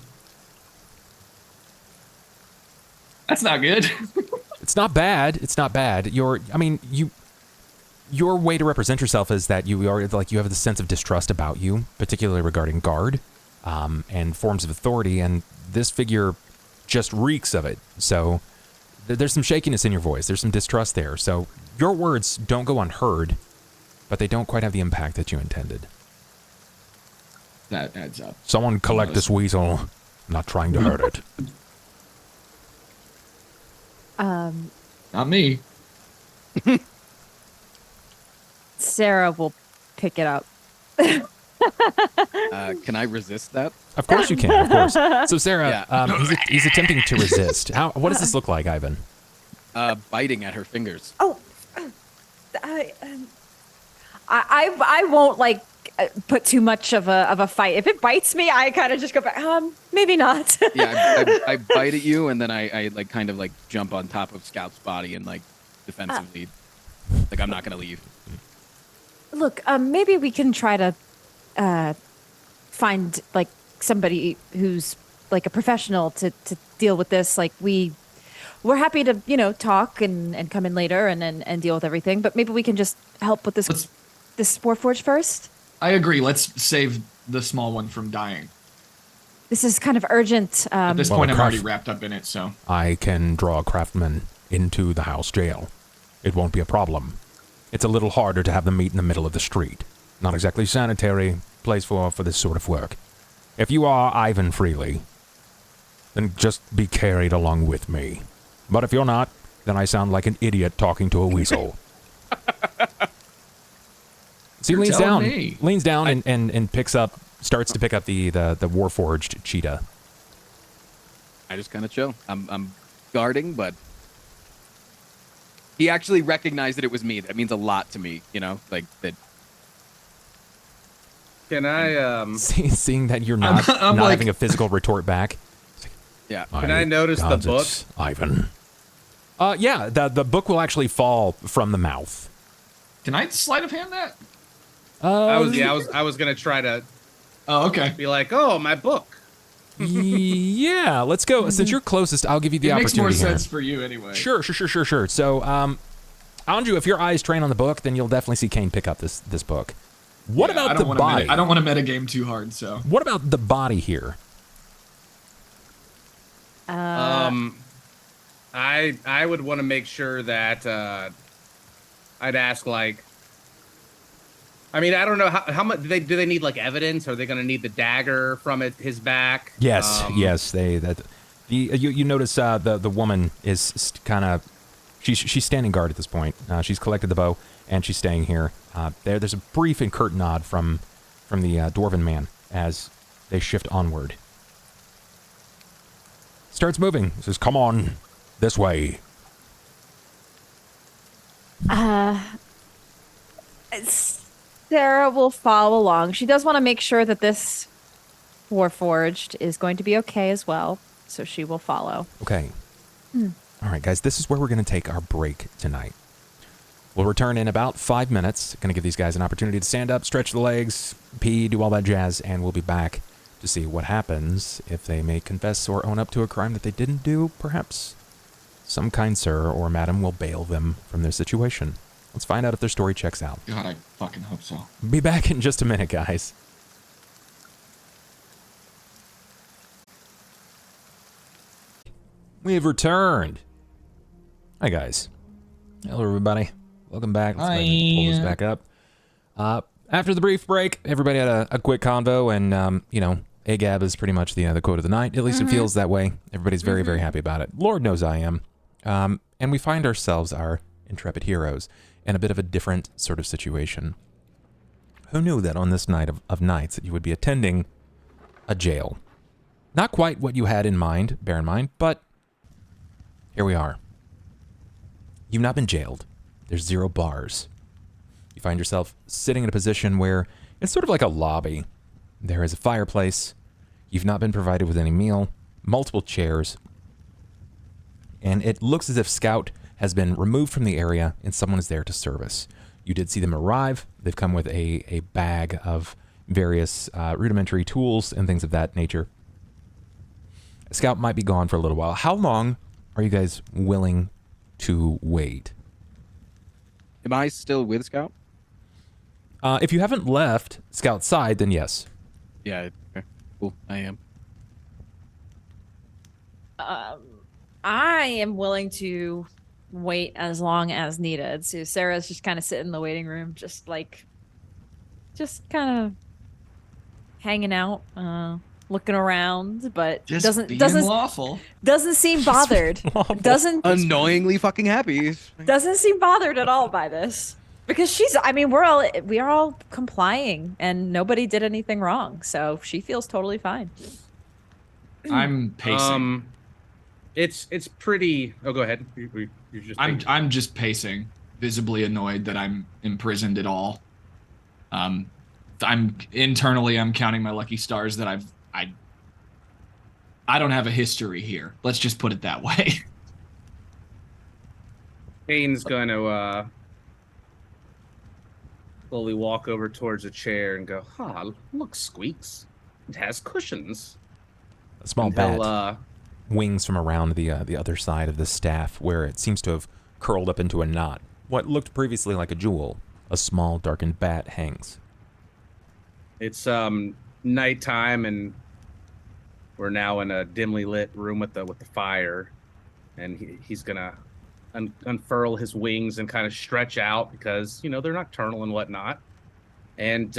That's not good. It's not bad. It's not bad. Your way to represent yourself is that you are like you have the sense of distrust about you, particularly regarding guard, and forms of authority, and this figure just reeks of it. So there's some shakiness in your voice. There's some distrust there. So your words don't go unheard, but they don't quite have the impact that you intended. That adds up. Someone collect this weasel. I'm not trying to hurt it. Not me. Sarah will pick it up. Can I resist that? Of course you can. Of course. So Sarah, Yeah. he's attempting to resist. What does this look like, Ivan? Biting at her fingers. Oh, I won't like put too much of a fight. If it bites me, I kind of just go back. Maybe not. Yeah, I bite at you, and then I like kind of like jump on top of Scout's body and like defensively, like I'm not gonna leave. Look, maybe we can try to find like somebody who's like a professional to deal with this. Like we're happy to talk and come in later and deal with everything. But maybe we can just help with this Warforged first. I agree. Let's save the small one from dying. This is kind of urgent. At this Well, point, a I'm already craft- wrapped up in it, so. I can draw a craftsman into the house jail. It won't be a problem. It's a little harder to have them meet in the middle of the street. Not exactly sanitary place for this sort of work. If you are Ivan Freely, then just be carried along with me. But if you're not, then I sound like an idiot talking to a weasel. So he leans down and starts to pick up the Warforged cheetah. I just kind of chill. I'm guarding, but he actually recognized that it was me. That means a lot to me, like that. Can I Seeing that you're not like- having a physical retort back. Yeah. Can I notice the gods, book? it's Ivan. Yeah, the book will actually fall from the mouth. Can I sleight of hand that? I was gonna try to Oh, okay. be like, oh, my book. Yeah, let's go. Since you're closest, I'll give you the It makes more opportunity here. sense for you anyway. Sure. So, Anju, if your eyes train on the book, then you'll definitely see Cain pick up this book. What Yeah, about I the don't wanna body? I don't want to metagame too hard, so. What about the body here? I would want to make sure that I'd ask like. I mean, I don't know how much do they need like evidence? Are they going to need the dagger from his back? Yes. You notice the woman is kind of she's standing guard at this point. She's collected the bow and she's staying here. There's a brief and curt nod from the dwarven man as they shift onward. Starts moving. Says, "Come on, this way." Sarah will follow along. She does want to make sure that this Warforged is going to be okay as well, so she will follow. Okay. All right, guys, this is where we're going to take our break tonight. We'll return in about 5 minutes. Going to give these guys an opportunity to stand up, stretch the legs, pee, do all that jazz, and we'll be back to see what happens if they may confess or own up to a crime that they didn't do, perhaps. Some kind sir or madam will bail them from their situation. Let's find out if their story checks out. God, I fucking hope so. Be back in just a minute, guys. We have returned. Hi, guys. Hello, everybody. Welcome back. Let's go ahead and pull this back up. After the brief break, everybody had a quick convo, and, AGAB is pretty much the quote of the night. At least it feels that way. Everybody's very, very happy about it. Lord knows I am. And we find ourselves, our intrepid heroes, in a bit of a different sort of situation. Who knew that on this night of nights that you would be attending a jail? Not quite what you had in mind, bear in mind, but here we are. You've not been jailed. There's 0 bars. You find yourself sitting in a position where it's sort of like a lobby. There is a fireplace. You've not been provided with any meal. Multiple chairs. And it looks as if Scout has been removed from the area and someone is there to service. You did see them arrive. They've come with a bag of various rudimentary tools and things of that nature. Scout might be gone for a little while. How long are you guys willing to wait? Am I still with Scout? If you haven't left Scout's side, then yes. Yeah, okay. Cool. I am. I am willing to wait as long as needed. So Sarah's just kind of sitting in the waiting room, just kind of hanging out, looking around, but Just doesn't lawful. seem bothered. Doesn't Annoyingly fucking happy. doesn't seem bothered at all by this. Because we are all complying and nobody did anything wrong. So she feels totally fine. I'm pacing. It's pretty. Oh, go ahead. You're just. I'm just pacing, visibly annoyed that I'm imprisoned at all. I'm counting my lucky stars that I don't have a history here. Let's just put it that way. Cain's gonna slowly walk over towards a chair and go, look, Squeaks. It has cushions. A small And bat he'll, wings from around the other side of the staff, where it seems to have curled up into a knot. What looked previously like a jewel, a small darkened bat hangs. It's nighttime, and we're now in a dimly lit room with the fire, and he's gonna unfurl his wings and kind of stretch out because they're nocturnal and whatnot. And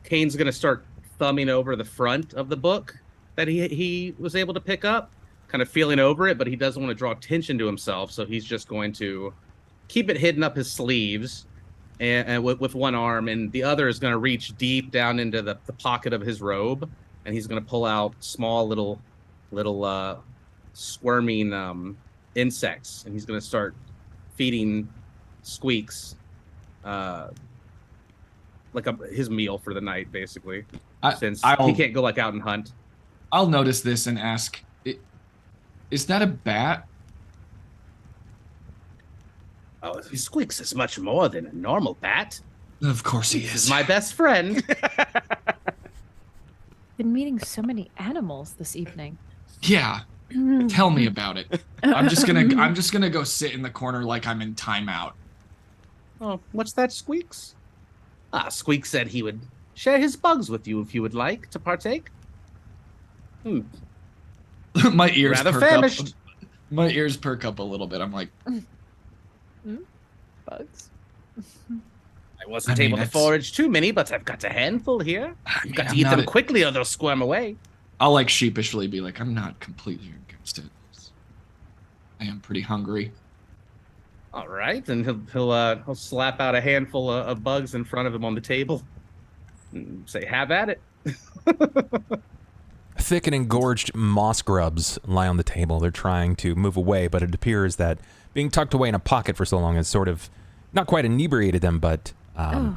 Cain's gonna start thumbing over the front of the book that he was able to pick up, kind of feeling over it, but he doesn't want to draw attention to himself, so he's just going to keep it hidden up his sleeves and with one arm, and the other is going to reach deep down into the pocket of his robe, and he's going to pull out small little squirming insects, and he's going to start feeding Squeaks his meal for the night, basically, since he can't go out and hunt. I'll notice this and ask, is that a bat? Oh, Squeaks is much more than a normal bat. Of course he He's is. my best friend. Been meeting so many animals this evening. Yeah. Tell me about it. I'm just gonna go sit in the corner like I'm in timeout. Oh, what's that, Squeaks? Squeaks said he would share his bugs with you if you would like to partake. My ears Rather perk famished. up. My ears perk up a little bit. I'm like, Bugs. I wasn't able to forage too many, but I've got a handful here. You've got to eat them quickly or they'll squirm away. I'll sheepishly be like, I'm not completely against it. I am pretty hungry. All right, and he'll slap out a handful of bugs in front of him on the table and say, "Have at it." Thick and engorged moss grubs lie on the table. They're trying to move away, but it appears that being tucked away in a pocket for so long has sort of not quite inebriated them, but that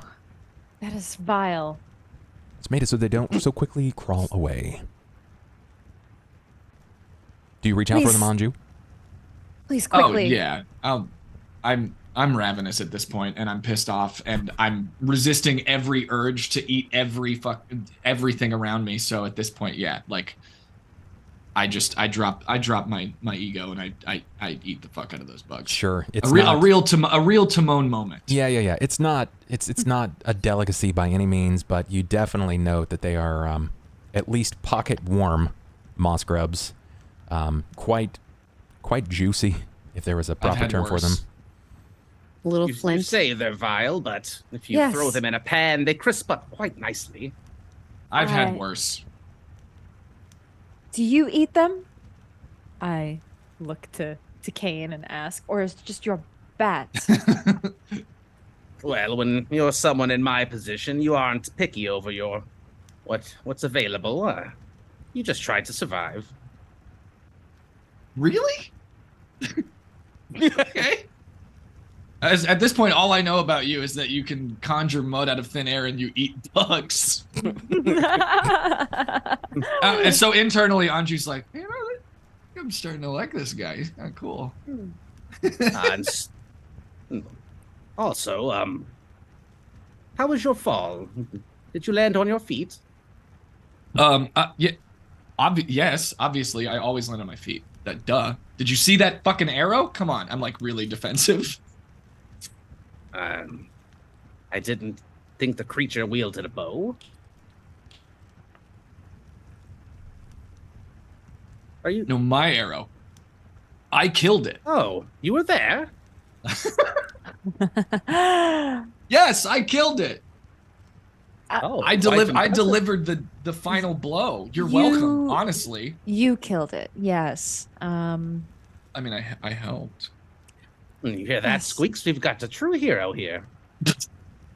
is vile. it's made it so they don't so quickly crawl away. Do you reach out for them, Anju? Please, quickly. Oh yeah, I'm ravenous at this point, and I'm pissed off, and I'm resisting every urge to eat everything around me. So at this point, yeah, I drop my ego and I eat the fuck out of those bugs. Sure, it's a real Timon moment. Yeah. It's not a delicacy by any means, but you definitely note that they are at least pocket warm moss grubs, quite juicy, if there was a proper term for them. A little You flint. say they're vile, but if you throw them in a pan, they crisp up quite nicely. I've had worse. Do you eat them? I look to Cain and ask, or is it just your bats? Well, when you're someone in my position, you aren't picky over your what's available. You just try to survive. Really? Okay. At this point, all I know about you is that you can conjure mud out of thin air and you eat bugs. And so internally, Anju's like, I'm starting to like this guy. He's kind of cool. Also, how was your fall? Did you land on your feet? Yeah. Yes, obviously, I always land on my feet. Duh. Did you see that fucking arrow? Come on, I'm like really defensive. I didn't think the creature wielded a bow. Are you? No, my arrow. I killed it. Oh, you were there? Yes, I killed it. Oh, I delivered the final blow. You're welcome, honestly. You killed it. Yes. I mean, I helped. You hear that, Yes. Squeaks? We've got a true hero here.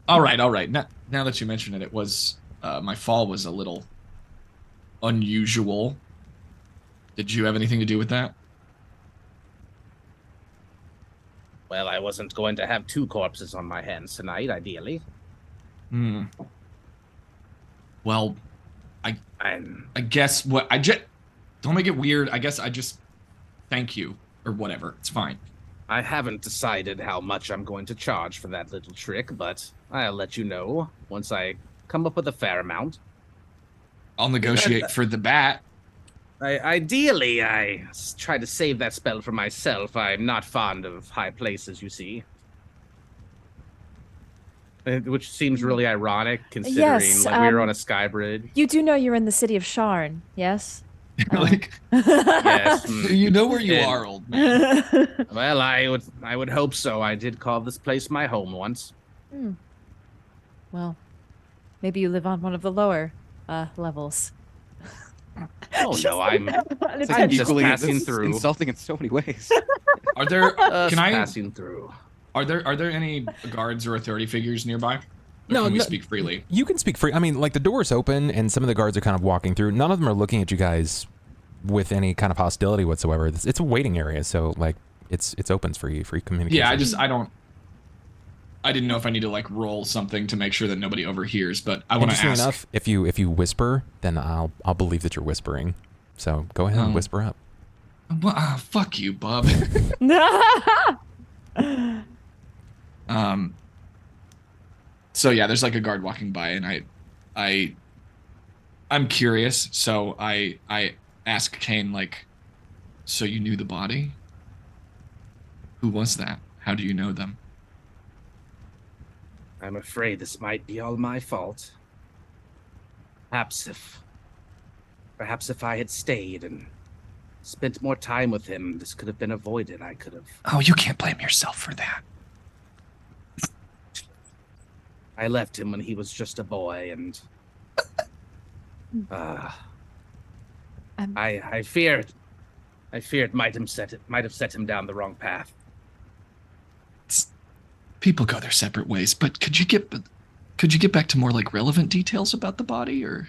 All right. Now that you mention it, it was my fall was a little unusual. Did you have anything to do with that? Well, I wasn't going to have 2 corpses on my hands tonight, ideally. Well, I guess don't make it weird. I guess I just thank you or whatever. It's fine. I haven't decided how much I'm going to charge for that little trick, but I'll let you know once I come up with a fair amount. I'll negotiate for the bat. Ideally, I try to save that spell for myself. I'm not fond of high places, you see. Which seems really ironic, considering Yes, like we were on a sky bridge. You do know you're in the city of Sharn, yes? Like, Yes. you know where you are, old man. Well, I would hope so. I did call this place my home once. Well, maybe you live on one of the lower levels. Oh no, I'm It's I'm just just Equally, passing this is through. insulting in so many ways. Are there? Just Can I? passing through. Are there any guards or authority figures nearby? Or No, can we no. speak freely? You can speak free. I mean, like the door's open and some of the guards are kind of walking through. None of them are looking at you guys with any kind of hostility whatsoever. It's a waiting area, so like it's open for you, free communication. Yeah, I didn't know if I need to like roll something to make sure that nobody overhears, but I want to Interesting ask. enough, if you whisper, then I'll believe that you're whispering. So go ahead and whisper up. Well, fuck you, bub. So yeah, there's like a guard walking by, and I'm curious, so I ask Cain like, so you knew the body? Who was that? How do you know them? I'm afraid this might be all my fault. Perhaps if I had stayed and spent more time with him, this could have been avoided. I could have. Oh, you can't blame yourself for that. I left him when he was just a boy, and I feared might have set him down the wrong path. People go their separate ways, but could you get back to more like relevant details about the body, or?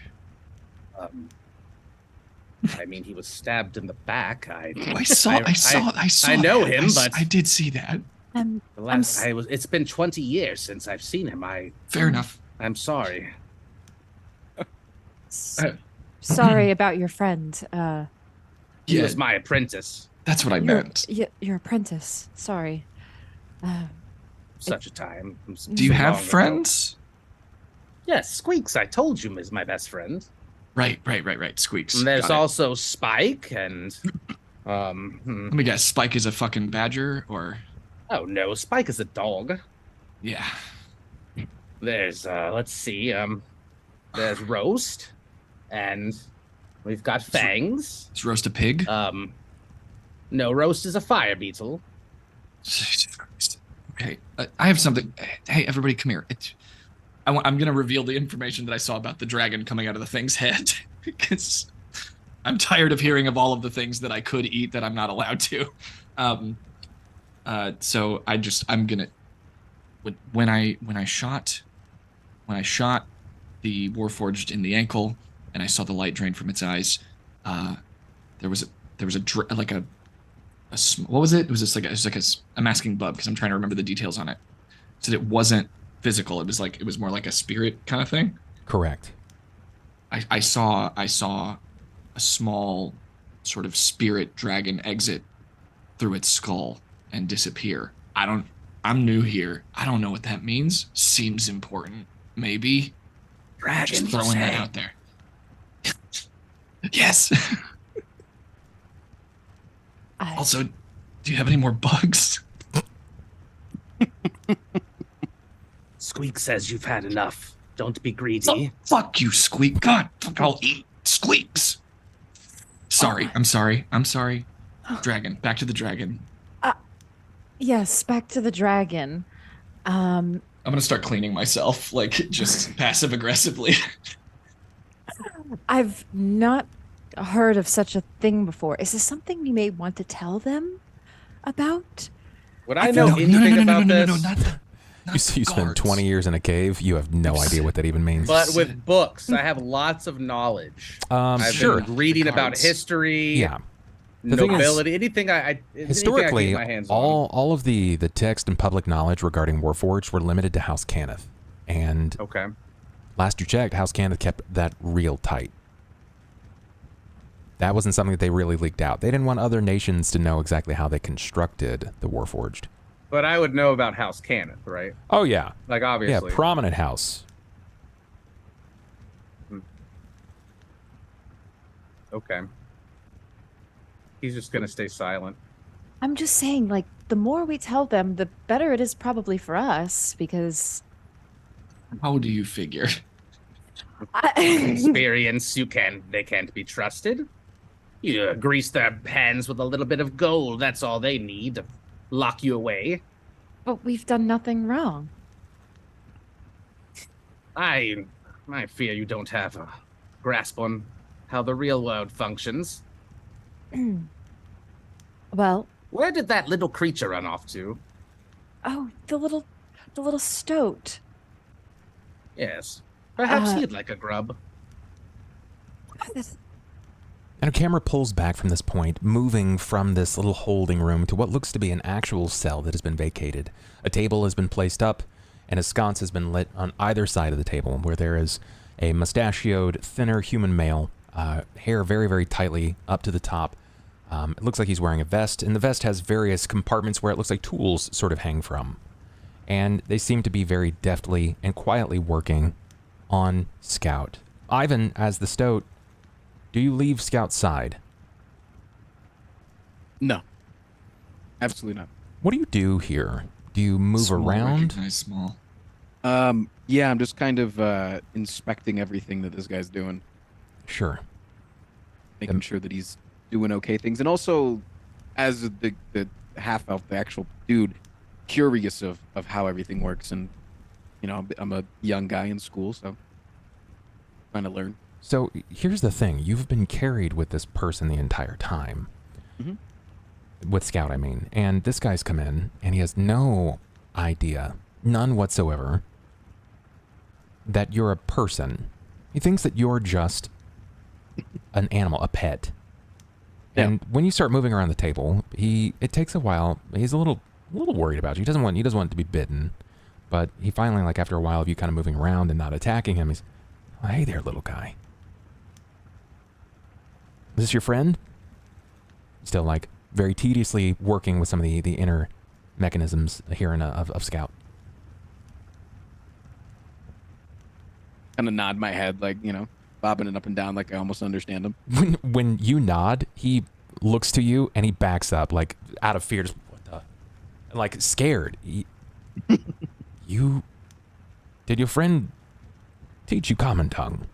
I mean, he was stabbed in the back. I saw. I know that. him, but I did see that. it's been 20 years since I've seen him. Fair enough. I'm sorry. Sorry about your friend. He was my apprentice. That's what I meant. Your apprentice. Sorry. Such a time. Do you So have long ago. friends? Yes, Squeaks. I told you is my best friend. Right. Squeaks. And there's Got it. also Spike and Let me guess. Spike is a fucking badger, or? oh no, Spike is a dog. Yeah. There's let's see, there's Roast, and we've got Fangs. Is Roast a pig? No, Roast is a fire beetle. Jesus Christ. Okay, I have something. Hey, everybody, come here. I'm gonna reveal the information that I saw about the dragon coming out of the thing's head, because I'm tired of hearing of all of the things that I could eat that I'm not allowed to. So I'm gonna when I shot the Warforged in the ankle and I saw the light drain from its eyes, there was a what was it? It was just like a masking bub, because I'm trying to remember the details on it. So it wasn't physical. It was more like a spirit kind of thing. Correct. I saw a small sort of spirit dragon exit through its skull and disappear. I'm new here. I don't know what that means. Seems important. Maybe. Dragon, Just throwing that out there. Yes. Also, do you have any more bugs? Squeak says you've had enough. Don't be greedy. Fuck you, Squeak. God, I'll eat Squeaks. Sorry, I'm sorry. Dragon, back to the dragon. Yes, back to the dragon. I'm gonna start cleaning myself, like, just passive aggressively. I've not heard of such a thing before. Is this something we may want to tell them about? Would I know anything about this? No, not You spent guards. 20 years in a cave. You have no idea what that even means. But with books, I have lots of knowledge. I've Sure. been reading about Cards. history, Yeah. The thing is, nobility, anything I Historically, get my hands on. all of the text and public knowledge regarding Warforged were limited to House Cannith. And Okay. last you checked, House Cannith kept that real tight. That wasn't something that they really leaked out. They didn't want other nations to know exactly how they constructed the Warforged. But I would know about House Cannith, right? Oh, yeah. Like, Yeah, obviously. prominent house. Okay. He's just going to stay silent. I'm just saying, like, the more we tell them, the better it is probably for us, because How do you figure? Experience, they can't be trusted. You grease their hands with a little bit of gold. That's all they need to lock you away. But we've done nothing wrong. I fear you don't have a grasp on how the real world functions. Well, Where did that little creature run off to? oh, the little stoat. Yes. Perhaps Uh, he'd like a grub. And a camera pulls back from this point, moving from this little holding room to what looks to be an actual cell that has been vacated. A table has been placed up, and a sconce has been lit on either side of the table, where there is a mustachioed, thinner human male, hair very, very tightly up to the top. It looks like he's wearing a vest, and the vest has various compartments where it looks like tools sort of hang from. And they seem to be very deftly and quietly working on Scout. Ivan, as the stoat, do you leave Scout's side? No. Absolutely not. What do you do here? Do you move Small, around? recognize small. Yeah, I'm just kind of inspecting everything that this guy's doing, Sure. making sure that he's doing okay things, and also, as the half elf, the actual dude, curious of how everything works, and I'm a young guy in school, so trying to learn. So here's the thing. You've been carried with this person the entire time. Mhm. With Scout, I mean. And this guy's come in, and he has no idea, none whatsoever, that you're a person. He thinks that you're just an animal, a pet. Yeah. And when you start moving around the table, it takes a while. He's a little worried about you. He doesn't want it to be bitten. But he finally, like after a while of you kind of moving around and not attacking him, he's, oh, hey there, little guy. Is this your friend? Still, like, very tediously working with some of the inner mechanisms here of Scout. Kind of nod my head, like, bobbing it up and down, like I almost understand him. When you nod, he looks to you and he backs up, like, out of fear. Just, what the? Like, scared. Did your friend teach you common tongue?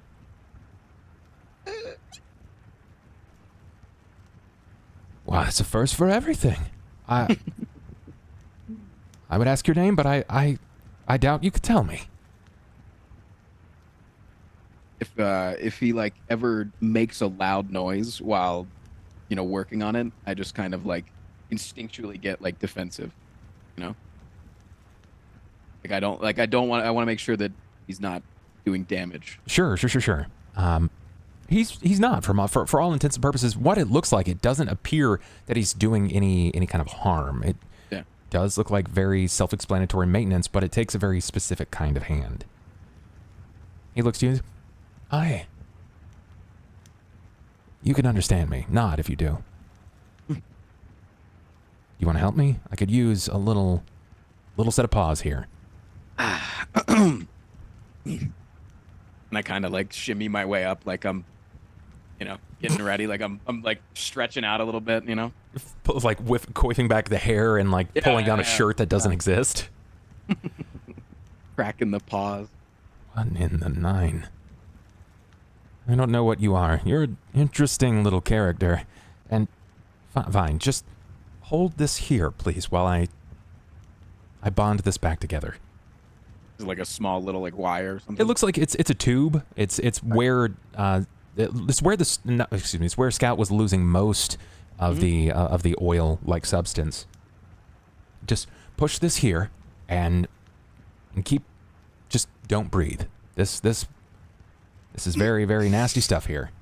Wow, that's a first for everything. I would ask your name, but I doubt you could tell me. If he like ever makes a loud noise while working on it, I just kind of like instinctually get like defensive, like I want to make sure that he's not doing damage. Sure. He's not for all intents and purposes. What it looks like, it doesn't appear that he's doing any kind of harm. It does look like very self-explanatory maintenance, but it takes a very specific kind of hand. He looks to you. Aye. You can understand me. Nod if you do. You want to help me? I could use a little set of paws here. I'm And I kind of like shimmy my way up, like I'm, getting ready, like I'm like stretching out a little bit, Like coiffing back the hair and like pulling down a shirt that doesn't exist. Cracking the paws. What in the nine? I don't know what you are. You're an interesting little character. And fine, just hold this here, please, while I bond this back together. Is it like a small little like wire or something? It looks like it's a tube. It's where it's where Scout was losing most of the oil like substance. Just push this here and keep. Just don't breathe. This is very, very nasty stuff here.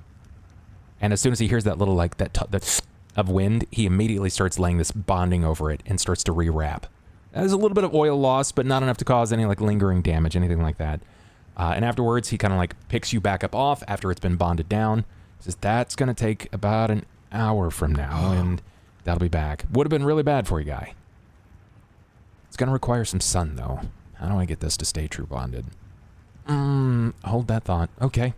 And as soon as he hears that little like that of wind, he immediately starts laying this bonding over it and starts to rewrap. There's a little bit of oil loss, but not enough to cause any like lingering damage, anything like that. And afterwards, he kind of like picks you back up off after it's been bonded down. He says that's gonna take about an hour from now, and that'll be back. Would have been really bad for you, guy. It's gonna require some sun, though. How do I get this to stay true bonded? Hold that thought. Okay.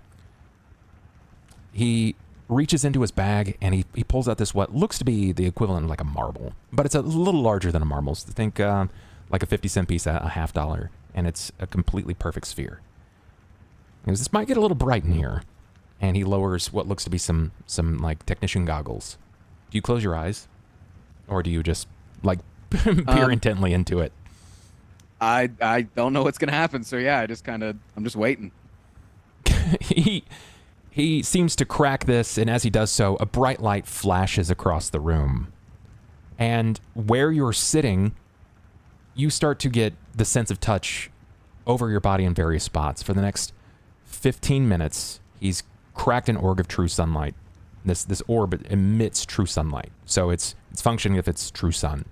He reaches into his bag and he pulls out this what looks to be the equivalent of like a marble, but it's a little larger than a marble. So think like a 50-cent piece, a $50, and it's a completely perfect sphere. He goes, this might get a little bright in here, and he lowers what looks to be some like technician goggles. Do you close your eyes, or do you just like peer intently into it? I don't know what's gonna happen, so yeah, I'm just waiting. He seems to crack this, and as he does so, a bright light flashes across the room. And where you're sitting, you start to get the sense of touch over your body in various spots. For the next 15 minutes, he's cracked an orb of true sunlight. This orb emits true sunlight, so it's functioning if it's true sun.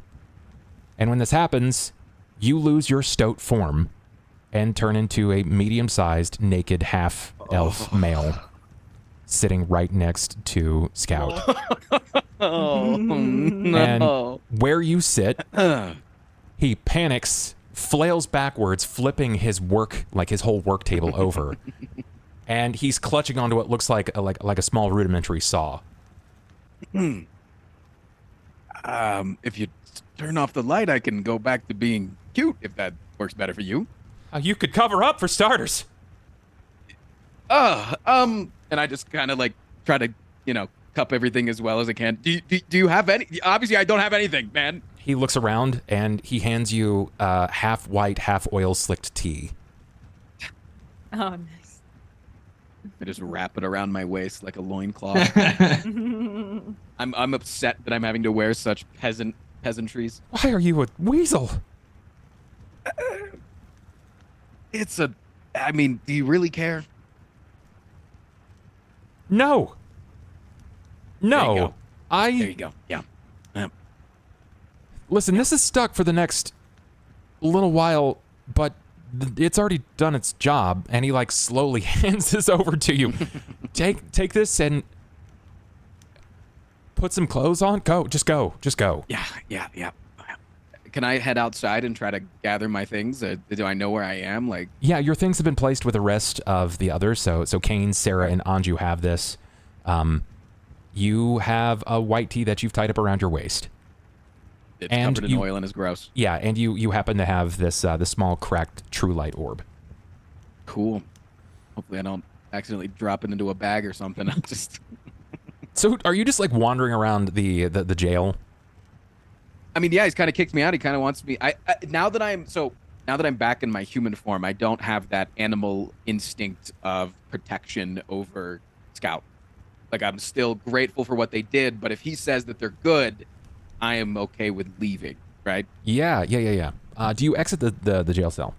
And when this happens, you lose your stoat form and turn into a medium-sized, naked, half-elf male sitting right next to Scout. Oh, no. And where you sit, he panics, flails backwards, flipping his whole work table over. And he's clutching onto what looks like a small rudimentary saw. If you turn off the light, I can go back to being cute, if that works better for you. You could cover up, for starters. And I just kind of like try to, cup everything as well as I can. Do you have any? Obviously, I don't have anything, man. He looks around and he hands you half white, half oil slicked tea. Oh, nice. I just wrap it around my waist like a loincloth. I'm upset that I'm having to wear such peasantries. Why are you a weasel? Do you really care? No. There you go. Yeah. Listen, this is stuck for the next little while, but it's already done its job, and he like slowly hands this over to you. Take this and put some clothes on. Just go. Yeah. Can I head outside and try to gather my things? Do I know where I am? Yeah, your things have been placed with the rest of the others. So Cain, Sera, and Anju have this. You have a white tee that you've tied up around your waist. It's covered in oil and is gross. Yeah, and you happen to have this small cracked true light orb. Cool. Hopefully I don't accidentally drop it into a bag or something. I'll just. So are you just like wandering around the jail? I mean, yeah, he's kind of kicked me out. He kind of wants me. Now that I'm back in my human form, I don't have that animal instinct of protection over Scout. Like, I'm still grateful for what they did, but if he says that they're good, I am okay with leaving, right? Yeah. Do you exit the jail cell?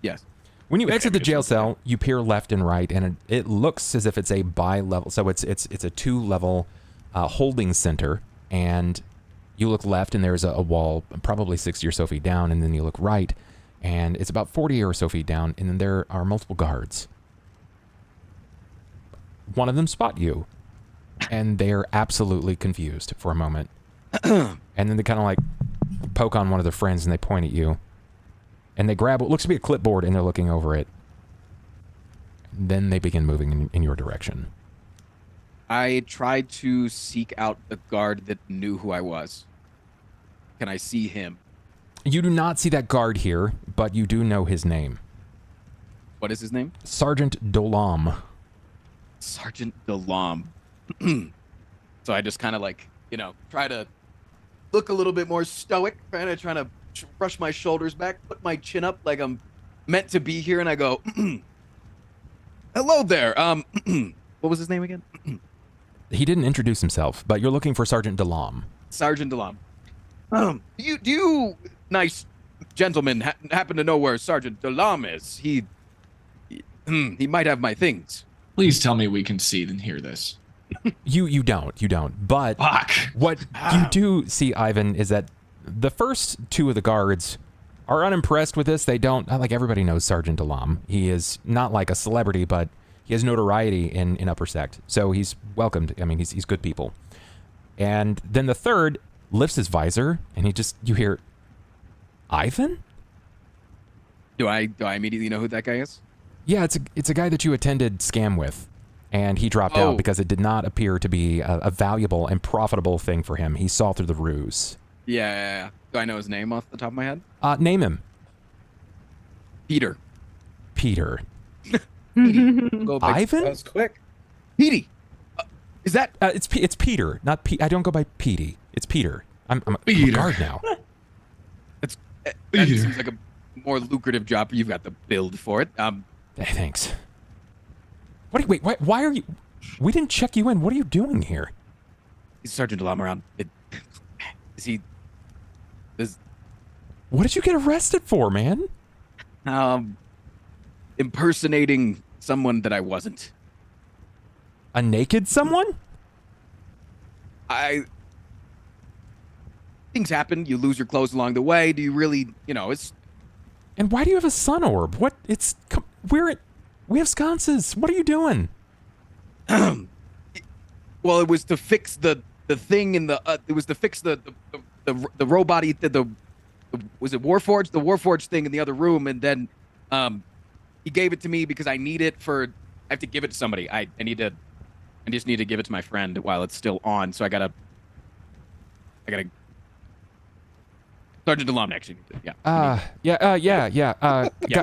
Yes. When you exit the jail cell, you peer left and right, and it looks as if it's a bi-level. So it's a 2-level holding center, and you look left, and there's a wall probably 60 or so feet down, and then you look right, and it's about 40 or so feet down, and then there are multiple guards. One of them spot you, and they're absolutely confused for a moment. And then they kind of like poke on one of their friends, and they point at you. And they grab what looks to be a clipboard, and they're looking over it. then they begin moving in your direction. I tried to seek out the guard that knew who I was. Can I see him? You do not see that guard here, but you do know his name. What is his name? Sergeant Dolam. Sergeant Dolam. So I just kind of like, try to look a little bit more stoic, trying to brush my shoulders back, put my chin up like I'm meant to be here, and I go, hello there. What was his name again? He didn't introduce himself, but you're looking for Sergeant Dolam. Sergeant Dolam. Do you nice gentlemen happen to know where Sergeant Dolam is? He might have my things. Please tell me we can see and hear this. You don't. But Fuck. What you do see, Ivan, is that the first two of the guards are unimpressed with this. They don't, like, everybody knows Sergeant Dolam. He is not like a celebrity, but he has notoriety in Upper Sect. So he's welcomed. I mean, he's good people. And then the third lifts his visor, and you hear, Ivan? Do I immediately know who that guy is? Yeah, it's a guy that you attended Scam with, and he dropped out because it did not appear to be a valuable and profitable thing for him. He saw through the ruse. Yeah. Do I know his name off the top of my head? Name him. Peter. Peter. Go back. Ivan? That was quick. Petey. Is that? It's Peter, not Pete. I don't go by Petey. It's Peter. I'm a Peter. guard now. That Peter. seems like a more lucrative job. You've got the build for it. Hey, thanks. Wait, why are you... We didn't check you in. What are you doing here? Is Sergeant Dolam around? Is he? What did you get arrested for, man? Impersonating someone that I wasn't. A naked someone? Things happen. You lose your clothes along the way. Do you really, it's... And why do you have a sun orb? What? We have sconces. What are you doing? Well, it was to fix the thing in the... it was to fix the robot... was it Warforged? The Warforged thing in the other room, and then he gave it to me because I need it for... I have to give it to somebody. I just need to give it to my friend while it's still on, so I gotta... Sergeant Dolam, actually. Yeah.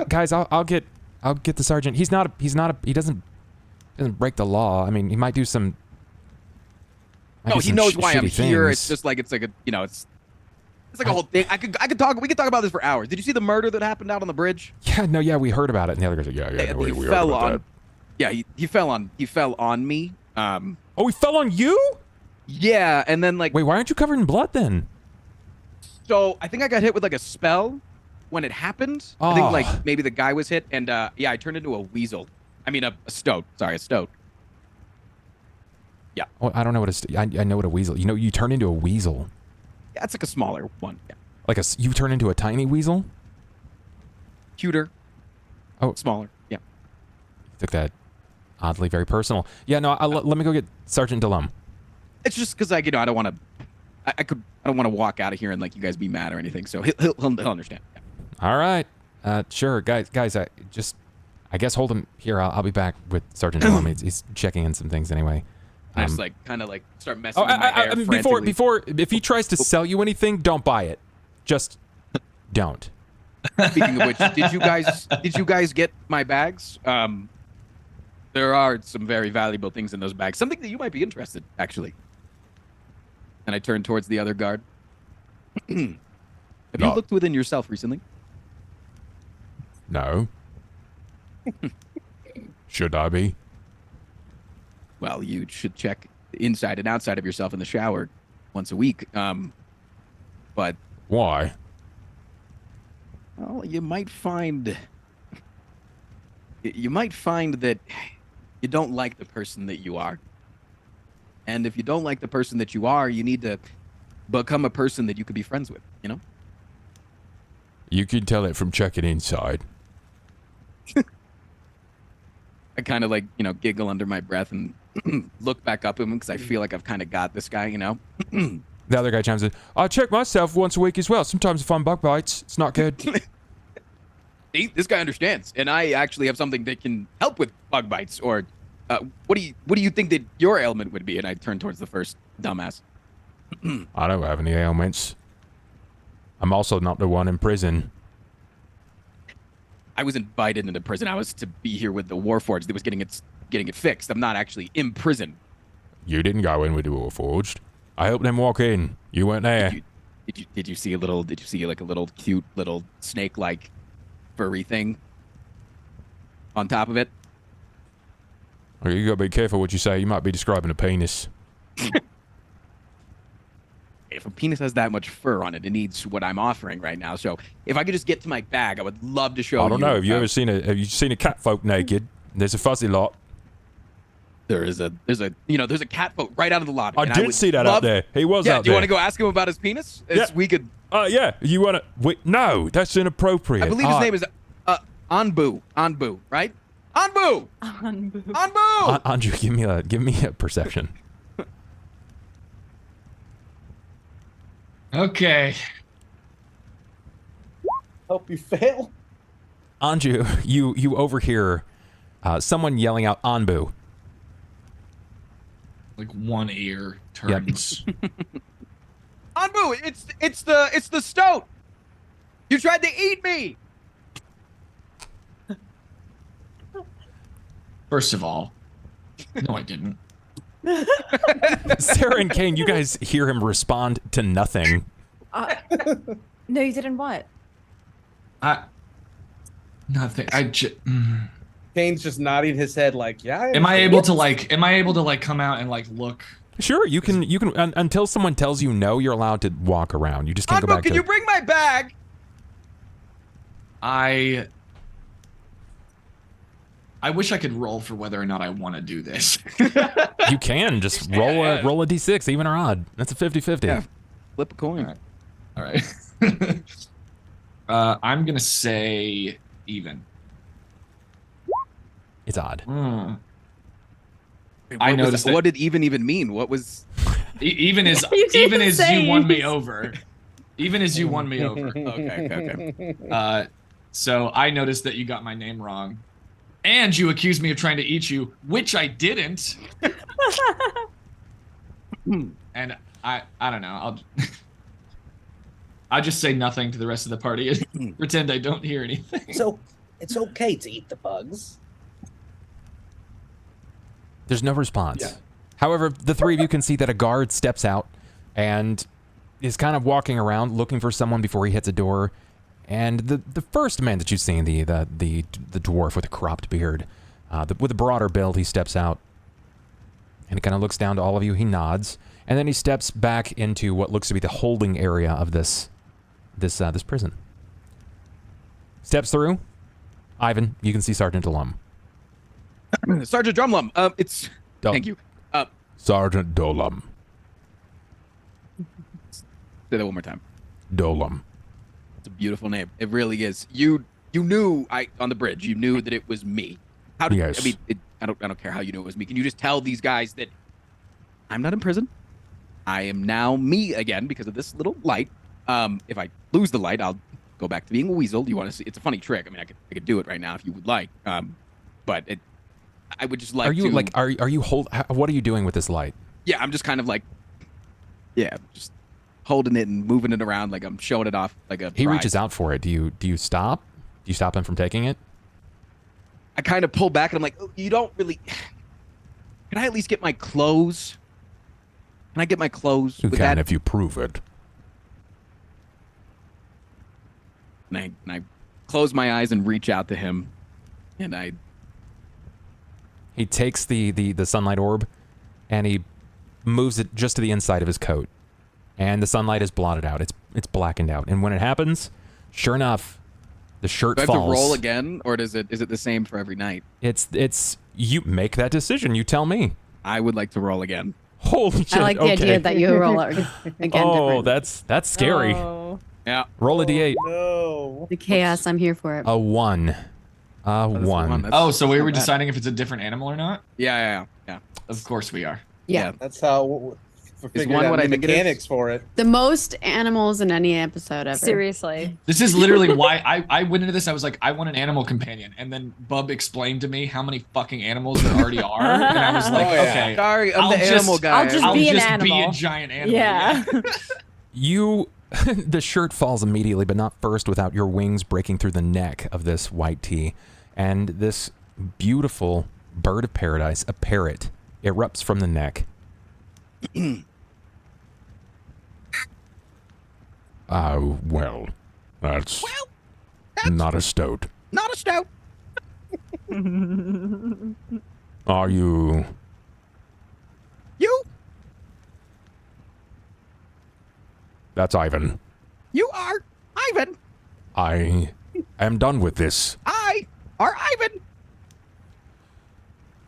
Guys, I'll get the sergeant. He doesn't break the law. I mean, he might do some. No, he knows why I'm things. here. It's just like it's like a whole thing. We could talk about this for hours. Did you see the murder that happened out on the bridge? Yeah, we heard about it. And the other guys are like, we heard fell about on. that. Yeah, he fell on me. Oh, he fell on you? Yeah, and then like. Wait, why aren't you covered in blood then? So I think I got hit with like a spell when it happened. I think like maybe the guy was hit, and I turned into a weasel. I mean a stoat. Sorry, a stoat. Yeah. Oh, I don't know what I know what a weasel. You turn into a weasel. Yeah, it's like a smaller one. Yeah. Like you turn into a tiny weasel? Cuter. Oh, smaller. Yeah. Took that oddly very personal. Yeah, no. Let me go get Sergeant Dolam. It's just because I don't want to. I don't want to walk out of here and like you guys be mad or anything. So he'll understand. Yeah. All right. Sure, guys. I guess hold him here. I'll be back with Sergeant Dolam. He's checking in some things anyway. I just like kind of like start messing with my hair. Before if he tries to sell you anything, don't buy it. Just don't. Speaking of which, did you guys get my bags? There are some very valuable things in those bags. Something that you might be interested, actually. And I turn towards the other guard. Have you looked within yourself recently? No. Should I be? Well, you should check the inside and outside of yourself in the shower once a week. But why? Well, you might find that you don't like the person that you are. And if you don't like the person that you are, you need to become a person that you could be friends with, You can tell it from checking inside. I kind of like, giggle under my breath and look back up at him because I feel like I've kind of got this guy, The other guy chimes in, I check myself once a week as well. Sometimes if I'm bug bites, it's not good. See, this guy understands, and I actually have something that can help with bug bites. Or, what do you think that your ailment would be? And I turn towards the first dumbass. I don't have any ailments. I'm also not the one in prison. I was invited into prison. I was to be here with the Warforged that was getting it fixed. I'm not actually in prison. You didn't go in with the Warforged. I helped them walk in. You weren't there. Did you see like a little cute little snake-like furry thing on top of it? Well, you gotta be careful what you say. You might be describing a penis. If a penis has that much fur on it, it needs what I'm offering right now. So if I could just get to my bag, I would love to show you. I don't know. Have you seen a catfolk naked? There's a fuzzy lot. There's a catfolk right out of the lobby. I did see that out there. He was out there. Do you want to go ask him about his penis? Yeah. We could. Yeah. You wanna? Wait, no, that's inappropriate. I believe his name is Anbu. Anbu, right? Anbu. Anbu. Anbu. Anju, give me a perception. Okay. Hope you fail. Anju, you overhear someone yelling out Anbu. Like one ear turns. Anbu, it's the stoat. You tried to eat me. First of all, no, I didn't. Sera and Cain, you guys hear him respond to nothing. No, you didn't what? Nothing. Kane's just nodding his head like, yeah. Am I able to come out and like look? Sure, you can until someone tells you no, you're allowed to walk around. You just can't go back can to. you bring my bag? I wish I could roll for whether or not I want to do this. You can just roll a d6, even or odd. That's a 50-50. Yeah. Flip a coin. All right. I'm gonna say even. It's odd. I noticed that. What did even mean? What was? Even as you won me over. Even as you won me over. Okay. So I noticed that you got my name wrong, and you accused me of trying to eat you, which I didn't. And I don't know. I'll just say nothing to the rest of the party and pretend I don't hear anything. So it's okay to eat the bugs. There's no response. Yeah. However, the three of you can see that a guard steps out and is kind of walking around looking for someone before he hits a door. And the first man that you've seen, the dwarf with a cropped beard, with a broader build, he steps out and he kind of looks down to all of you. He nods, and then he steps back into what looks to be the holding area of this prison. Steps through. Ivan, you can see Sergeant Alum. Sergeant Drumlum. Thank you. Sergeant Dolum. Say that one more time. Dolum. It's a beautiful name. It really is. You knew on the bridge. You knew that it was me. How did Yes. I mean? I don't care how you knew it was me. Can you just tell these guys that I'm not in prison? I am now me again because of this little light. If I lose the light, I'll go back to being a weasel. Do you want to see? It's a funny trick. I mean, I could do it right now if you would like. But I would just like. Are you to, like? Are you what are you doing with this light? Yeah, I'm just kind of like. Yeah, just holding it and moving it around like I'm showing it off like a. He prize. reaches out for it. Do you stop? Do you stop him from taking it? I kind of pull back and I'm like, oh, you don't really. Can I at least get my clothes? Can I get my clothes? You with can that? if you prove it. And I close my eyes and reach out to him, and He takes the sunlight orb, and he moves it just to the inside of his coat, and the sunlight is blotted out. It's blackened out, and when it happens, sure enough, the shirt Do I have falls. to roll again, or is it the same for every night? It's you make that decision. You tell me. I would like to roll again. Holy shit! I like the okay. idea that you roll again. Oh, different. that's scary. Oh. Yeah. Roll a d8. No. The chaos. I'm here for it. A 1. A That's the 1. That's- Oh, so we that's were not bad. deciding if it's a different animal or not? Yeah. Of course we are. Yeah. That's how. figured one out what the I think it is? mechanics for it. The most animals in any episode ever. Seriously. This is literally why I went into this. I was like, I want an animal companion, and then Bub explained to me how many fucking animals there already are, and I was like, Oh, yeah. okay, Sorry, I'm I'll the just- animal guy. I'll just I'll be an just be animal. a giant animal. Yeah. You, the shirt falls immediately, but not first without your wings breaking through the neck of this white tea. And this beautiful bird of paradise, a parrot, erupts from the neck. Well, that's not a stoat. Not a stout. Are you... You That's you are Ivan. I am done with this. I are Ivan.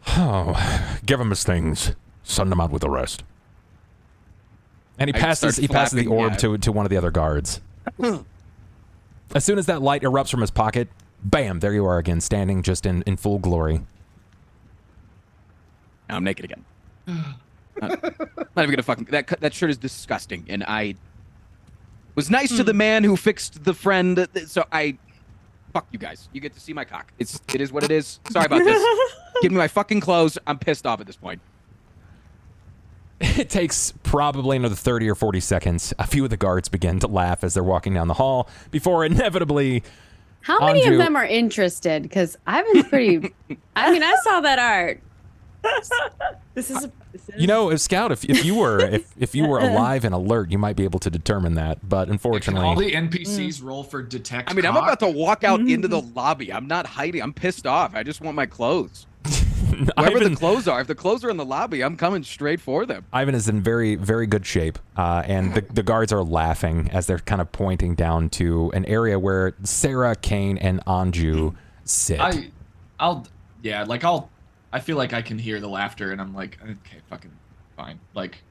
Oh, give him his things. Send him out with the rest. And he I passes start the flapping, orb yeah. to one of the other guards. As soon as that light erupts from his pocket, bam, there you are again, standing just in full glory. Now I'm naked again. Not even gonna fucking that shirt is disgusting, and I was nice to the man who fixed the friend. So I fuck you guys. You get to see my cock. It is what it is. Sorry about this. Give me my fucking clothes. I'm pissed off at this point. It takes probably another 30 or 40 seconds. A few of the guards begin to laugh as they're walking down the hall before inevitably... How many Anju- of them are interested? Because Ivan's pretty. I mean, I saw that art. This is You know, Scout, if you were if you were alive and alert, you might be able to determine that. But Can unfortunately, all the NPCs roll for detect? I mean, I'm cock? about to walk out into the lobby. I'm not hiding. I'm pissed off. I just want my clothes. Wherever the clothes are. If the clothes are in the lobby, I'm coming straight for them. Ivan is in very, very good shape, and the guards are laughing as they're kind of pointing down to an area where Sera, Cain, and Anju sit. I feel like I can hear the laughter, and I'm like, okay, fucking fine. Like,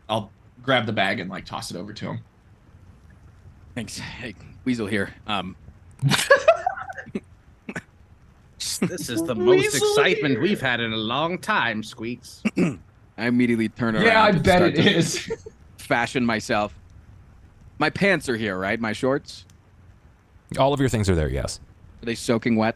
I'll grab the bag and like toss it over to him. Thanks. Hey, Weasel here. This is the most excitement we've had in a long time, Squeaks. I immediately turn around. Yeah, I and bet start it to is. fashion myself. My pants are here, right? My shorts? All of your things are there, yes. Are they soaking wet?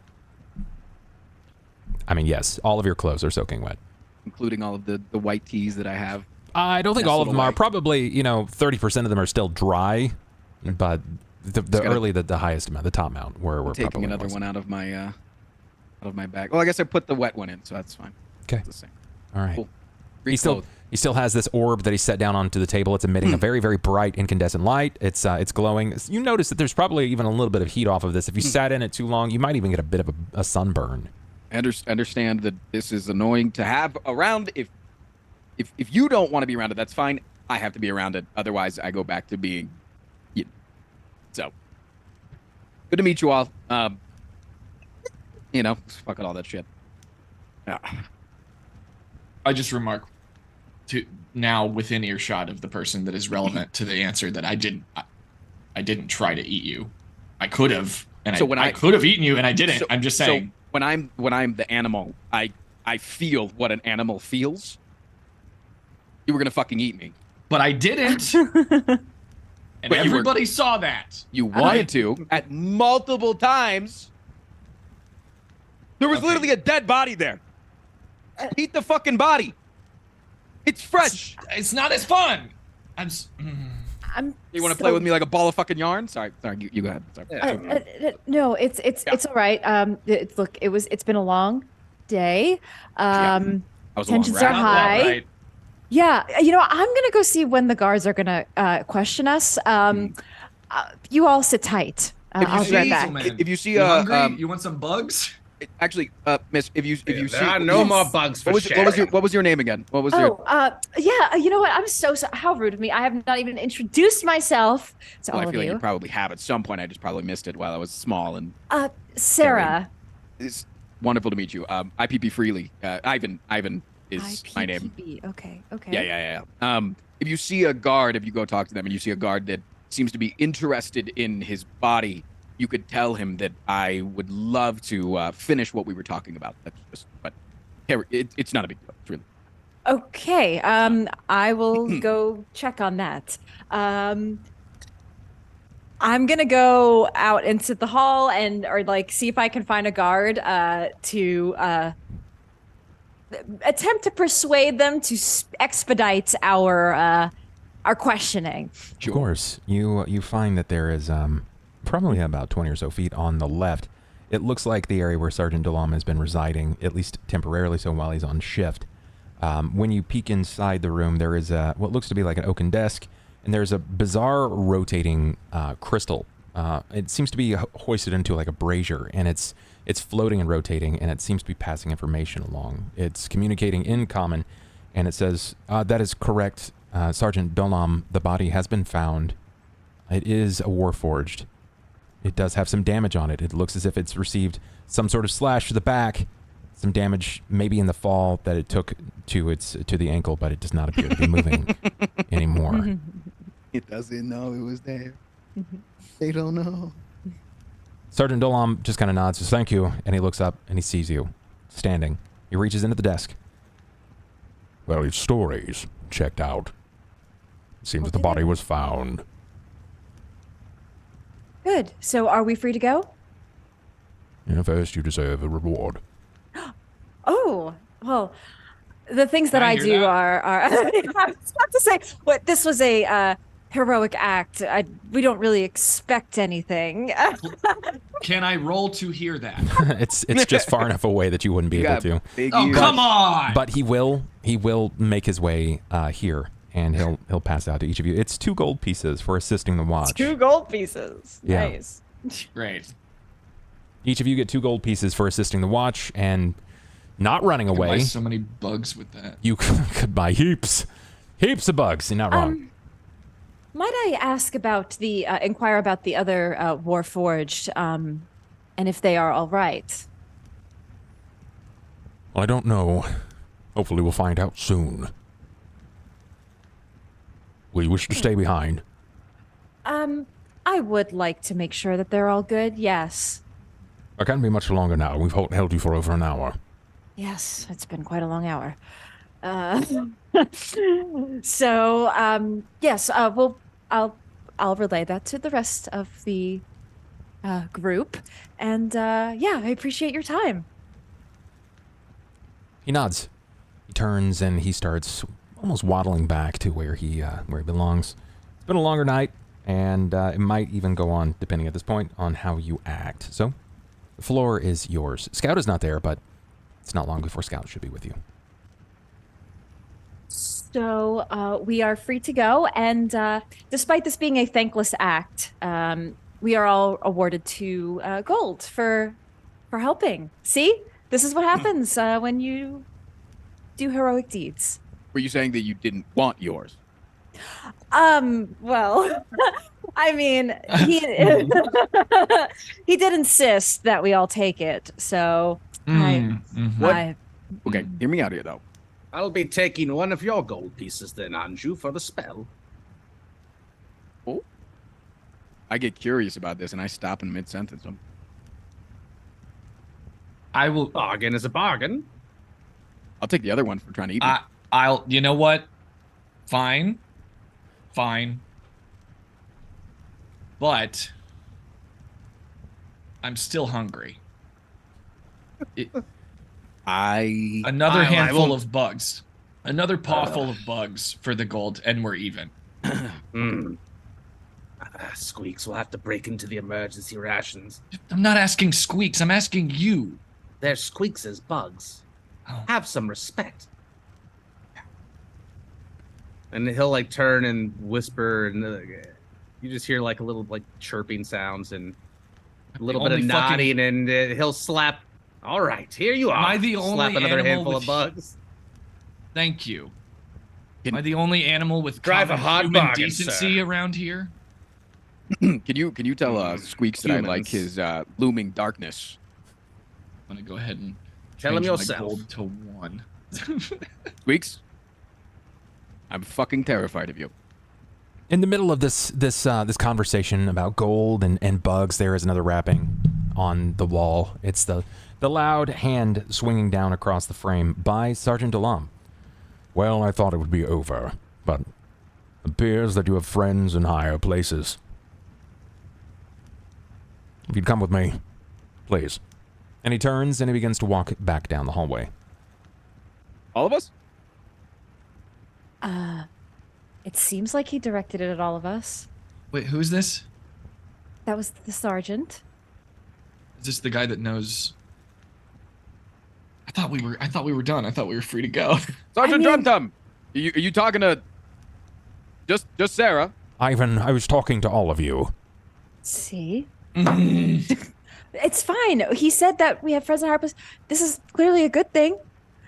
I mean, yes, all of your clothes are soaking wet. Including all of the white tees that I have. I don't think all of them Nestled are. away. Probably, 30% of them are still dry, but the highest amount, the top amount, we're Taking probably another moist. one out of my bag. Well, I guess I put the wet one in, so that's fine. Okay. It's the same. All right. Cool. He still has this orb that he set down onto the table. It's emitting a very, very bright incandescent light. It's glowing. You notice that there's probably even a little bit of heat off of this. If you sat in it too long, you might even get a bit of a sunburn. I understand that this is annoying to have around. If you don't want to be around it, that's fine. I have to be around it. Otherwise, I go back to being. So, good to meet you all. Fuck all that shit. Yeah. I just remark to now within earshot of the person that is relevant to the answer that I didn't try to eat you. I could have, and I could have eaten you, and I didn't. I'm just saying. So when I'm the animal, I feel what an animal feels. You were gonna fucking eat me, but I didn't. And But everybody saw that. You wanted to at multiple times. There was literally a dead body there. Eat the fucking body. It's fresh. It's not as fun. You want to play with me like a ball of fucking yarn? Sorry, you go ahead. Sorry. No, it's all right. It's been a long day. That was a long Tensions ride. are high. Right. Yeah, I'm gonna go see when the guards are gonna question us. You all sit tight. I'll be right back. If you see You hungry? You want some bugs? Actually, Miss, if you see, There are no more bugs for what was your name again? What was your? Yeah. You know what? I'm so sorry. How rude of me. I have not even introduced myself to Well, all I of feel like you. you probably have at some point. I just probably missed it while I was small and. Sarah. It's wonderful to meet you. IPP freely. Ivan is my name. IPPB. Okay. Yeah. If you see a guard, if you go talk to them and you see a guard that seems to be interested in his body, you could tell him that I would love to finish what we were talking about. That's just, but it's not a big deal. It's really. Okay. I will go check on that. I'm gonna go out into the hall or like see if I can find a guard to attempt to persuade them to expedite our questioning. Of course, you find that there is probably about 20 or so feet on the left. It looks like the area where Sergeant Delam has been residing, at least temporarily, so while he's on shift. When you peek inside the room, there is what looks to be like an oaken desk, and there's a bizarre rotating crystal. It seems to be hoisted into like a brazier, and it's floating and rotating, and it seems to be passing information along. It's communicating in common, and it says, that is correct, Sergeant Dolam, the body has been found. It is a Warforged. It does have some damage on it. It looks as if it's received some sort of slash to the back, some damage maybe in the fall that it took to the ankle, but it does not appear to be moving anymore. It doesn't know it was there. They don't know. Sergeant Dolam just kind of nods, says thank you, and he looks up and he sees you standing. He reaches into the desk. Well, his story's checked out. Seems that the body was found. Good. So are we free to go? And first, you deserve a reward. Oh, well, the things that I do are I was about to say, what this was a heroic act. We don't really expect anything. Can I roll to hear that? it's just far enough away that you wouldn't be able to. Oh, come on! But he will make his way here, and he'll pass out to each of you. It's 2 gold pieces for assisting the watch. 2 gold pieces. Yeah. Nice. Great. Each of you get 2 gold pieces for assisting the watch and not running away. Buy so many bugs with that. You could buy heaps of bugs. You're not wrong. Might I ask about inquire about the other Warforged, and if they are all right? Well, I don't know. Hopefully we'll find out soon. Will you wish to stay behind? I would like to make sure that they're all good, yes. I can't be much longer now. We've held you for over an hour. Yes, it's been quite a long hour. So, yes, I'll relay that to the rest of the group, and yeah, I appreciate your time. He nods. He turns and he starts almost waddling back to where he belongs. It's been a longer night, and it might even go on, depending at this point, on how you act. So, the floor is yours. Scout is not there, but it's not long before Scout should be with you. So we are free to go, and despite this being a thankless act, we are all awarded 2 gold for helping. See, this is what happens when you do heroic deeds. Were you saying that you didn't want yours? Well, I mean, he he did insist that we all take it, so Okay, hear me out here though. I'll be taking one of your gold pieces then, Anju, for the spell. Oh. I get curious about this and I stop in mid-sentence. I will. Bargain is a bargain. I'll take the other one for trying to eat it. You know what? Fine. But I'm still hungry. Another handful of bugs. Another paw full of bugs for the gold, and we're even. Squeaks will have to break into the emergency rations. I'm not asking Squeaks, I'm asking you. They're Squeaks as bugs. Oh. Have some respect. And he'll like turn and whisper, and you just hear like a little like chirping sounds and a little bit of nodding, and he'll slap. All right, here you are. Am I the only slap another animal handful with... of bugs? Thank you. Am I the only animal with Drive a hot human bargain, decency sir. around here? Can you tell Squeaks that I like his looming darkness? I'm gonna go ahead and tell him change my yourself. gold to 1. Squeaks, I'm fucking terrified of you. In the middle of this conversation about gold and bugs, there is another rapping on the wall. It's the loud hand swinging down across the frame by Sergeant Delam. Well, I thought it would be over, but it appears that you have friends in higher places. If you'd come with me, please. And he turns and he begins to walk back down the hallway. All of us? It seems like he directed it at all of us. Wait, who's this? That was the sergeant. Is this the guy that knows? I thought we were done. I thought we were free to go. Sergeant Drumtum! Are you talking to just Sera? Ivan, I was talking to all of you. See? It's fine. He said that we have friends in Harpers. This is clearly a good thing.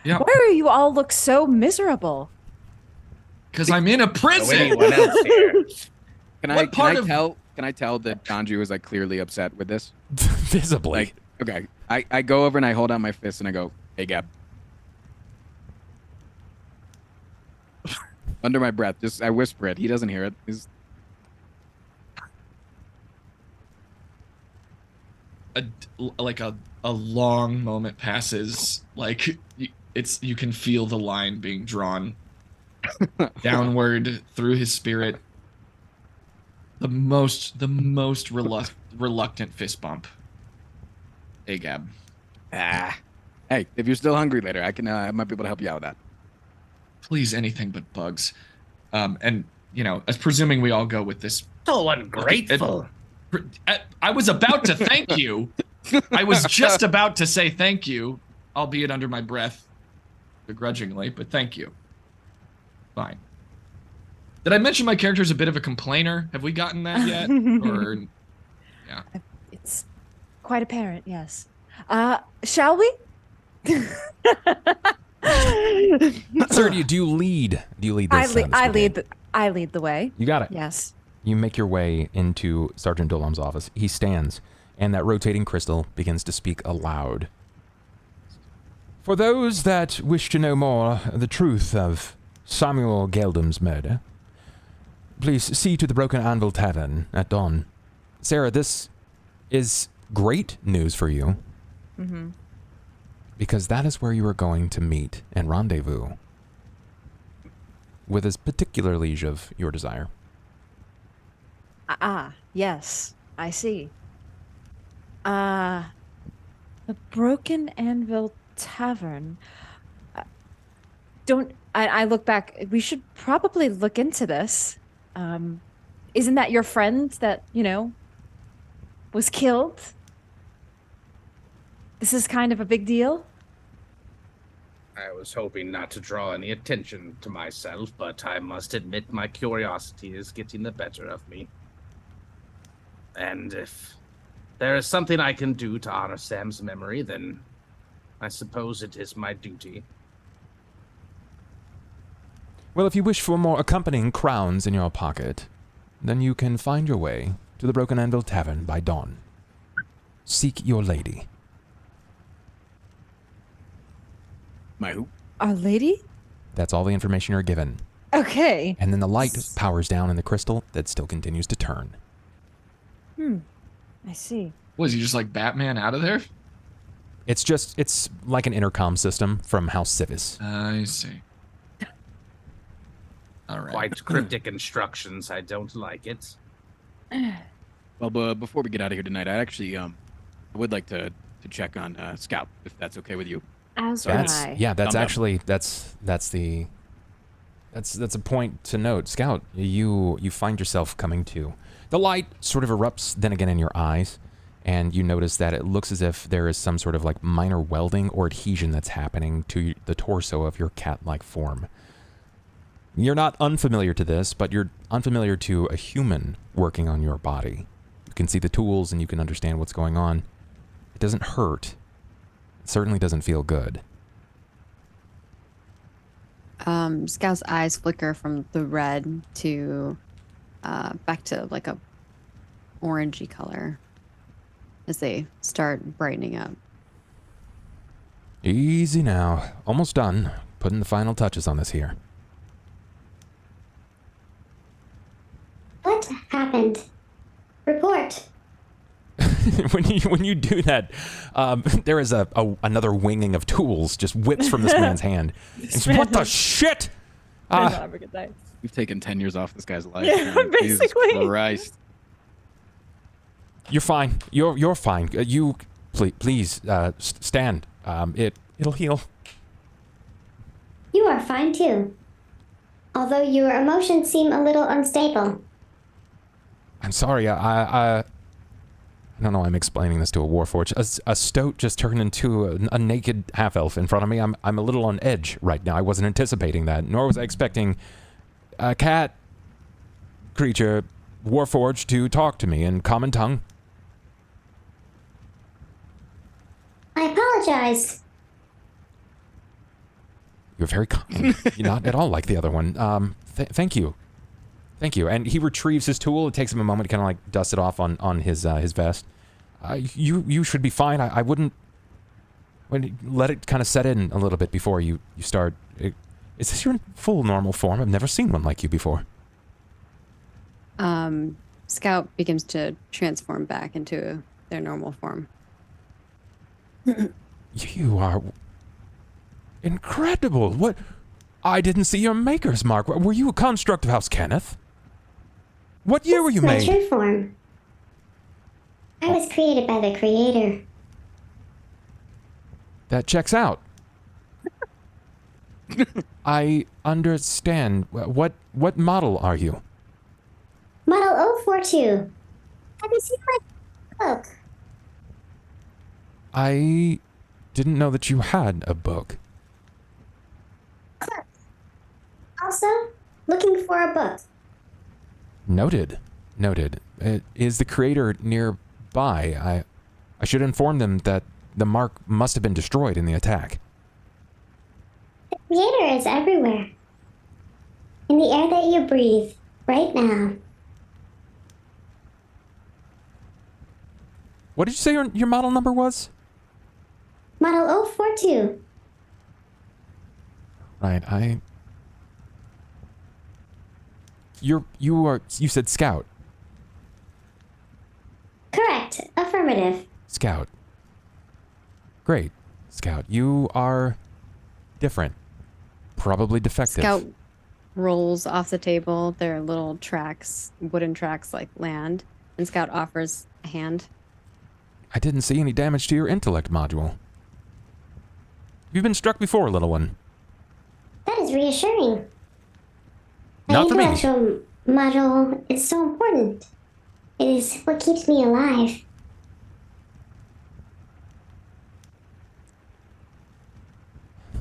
Yeah. Why do you all look so miserable? Because I'm in a prison. Anyone else here? Can I tell that Anju is like clearly upset with this? Visibly. Like, okay. I go over and I hold out my fist and I go, "Hey, Gab." Under my breath, just I whisper it. He doesn't hear it. A long moment passes. Like you can feel the line being drawn downward through his spirit. The most reluctant fist bump. Hey, Gab. Hey, if you're still hungry later, I might be able to help you out with that. Please, anything but bugs. And as presuming we all go with this. So ungrateful. I was about to thank you. I was just about to say thank you, albeit under my breath, begrudgingly, but thank you. Fine. Did I mention my character is a bit of a complainer? Have we gotten that yet? Or, yeah. It's quite apparent, yes. Shall we? Sir, do you lead? Do you lead this? I lead the way. You got it. Yes. You make your way into Sergeant Dolam's office. He stands, and that rotating crystal begins to speak aloud. For those that wish to know more the truth of Samuel Geldum's murder, please see to the Broken Anvil Tavern at dawn. Sera, this is great news for you. Mm-hmm. Because that is where you are going to meet and rendezvous with this particular liege of your desire. Yes, I see. The Broken Anvil Tavern. I look back. We should probably look into this. Isn't that your friend that, was killed? This is kind of a big deal. I was hoping not to draw any attention to myself, but I must admit my curiosity is getting the better of me. And if there is something I can do to honor Sam's memory, then I suppose it is my duty. Well, if you wish for more accompanying crowns in your pocket, then you can find your way to the Broken Anvil Tavern by dawn. Seek your lady. My who? Our lady? That's all the information you're given. Okay. And then the light powers down in the crystal that still continues to turn. I see. Was he just like Batman out of there? It's like an intercom system from House Civis. I see. All right. Quite cryptic instructions. I don't like it. Well, but before we get out of here tonight, I actually I would like to check on Scout, if that's okay with you. As would I. Yeah, that's Dumb-dumb. actually that's a point to note. Scout, you find yourself coming to. The light sort of erupts then again in your eyes, and you notice that it looks as if there is some sort of like minor welding or adhesion that's happening to the torso of your cat-like form. You're not unfamiliar to this, but you're unfamiliar to a human working on your body. You can see the tools and you can understand what's going on. It doesn't hurt. It certainly doesn't feel good. Scout's eyes flicker from the red to back to like a orangey color as they start brightening up. Easy now. Almost done. Putting the final touches on this here. What happened? Report. when you do that, there is another winging of tools just whips from this man's hand. It's, what the shit? Did not have a good day. We've taken 10 years off this guy's life. Yeah, man. Jesus basically. Christ. You're fine. You're fine. You please stand. It'll heal. You are fine too. Although your emotions seem a little unstable. I'm sorry. I don't know why I'm explaining this to a Warforged. A stoat just turned into a naked half-elf in front of me. I'm a little on edge right now. I wasn't anticipating that, nor was I expecting a cat creature, Warforged, to talk to me in common tongue. I apologize. You're very kind. You're not at all like the other one. Thank you. Thank you. And he retrieves his tool. It takes him a moment to kind of like dust it off on his vest. You should be fine. I wouldn't let it kind of set in a little bit before you start. Is this your full normal form? I've never seen one like you before. Scout begins to transform back into their normal form. You are incredible. What? I didn't see your maker's mark. Were you a construct of House Kenneth? What year were you My made? true form. I was created by the Creator. That checks out. I understand. What model are you? Model 042. Have you seen my cloak? I didn't know that you had a book. Cloak. Also, looking for a book. Noted. Noted. Is the Creator nearby? I should inform them that the mark must have been destroyed in the attack. The Creator is everywhere. In the air that you breathe, right now. What did you say your model number was? Model 042. Right, you said Scout. Correct. Affirmative. Scout. Great. Scout, you are different. Probably defective. Scout rolls off the table. Their little tracks, wooden tracks, like land, and Scout offers a hand. I didn't see any damage to your intellect module. You've been struck before, little one. That is reassuring. Not for me. My intellectual module is so important. It is what keeps me alive.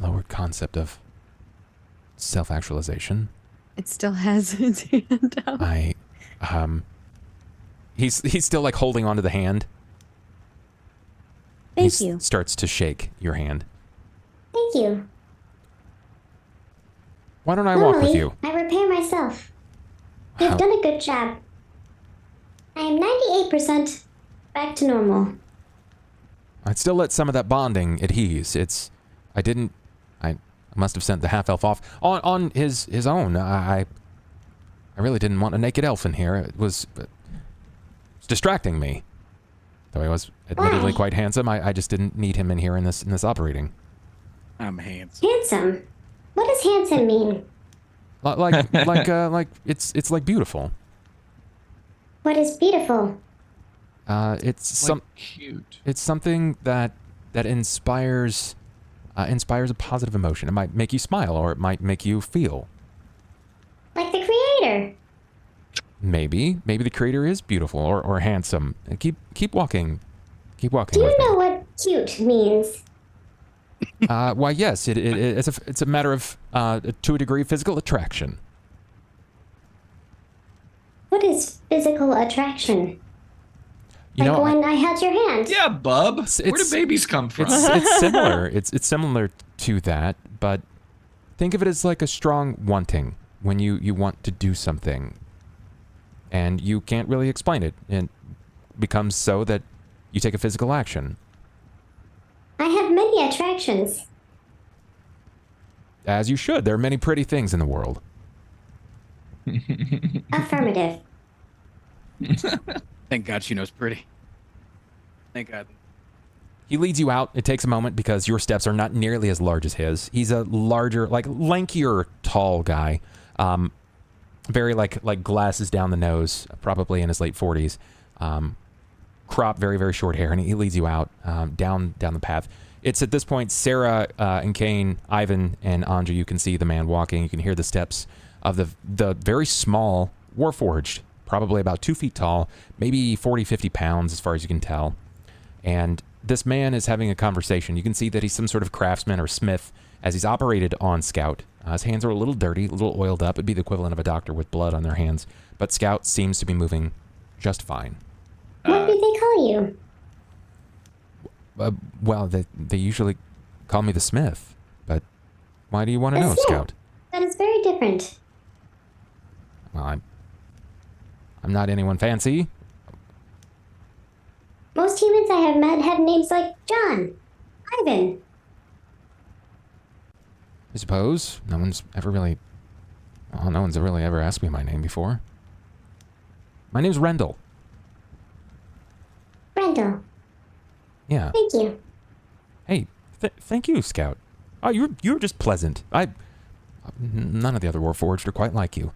Lowered concept of self-actualization. It still has its hand out. He's still like holding onto the hand. Thank you. Starts to shake your hand. Thank you. Why don't I walk with you? I repair myself. You've done a good job. I am 98% back to normal. I'd still let some of that bonding adhere. I must have sent the half-elf off on his own. I really didn't want a naked elf in here. It was distracting me. Though he was admittedly quite handsome, I just didn't need him in here in this operating. I'm handsome. Handsome? What does handsome mean? Like it's like beautiful. What is beautiful? It's Cute. It's something that inspires a positive emotion. It might make you smile, or it might make you feel. Like the Creator. Maybe the Creator is beautiful or handsome. Keep walking. Keep walking. Do with you me. know what cute means? Why, yes. It's a matter of to a degree physical attraction. What is physical attraction? You like know, when I held your hand. Yeah, bub. Where do babies come from? It's similar. It's similar to that, but think of it as like a strong wanting when you want to do something, and you can't really explain it. It becomes so that you take a physical action. I have many attractions. As you should. There are many pretty things in the world. Affirmative. Thank God she knows pretty. Thank God. He leads you out. It takes a moment because your steps are not nearly as large as his. He's a larger, like lankier, tall guy. Very like glasses down the nose, probably in his late 40s. Crop, very, very short hair, and he leads you out down the path. It's at this point, Sera and Cain, Ivan, and Anju, you can see the man walking. You can hear the steps of the very small Warforged, probably about 2 feet tall, maybe 40, 50 pounds as far as you can tell. And this man is having a conversation. You can see that he's some sort of craftsman or smith as he's operated on Scout. His hands are a little dirty, a little oiled up. It'd be the equivalent of a doctor with blood on their hands. But Scout seems to be moving just fine. What do they call you? Well, they usually call me the smith. But why do you want to know, Scout? That is very different. Well, I'm not anyone fancy. Most humans I have met have names like John, Ivan. I suppose no one's really ever asked me my name before. My name's Rendell. Rendell. Yeah. Thank you. Hey, thank you, Scout. Oh, you're just pleasant. None of the other Warforged are quite like you.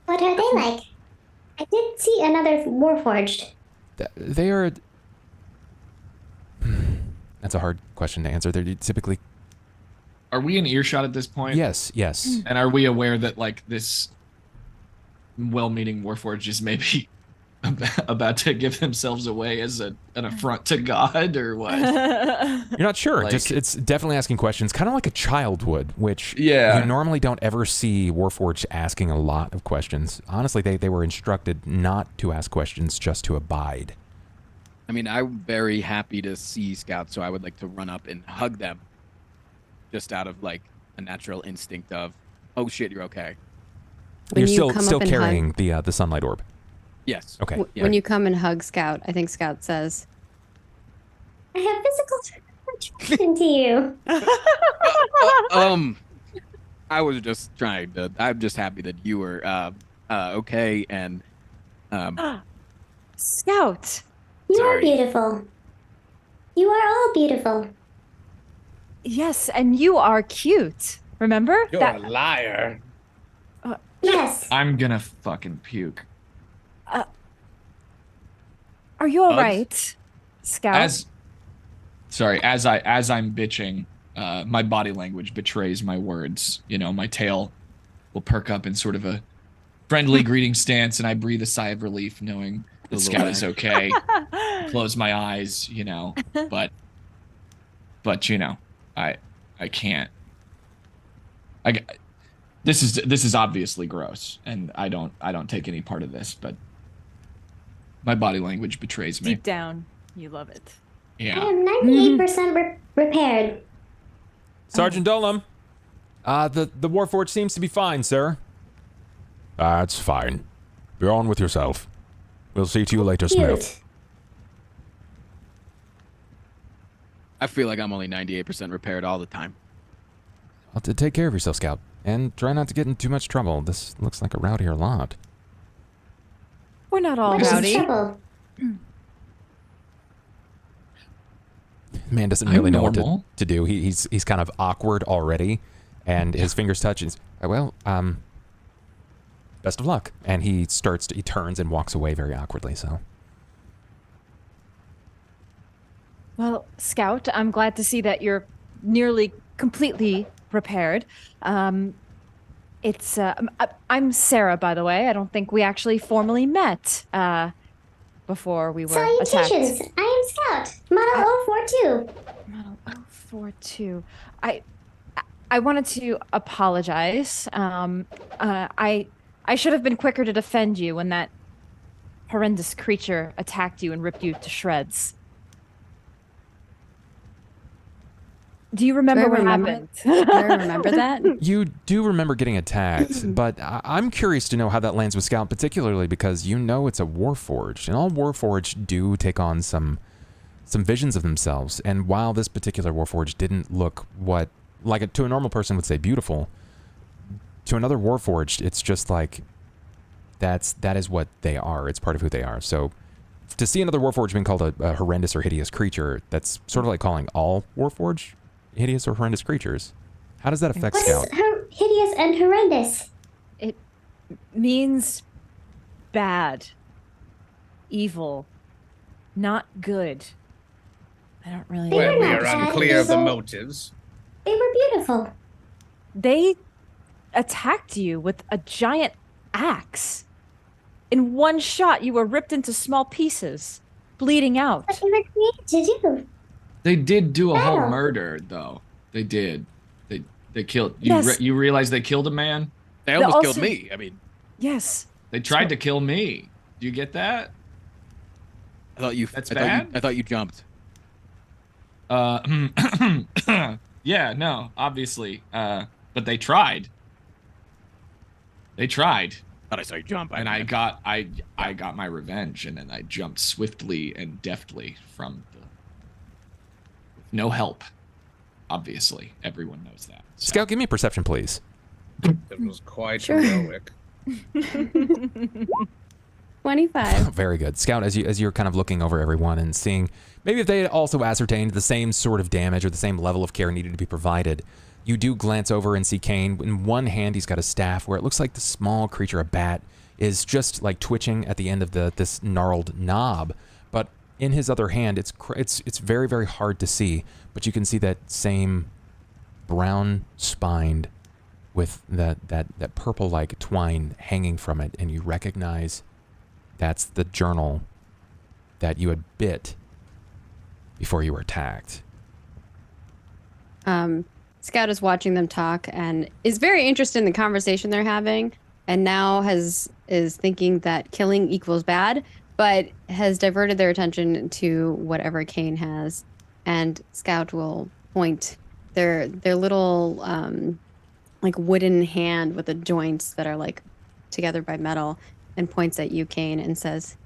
What are they like? I did see another Warforged. They are. That's a hard question to answer. They're typically. Are we in earshot at this point? Yes. And are we aware that like this well-meaning Warforged is maybe about to give themselves away as an affront to God, or what? You're not sure. Like, it's definitely asking questions, kind of like a child would, which you normally don't ever see Warforged asking a lot of questions. Honestly, they were instructed not to ask questions, just to abide. I mean, I'm very happy to see Scouts, so I would like to run up and hug them, just out of like a natural instinct of, oh shit, you're okay. When You're you come still up and carrying the sunlight orb. Yes. Okay. When you come and hug Scout, I think Scout says, I have physical attraction to you. I was just trying to. I'm just happy that you were okay and. Scout. You are Sorry. beautiful. You are all beautiful. Yes, and you are cute. Remember? You're a liar. Yes. I'm gonna fucking puke. Are you all Bugs? right, Scout? As I'm bitching, my body language betrays my words. You know, my tail will perk up in sort of a friendly greeting stance, and I breathe a sigh of relief knowing that Scout is okay. Close my eyes, you know, but you know, I can't. This is obviously gross, and I don't take any part of this, but my body language betrays me. Deep down, you love it. I Yeah. am 98% repaired. Sergeant Dolum, the Warforged seems to be fine, sir. That's fine. Be on with yourself. We'll see to you later, Smith. Cute. I feel like I'm only 98% repaired all the time. Well, take care of yourself, Scout, and try not to get in too much trouble. This looks like a rowdier lot. We're not all What is the rowdy. trouble? Man doesn't I'm really know what normal. to do. He's kind of awkward already, and his fingers touch. And best of luck. And he turns and walks away very awkwardly. So. Well, Scout, I'm glad to see that you're nearly completely repaired. I'm Sera, by the way. I don't think we actually formally met before we were Salutations. attacked. I am Scout, Model 042. Model 042. I wanted to apologize. I should have been quicker to defend you when that horrendous creature attacked you and ripped you to shreds. Do you remember what happened? Do I remember that? You do remember getting attacked, but I'm curious to know how that lands with Scout, particularly because you know it's a Warforged, and all Warforged do take on some visions of themselves. And while this particular Warforged didn't look to a normal person would say beautiful, to another Warforged, it's just like that is what they are. It's part of who they are. So to see another Warforged being called a horrendous or hideous creature, that's sort of like calling all Warforged hideous or horrendous creatures. How does that affect What Scout? is hideous and horrendous? It means bad, evil, not good. I don't really They know. were We not are bad, unclear of the evil. motives. They were beautiful. They attacked you with a giant axe. In one shot, you were ripped into small pieces, bleeding out. What they were created to do. They did do a whole Battle. murder, though. They did. They killed. Yes. You realize they killed a man? They almost also- killed me. I mean, Yes. They tried to kill me. Do you get that? I thought you. That's I thought bad? I thought you jumped. Yeah, no, obviously. But they tried. They tried. Thought I saw you jump. And I got my revenge, and then I jumped swiftly and deftly from no help. Obviously, everyone knows that. So. Scout, give me a perception, please. It was quite Sure. heroic. 25. Very good. Scout, as you're kind of looking over everyone and seeing maybe if they had also ascertained the same sort of damage or the same level of care needed to be provided, you do glance over and see Cain. In one hand, he's got a staff where it looks like the small creature, a bat, is just like twitching at the end of this gnarled knob. But in his other hand, it's very, very hard to see, but you can see that same brown spined with that purple-like twine hanging from it, and you recognize that's the journal that you had bit before you were attacked. Scout is watching them talk and is very interested in the conversation they're having, and now is thinking that killing equals bad, but has diverted their attention to whatever Cain has, and Scout will point their little like wooden hand with the joints that are like together by metal, and points at you, Cain, and says,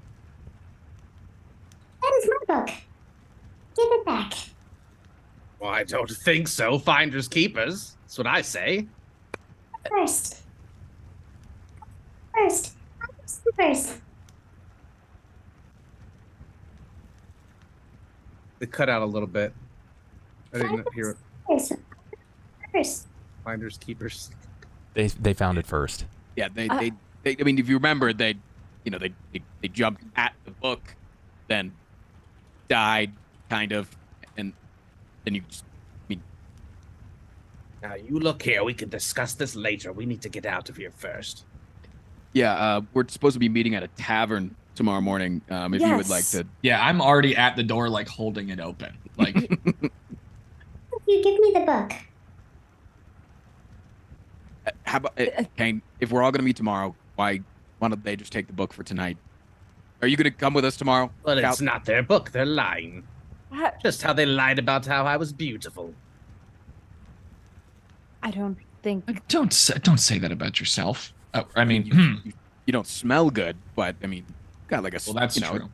That is my book. Give it back. Well, I don't think so. Finders keepers. That's what I say. First. First. It cut out a little bit. I didn't hear it. First. Finders keepers. They found it first. Yeah, they. I mean, if you remember, they jumped at the book, then died, kind of, and then you just. Now, you look here. We can discuss this later. We need to get out of here first. Yeah, we're supposed to be meeting at a tavern tomorrow morning. If you would like to. Yeah, I'm already at the door, like holding it open. Like, You give me the book. How about Cain? If we're all gonna meet tomorrow, why don't they just take the book for tonight? Are you gonna come with us tomorrow? But Scout? it's not their book. They're lying. Just how they lied about how I was beautiful. I don't think. don't say that about yourself. I mean, you don't smell good, but I mean, got like a. well, that's true.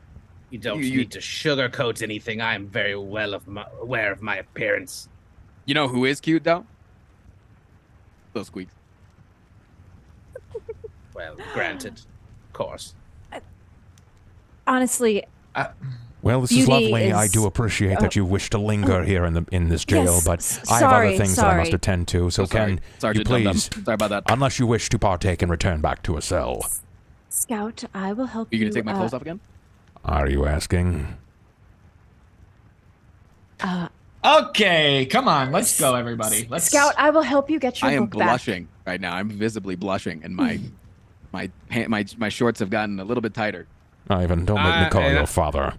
You don't You- need to sugarcoat anything. I am very well aware of my appearance. You know who is cute though? Those squeaks. Well, granted, of course. Honestly, Well, this is Beauty lovely. I is- do appreciate that you wish to linger here in this jail, Yes, but I have other things that I must sorry. attend to. So Sorry. can you Sergeant Dum Dum. please, Sorry about that. unless you wish to partake and return back to a cell? Scout, I will help Are you you. gonna take my clothes off again? Are you asking? okay, come on, let's go, everybody. Let's Scout, I will help you get your I am book back. blushing right now. I'm visibly blushing, and my shorts have gotten a little bit tighter. Ivan, don't make me call and your father.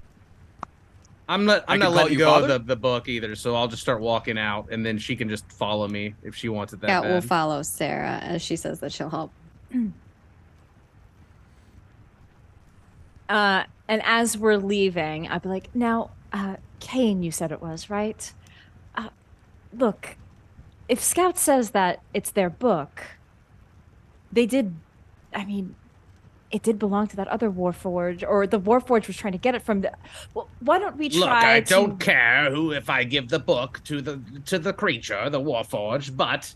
I'm not I can letting call you you go father? of the book either, so I'll just start walking out, and then she can just follow me if she wants it that Scout bad. will follow Sera as she says that she'll help. And as we're leaving, I'll be like, now, Cain, you said it was, right? Look, if Scout says that it's their book, they did, I mean, it did belong to that other Warforged, or the Warforged was trying to get it from the. Well, why don't we try Look, I to? don't care who if I give the book to the creature, the Warforged, but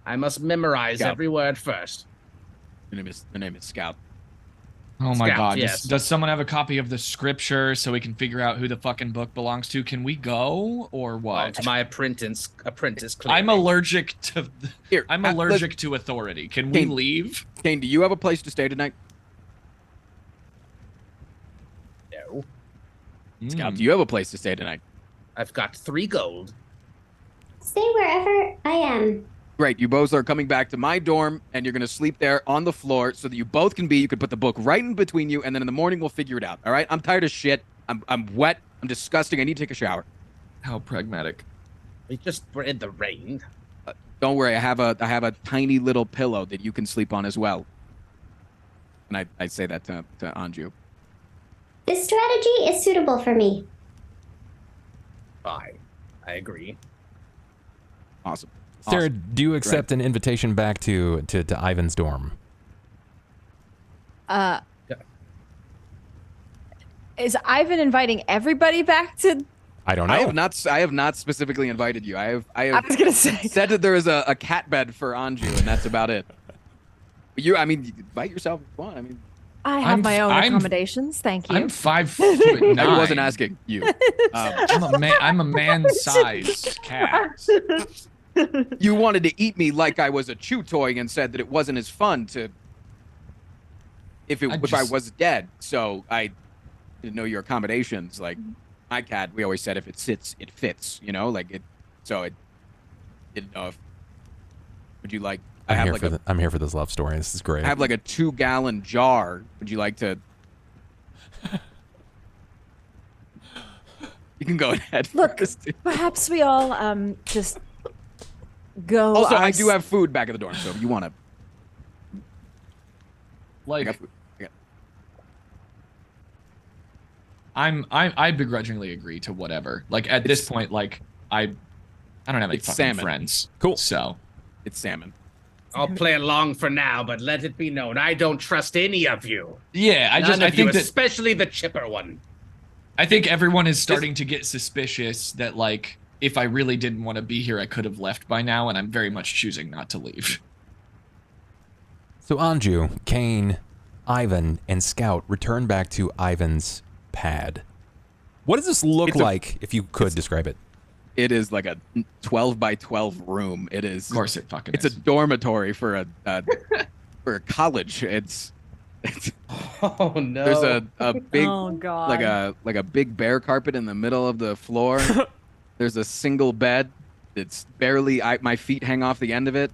I must memorize Scout. every word first. The name is Scout. Oh my Scout, God! yes. Does someone have a copy of the scripture so we can figure out who the fucking book belongs to? Can we go or Well, what? to my apprentice. Clearly. I'm allergic to. Here, I'm allergic to authority. Can we leave? Cain, do you have a place to stay tonight? No. Scout, do you have a place to stay tonight? I've got 3 gold. Stay wherever I am. Great. You both are coming back to my dorm, and you're going to sleep there on the floor so that you both can be. You could put the book right in between you, and then in the morning we'll figure it out. All right? I'm tired of shit. I'm wet. I'm disgusting. I need to take a shower. How pragmatic. We're in the rain. Don't worry. I have a tiny little pillow that you can sleep on as well. And I say that to Anju. This strategy is suitable for me. Fine. I agree. Awesome. Sera, do you accept an invitation back to Ivan's dorm? Is Ivan inviting everybody back to? I don't know. I have not specifically invited you. I was gonna say said that there is a cat bed for Anju, and that's about it. You invite yourself if you want. I mean, I have my own accommodations. Thank you. I'm 5'9". I wasn't asking you. I'm a man-sized cat. You wanted to eat me like I was a chew toy and said that it wasn't as fun to if I was dead. So I didn't know your accommodations. Like my cat, we always said if it sits, it fits. You know, like it. So it didn't know if. Would you like? I'm here for this love story. This is great. I have like a 2-gallon jar. Would you like to? You can go ahead. Look, first. perhaps we all just go. Also, I do have food back at the dorm, so if you want to. Like, I begrudgingly agree to whatever. Like at this point, like I don't have any fucking salmon. friends. Cool. So it's salmon. I'll play along for now, but let it be known I don't trust any of you. Yeah, I think that especially the chipper one. I think everyone is starting to get suspicious that like if I really didn't want to be here, I could have left by now, and I'm very much choosing not to leave. So Anju, Cain, Ivan, and Scout return back to Ivan's pad. What does this look like, if you could describe it? It is like a 12 by 12 room. It is. Of course, it fucking. It's a dormitory for a for a college. It's Oh no. There's a big Oh God. like a big bear carpet in the middle of the floor. There's a single bed. It's barely my feet hang off the end of it.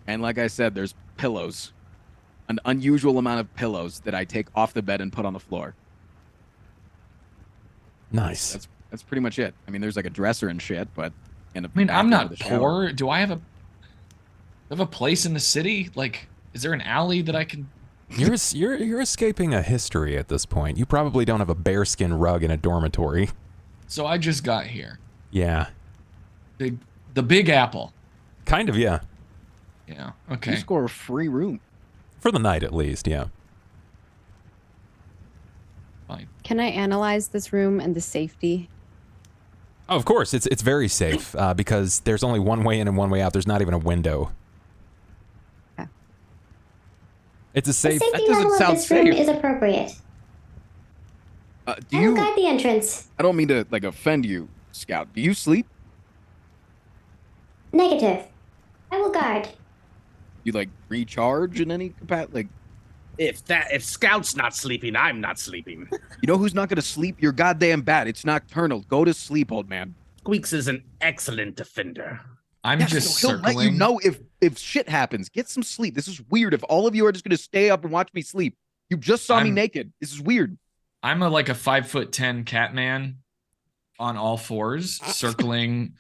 And like I said, there's pillows. An unusual amount of pillows that I take off the bed and put on the floor. Nice. That's pretty much it. I mean, there's like a dresser and shit, but I mean, I'm not poor. Do I have a place in the city? Like, is there an alley that I can? You're escaping a history at this point. You probably don't have a bearskin rug in a dormitory. So I just got here. Yeah. The Big Apple. Kind of, yeah. Yeah. Okay. You score a free room. For the night, at least, yeah. Fine. Can I analyze this room and the safety? Oh, of course, it's very safe because there's only one way in and one way out. There's not even a window. Okay. It's a safe. The safety That doesn't level sound of this room safe. is appropriate. Do I will you? guide the entrance. I don't mean to like offend you, Scout. Do you sleep? Negative. I will guard. You like recharge in any capacity? Like, If Scout's not sleeping, I'm not sleeping. you know who's not gonna sleep? You're goddamn bad. It's nocturnal. Go to sleep, old man. Squeaks is an excellent defender. I'm just so he'll circling. let you know if shit happens. Get some sleep. This is weird. If all of you are just gonna stay up and watch me sleep, you just saw me naked. This is weird. I'm like a 5'10" cat man on all fours, circling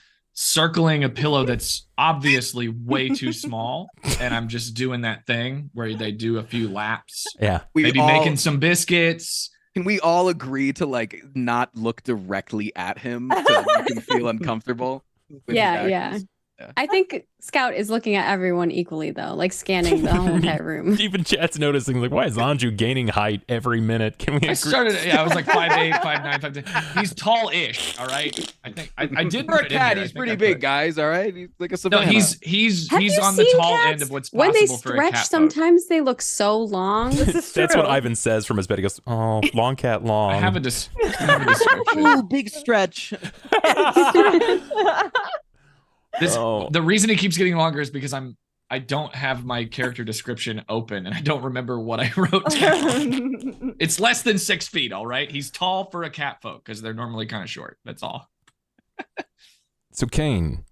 a pillow that's obviously way too small, and I'm just doing that thing where they do a few laps. Yeah. Maybe making some biscuits. Can we all agree to like not look directly at him to make him feel uncomfortable? with his Yeah, actions? yeah. I think Scout is looking at everyone equally, though, like scanning the whole entire room. Even chat's noticing, like, why is Anju gaining height every minute? Can we agree? I started, I was like 5'8", 5'9", 5'10". He's tall-ish, all right? I think I did For a put it in cat, here. he's pretty big, guys. All right, he's like a No, savannah. he's Have you on the seen tall cats? end of what's When possible they for a stretch, cat. sometimes they look so long. This is That's what true. Ivan says from his bed. He goes, "Oh, long cat, long." I have a description. Ooh, big stretch. The reason it keeps getting longer is because I don't have my character description open and I don't remember what I wrote down. It's less than 6 feet, all right? He's tall for a catfolk because they're normally kind of short. That's all. So Cain,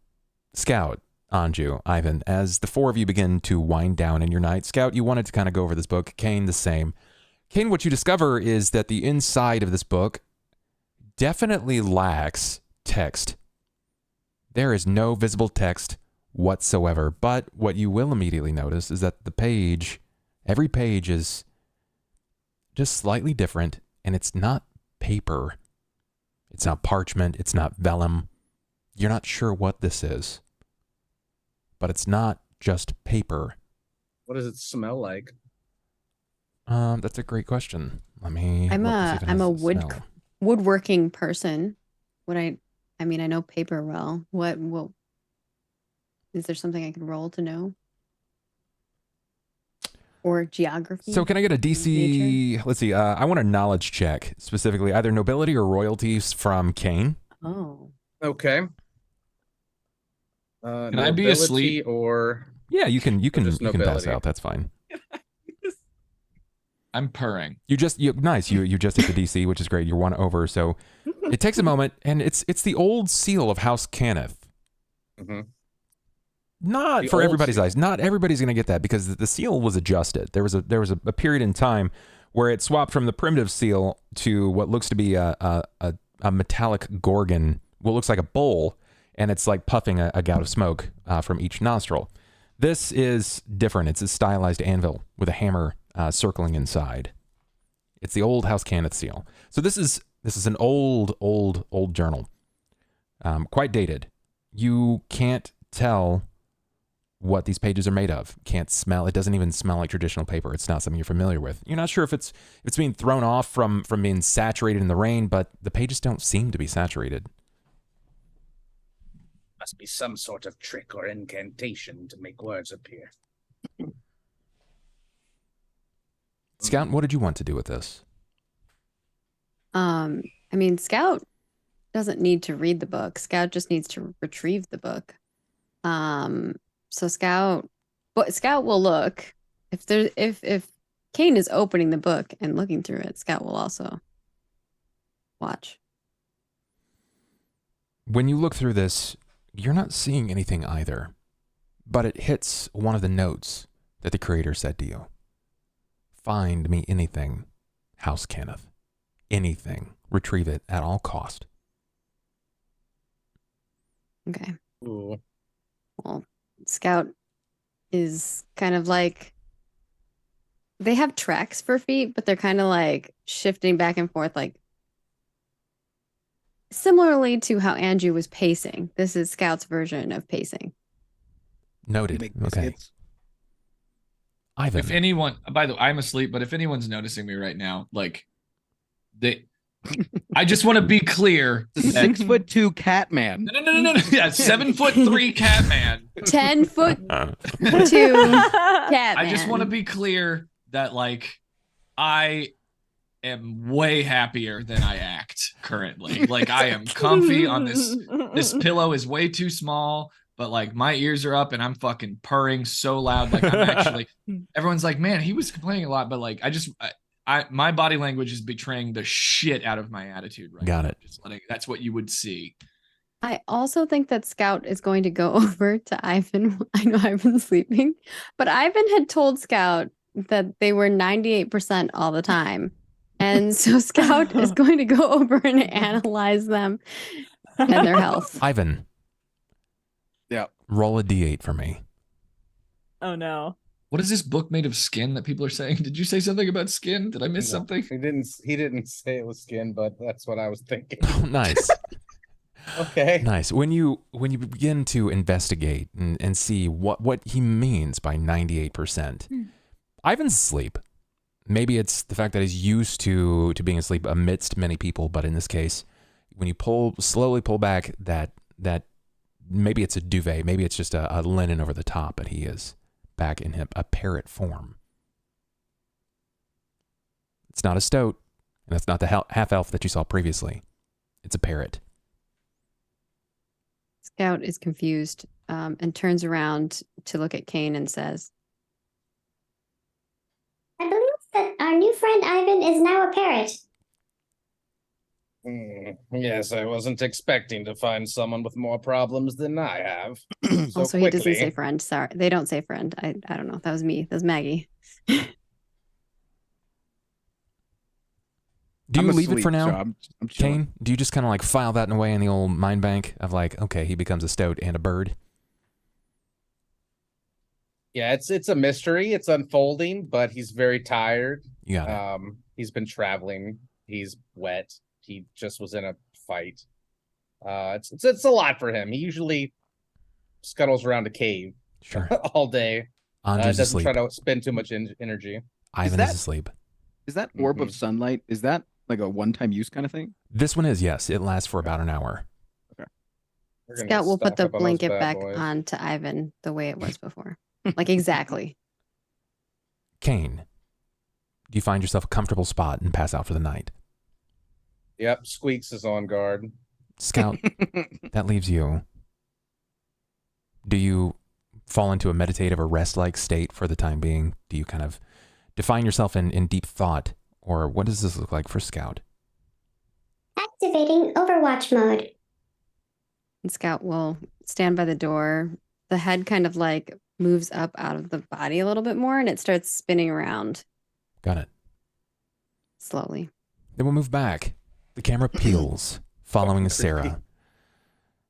Scout, Anju, Ivan, as the four of you begin to wind down in your night, Scout, you wanted to kind of go over this book. Cain, the same. Cain, what you discover is that the inside of this book definitely lacks text. There is no visible text whatsoever, but what you will immediately notice is that every page is just slightly different, and it's not paper. It's not parchment. It's not vellum. You're not sure what this is, but it's not just paper. What does it smell like? That's a great question. Let me. I'm look to see if it has a a smell. woodworking person. I mean, I know paper well. What is there something I could roll to know? Or geography? So can I get a DC? Nature? Let's see. I want a knowledge check, specifically either nobility or royalties from Cain. Oh. Okay. Can I be asleep? Or Yeah, you can just pass nobility. out. That's fine. I'm purring. Nice. You just hit the DC, which is great. You're one over. So it takes a moment, and it's the old seal of House Cannith. Mhm. Not The for old everybody's seal. eyes. Not everybody's going to get that because the seal was adjusted. There was a period in time where it swapped from the primitive seal to what looks to be a metallic gorgon, what looks like a bowl, and it's like puffing a gout of smoke from each nostril. This is different. It's a stylized anvil with a hammer circling inside. It's the old House Cannith seal. So this is an old journal, quite dated. You can't tell what these pages are made of. Can't smell. It doesn't even smell like traditional paper. It's not something you're familiar with. You're not sure if it's being thrown off from being saturated in the rain, but the pages don't seem to be saturated. must be some sort of trick or incantation to make words appear. Scout, what did you want to do with this? I mean, Scout doesn't need to read the book. Scout just needs to retrieve the book. So Scout will look. If Cain is opening the book and looking through it, Scout will also watch. When you look through this, you're not seeing anything either, but it hits one of the notes that the creator said to you. Find me anything, House Cannith. Anything. Retrieve it at all cost. Okay. Ooh. Well, Scout is kind of like, they have tracks for feet, but they're kind of like shifting back and forth, like similarly to how Anju was pacing. This is Scout's version of pacing. Noted. Make Okay. biscuits. Ivan. If anyone, by the way, I'm asleep, but if anyone's noticing me right now, like, I just want to be clear. The 6'2" cat man. No. Yeah, 7'3" cat man. 10'2" cat I just man. want to be clear that, like, I am way happier than I act currently. Like, I am comfy on this pillow is way too small, but like my ears are up and I'm fucking purring so loud. Like, I'm actually, everyone's like, man, he was complaining a lot, but like, my body language is betraying the shit out of my attitude right Got now. it. Just letting, that's what you would see. I also think that Scout is going to go over to Ivan. I know Ivan's sleeping, but Ivan had told Scout that they were 98% all the time. And so Scout is going to go over and analyze them and their health. Ivan. Yeah. Roll a d8 for me. Oh no. What is this book made of skin that people are saying? Did you say something about skin? Did I miss something? He didn't say it was skin, but that's what I was thinking. Oh, nice. Okay. Nice. When you begin to investigate and see what he means by 98%, Ivan's asleep. Maybe it's the fact that he's used to being asleep amidst many people, but in this case, when you slowly pull back that maybe it's a duvet, maybe it's just a linen over the top, but he is back in a parrot form. It's not a stoat, and that's not the half-elf that you saw previously. It's a parrot. Scout is confused and turns around to look at Cain and says, I believe that our new friend Ivan is now a parrot. Yes, I wasn't expecting to find someone with more problems than I have. So also, he doesn't say friend. Sorry, they don't say friend. I don't know. That was me. That was Maggie. Do you I'm leave it for asleep, now, so I'm chilling. Cain? Do you just kind of like file that away in the old mind bank of like, okay, he becomes a stoat and a bird? Yeah, it's a mystery. It's unfolding, but he's very tired. You got it. He's been traveling. He's wet. He just was in a fight. It's a lot for him. He usually scuttles around a cave Sure. all day. Anju's Doesn't asleep. try to spend too much energy. Ivan is asleep. Is that orb of sunlight? Is that like a one-time use kind of thing? This one is, yes. It lasts for about an hour. Scout will put the blanket back onto Ivan the way it was before. Like exactly. Cain, do you find yourself a comfortable spot and pass out for the night? Yep, Squeaks is on guard. Scout, that leaves you. Do you fall into a meditative or rest-like state for the time being? Do you kind of define yourself in deep thought? Or what does this look like for Scout? Activating Overwatch mode. And Scout will stand by the door. The head kind of like moves up out of the body a little bit more and it starts spinning around. Got it. Slowly. Then we'll move back. The camera peels, following Sera.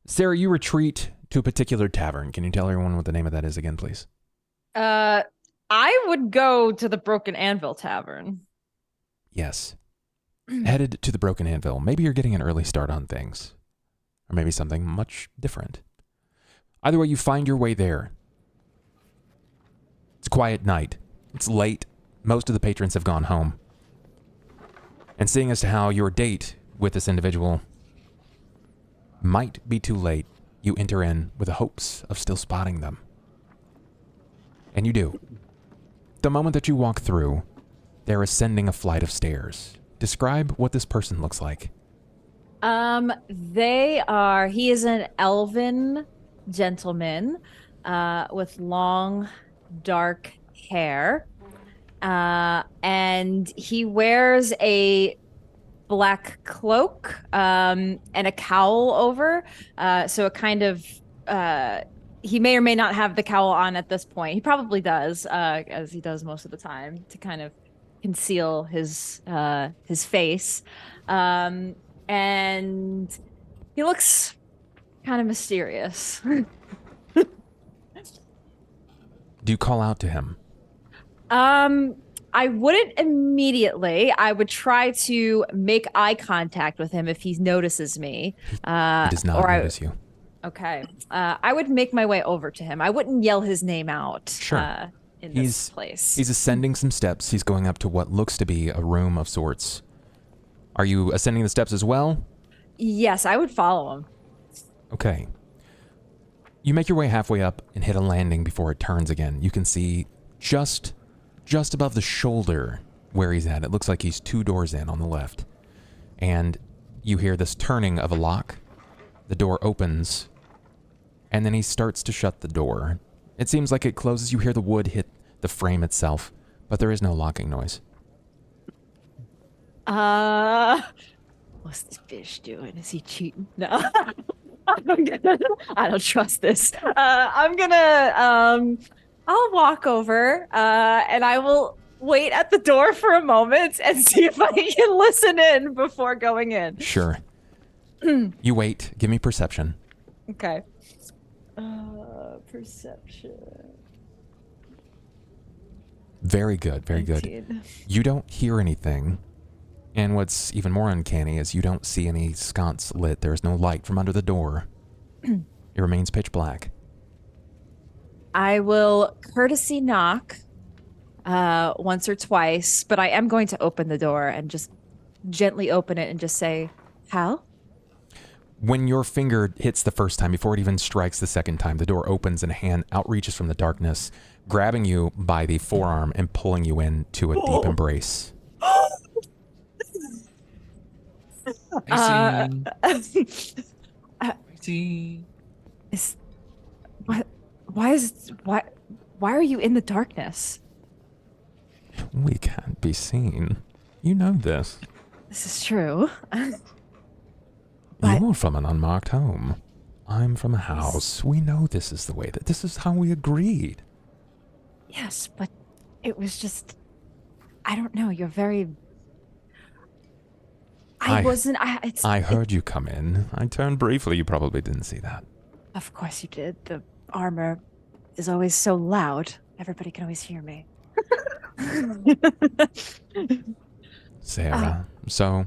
Sera, you retreat to a particular tavern. Can you tell everyone what the name of that is again, please? I would go to the Broken Anvil Tavern. Yes. Headed to the Broken Anvil. Maybe you're getting an early start on things. Or maybe something much different. Either way, you find your way there. It's a quiet night. It's late. Most of the patrons have gone home. And seeing as to how your date with this individual might be too late, you enter in with the hopes of still spotting them. And you do. The moment that you walk through, they're ascending a flight of stairs. Describe what this person looks like. He is an elven gentleman with long, dark hair. And he wears a black cloak and a cowl over. So it kind of, he may or may not have the cowl on at this point. He probably does, as he does most of the time, to kind of conceal his face. And he looks kind of mysterious. Do you call out to him? I wouldn't immediately. I would try to make eye contact with him if he notices me. He does not notice you. Okay. I would make my way over to him. I wouldn't yell his name out. Sure. In this place. He's ascending some steps. He's going up to what looks to be a room of sorts. Are you ascending the steps as well? Yes, I would follow him. Okay. You make your way halfway up and hit a landing before it turns again. You can see just above the shoulder where he's at. It looks like he's 2 doors in on the left. And you hear this turning of a lock. The door opens, and then he starts to shut the door. It seems like it closes. You hear the wood hit the frame itself, but there is no locking noise. What's this fish doing? Is he cheating? No. I don't trust this. I'll walk over, and I will wait at the door for a moment and see if I can listen in before going in. Sure. You wait. Give me perception. Okay. Perception. Very good. Very 19. good. You don't hear anything, And what's even more uncanny is you don't see any sconce lit. There is no light from under the door. It remains pitch black. I will courtesy knock once or twice, but I am going to open the door and just gently open it and just say, Hal? When your finger hits the first time, before it even strikes the second time, the door opens and a hand outreaches from the darkness, grabbing you by the forearm and pulling you into a deep embrace. I see. Why are you in the darkness? We can't be seen. You know this. This is true. But You're from an unmarked home. I'm from a house. We know this is the way that this is how we agreed. yes, but it was just, I don't know. You're very. I heard you come in. I turned briefly. You probably didn't see that. Of course you did. The armor is always so loud. Everybody can always hear me. Sera. So,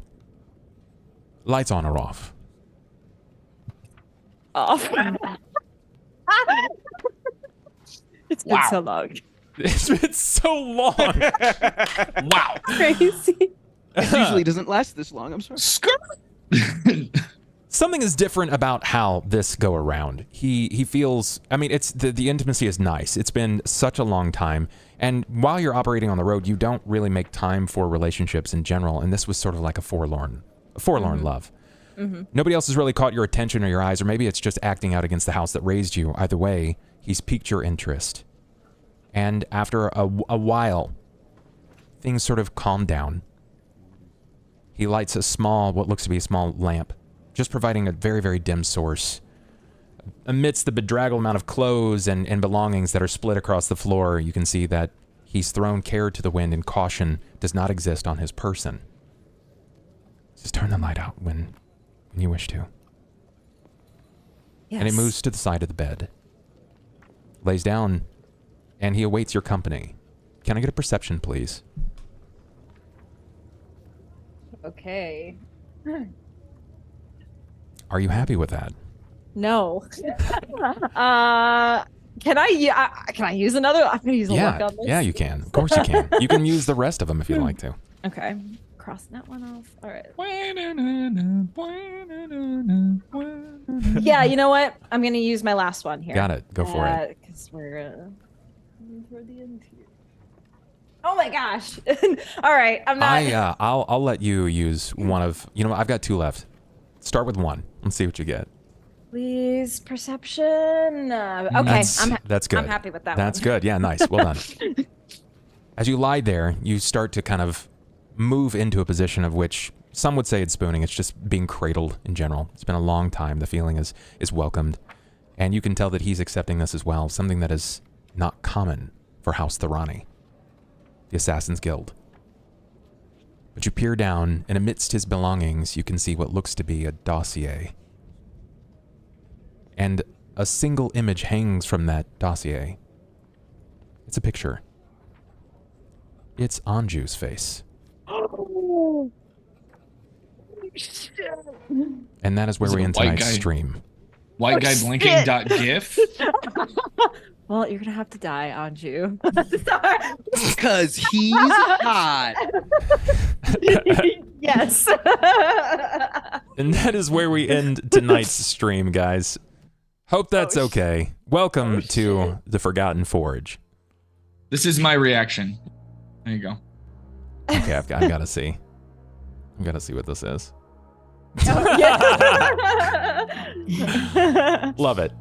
lights on or off? Off. It's been so long. It's been so long. Wow. Crazy. It usually doesn't last this long. I'm sorry. Something is different about how this go around. He feels, I mean, it's the intimacy is nice. It's been such a long time. And while you're operating on the road, you don't really make time for relationships in general. And this was sort of like a forlorn love. Mm-hmm. Nobody else has really caught your attention or your eyes, or maybe it's just acting out against the house that raised you. Either way, he's piqued your interest. And after a while, things sort of calm down. He lights what looks to be a small lamp, just providing a very, very dim source. Amidst the bedraggled amount of clothes and belongings that are split across the floor, you can see that he's thrown care to the wind and caution does not exist on his person. Just turn the light out when you wish to. Yes. And he moves to the side of the bed, lays down, and he awaits your company. Can I get a perception, please? Okay. Are you happy with that? No. Can I use another? I'm gonna use a look on this. Yeah, you can. Of course you can. You can use the rest of them if you'd like to. Okay. Crossing that one off. All right. Yeah, you know what? I'm gonna use my last one here. Got it. Go for it. Because we're toward the end here. Oh my gosh! All right, I'm not. I'll let you use one of. You know what? I've got two left. Start with one. Let's see what you get. Please, perception. Okay, that's good. I'm happy with that. That's good. Yeah, nice. Well done. As you lie there, you start to kind of move into a position of which some would say it's spooning. It's just being cradled in general. It's been a long time. The feeling is welcomed, and you can tell that he's accepting this as well. Something that is not common for House Thorani, the Assassin's Guild. But you peer down, and amidst his belongings, you can see what looks to be a dossier. And a single image hangs from that dossier. It's a picture. It's Anju's face. Oh. And that is where we end tonight's stream. White guy blinking.gif. Well, you're gonna have to die, Anju. Because he's hot. Yes. And that is where we end tonight's stream, guys. Hope that's okay. Welcome to the Forgotten Forge. This is my reaction. There you go. Okay, I've got to see. I've got to see what this is. Oh, yeah. Love it.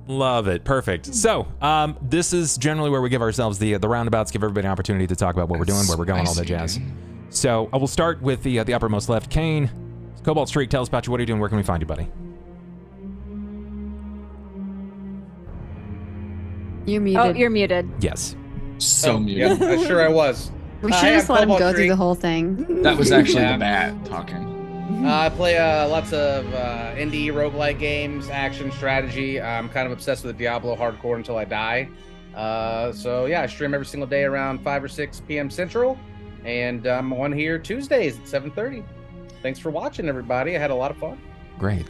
Love it. Perfect. So, this is generally where we give ourselves the roundabouts, give everybody an opportunity to talk about what we're doing, where we're going, all that jazz. So, I will start with the uppermost left. Cain, CobaltStreak, tell us about you. What are you doing? Where can we find you, buddy? You're muted. Oh, you're muted. Yes. So muted. Yeah, I'm sure I was. We should just let him go through the whole thing. That was actually the bat talking. I play lots of indie roguelike games, action, strategy. I'm kind of obsessed with Diablo hardcore until I die. So yeah, I stream every single day around 5 or 6 p.m. Central. And I'm on here Tuesdays at 7:30. Thanks for watching, everybody. I had a lot of fun. Great.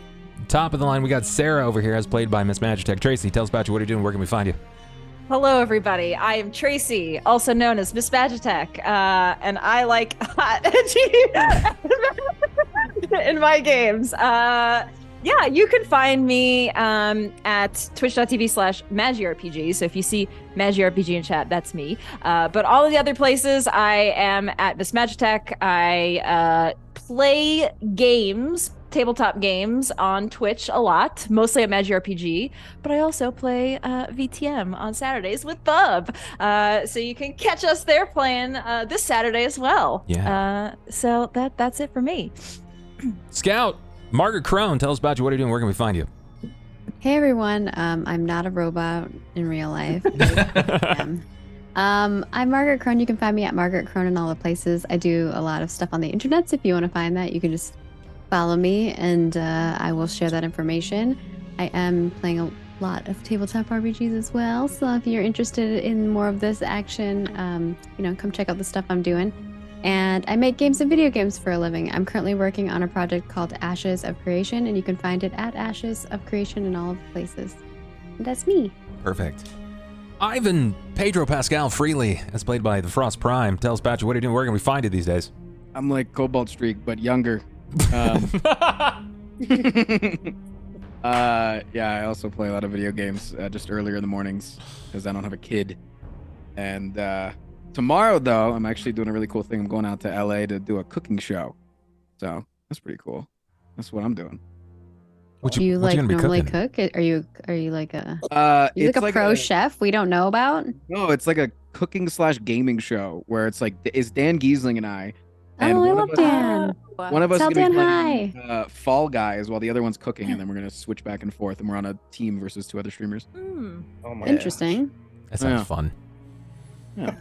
Top of the line, we got Sera over here, as played by Miss MagiTech. Tracy, tell us about you. What are you doing? Where can we find you? Hello, everybody. I am Tracy, also known as Miss MagiTech, and I like hot, edgy in my games. Yeah, you can find me at twitch.tv/MagiRPG. So if you see MagiRPG in chat, that's me. But all of the other places, I am at Miss MagiTech. I play games, tabletop games on Twitch a lot, mostly at MagiRPG, but I also play VTM on Saturdays with Bub. So you can catch us there playing this Saturday as well. Yeah. So that's it for me. Scout, MargaretKrohn, tell us about you. What are you doing? Where can we find you? Hey everyone, I'm not a robot in real life. I'm MargaretKrohn. You can find me at MargaretKrohn in all the places. I do a lot of stuff on the internet, so if you want to find that, you can just follow me and I will share that information. I am playing a lot of tabletop RPGs as well, so if you're interested in more of this action, come check out the stuff I'm doing. And I make games and video games for a living. I'm currently working on a project called Ashes of Creation, and you can find it at Ashes of Creation in all of the places. And that's me. Perfect. Ivan Pedro Pascal Freely, as played by the Frostprime. Tell us about you. What are you doing? Where can we find you these days? I'm like CobaltStreak, but younger. Yeah, I also play a lot of video games just earlier in the mornings because I don't have a kid. And tomorrow, though, I'm actually doing a really cool thing. I'm going out to LA to do a cooking show. So that's pretty cool. That's what I'm doing. Do you like normally cook? Are you like a like a pro chef we don't know about? No, it's like a cooking/gaming show where it's like it's Dan Giesling and I. And I love Dan. One of us Tell is gonna be Dan playing Fall Guys while the other one's cooking, and then we're gonna switch back and forth, and we're on a team versus 2 other streamers. Oh my Interesting. That sounds fun. Yeah.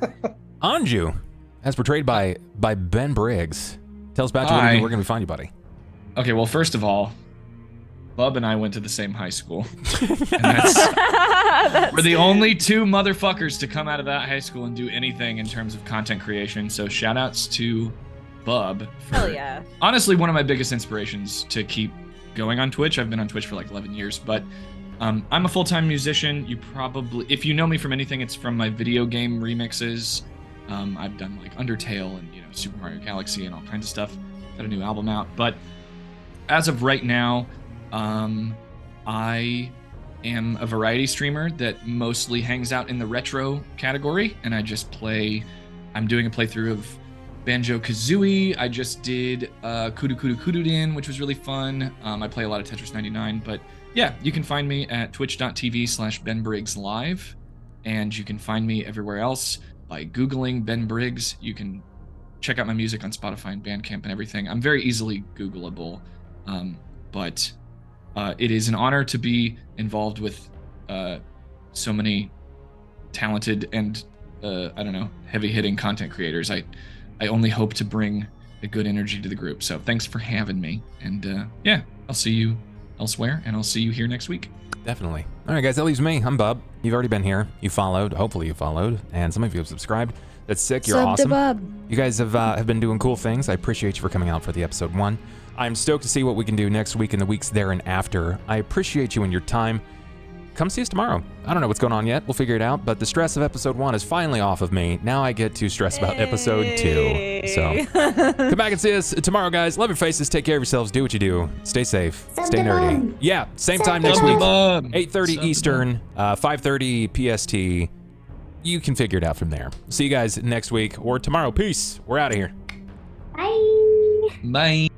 Anju, as portrayed by BenBriggs. Tell us about you. Where can we find you, buddy? Okay, well, first of all, Bub and I went to the same high school. And we're the only 2 motherfuckers to come out of that high school and do anything in terms of content creation. So shout outs to Bub for Hell yeah. honestly one of my biggest inspirations to keep going on Twitch. I've been on Twitch for like 11 years, but I'm a full-time musician. You probably, if you know me from anything, it's from my video game remixes. I've done like Undertale and Super Mario Galaxy and all kinds of stuff. Got a new album out, but as of right now, I am a variety streamer that mostly hangs out in the retro category, and I just play. I'm doing a playthrough of Banjo-Kazooie. I just did Kudu Kudu Kududin, which was really fun. I play a lot of Tetris 99, but yeah, you can find me at twitch.tv/BenBriggs Live, and you can find me everywhere else by Googling BenBriggs. You can check out my music on Spotify and Bandcamp and everything. I'm very easily Googleable, but it is an honor to be involved with so many talented and heavy-hitting content creators. I only hope to bring a good energy to the group. So thanks for having me. And yeah, I'll see you elsewhere, and I'll see you here next week. Definitely. All right, guys, that leaves me. I'm Bub. You've already been here. You followed. Hopefully you followed. And some of you have subscribed. That's sick. You're awesome. You guys have been doing cool things. I appreciate you for coming out for the episode 1. I'm stoked to see what we can do next week and the weeks there and after. I appreciate you and your time. Come see us tomorrow. I don't know what's going on yet. We'll figure it out. But the stress of episode 1 is finally off of me. Now I get to stress about episode 2. So come back and see us tomorrow, guys. Love your faces. Take care of yourselves. Do what you do. Stay safe. Stay nerdy. Yeah, same time next week. 8:30 Eastern, 5:30 PST. You can figure it out from there. See you guys next week or tomorrow. Peace. We're out of here. Bye. Bye.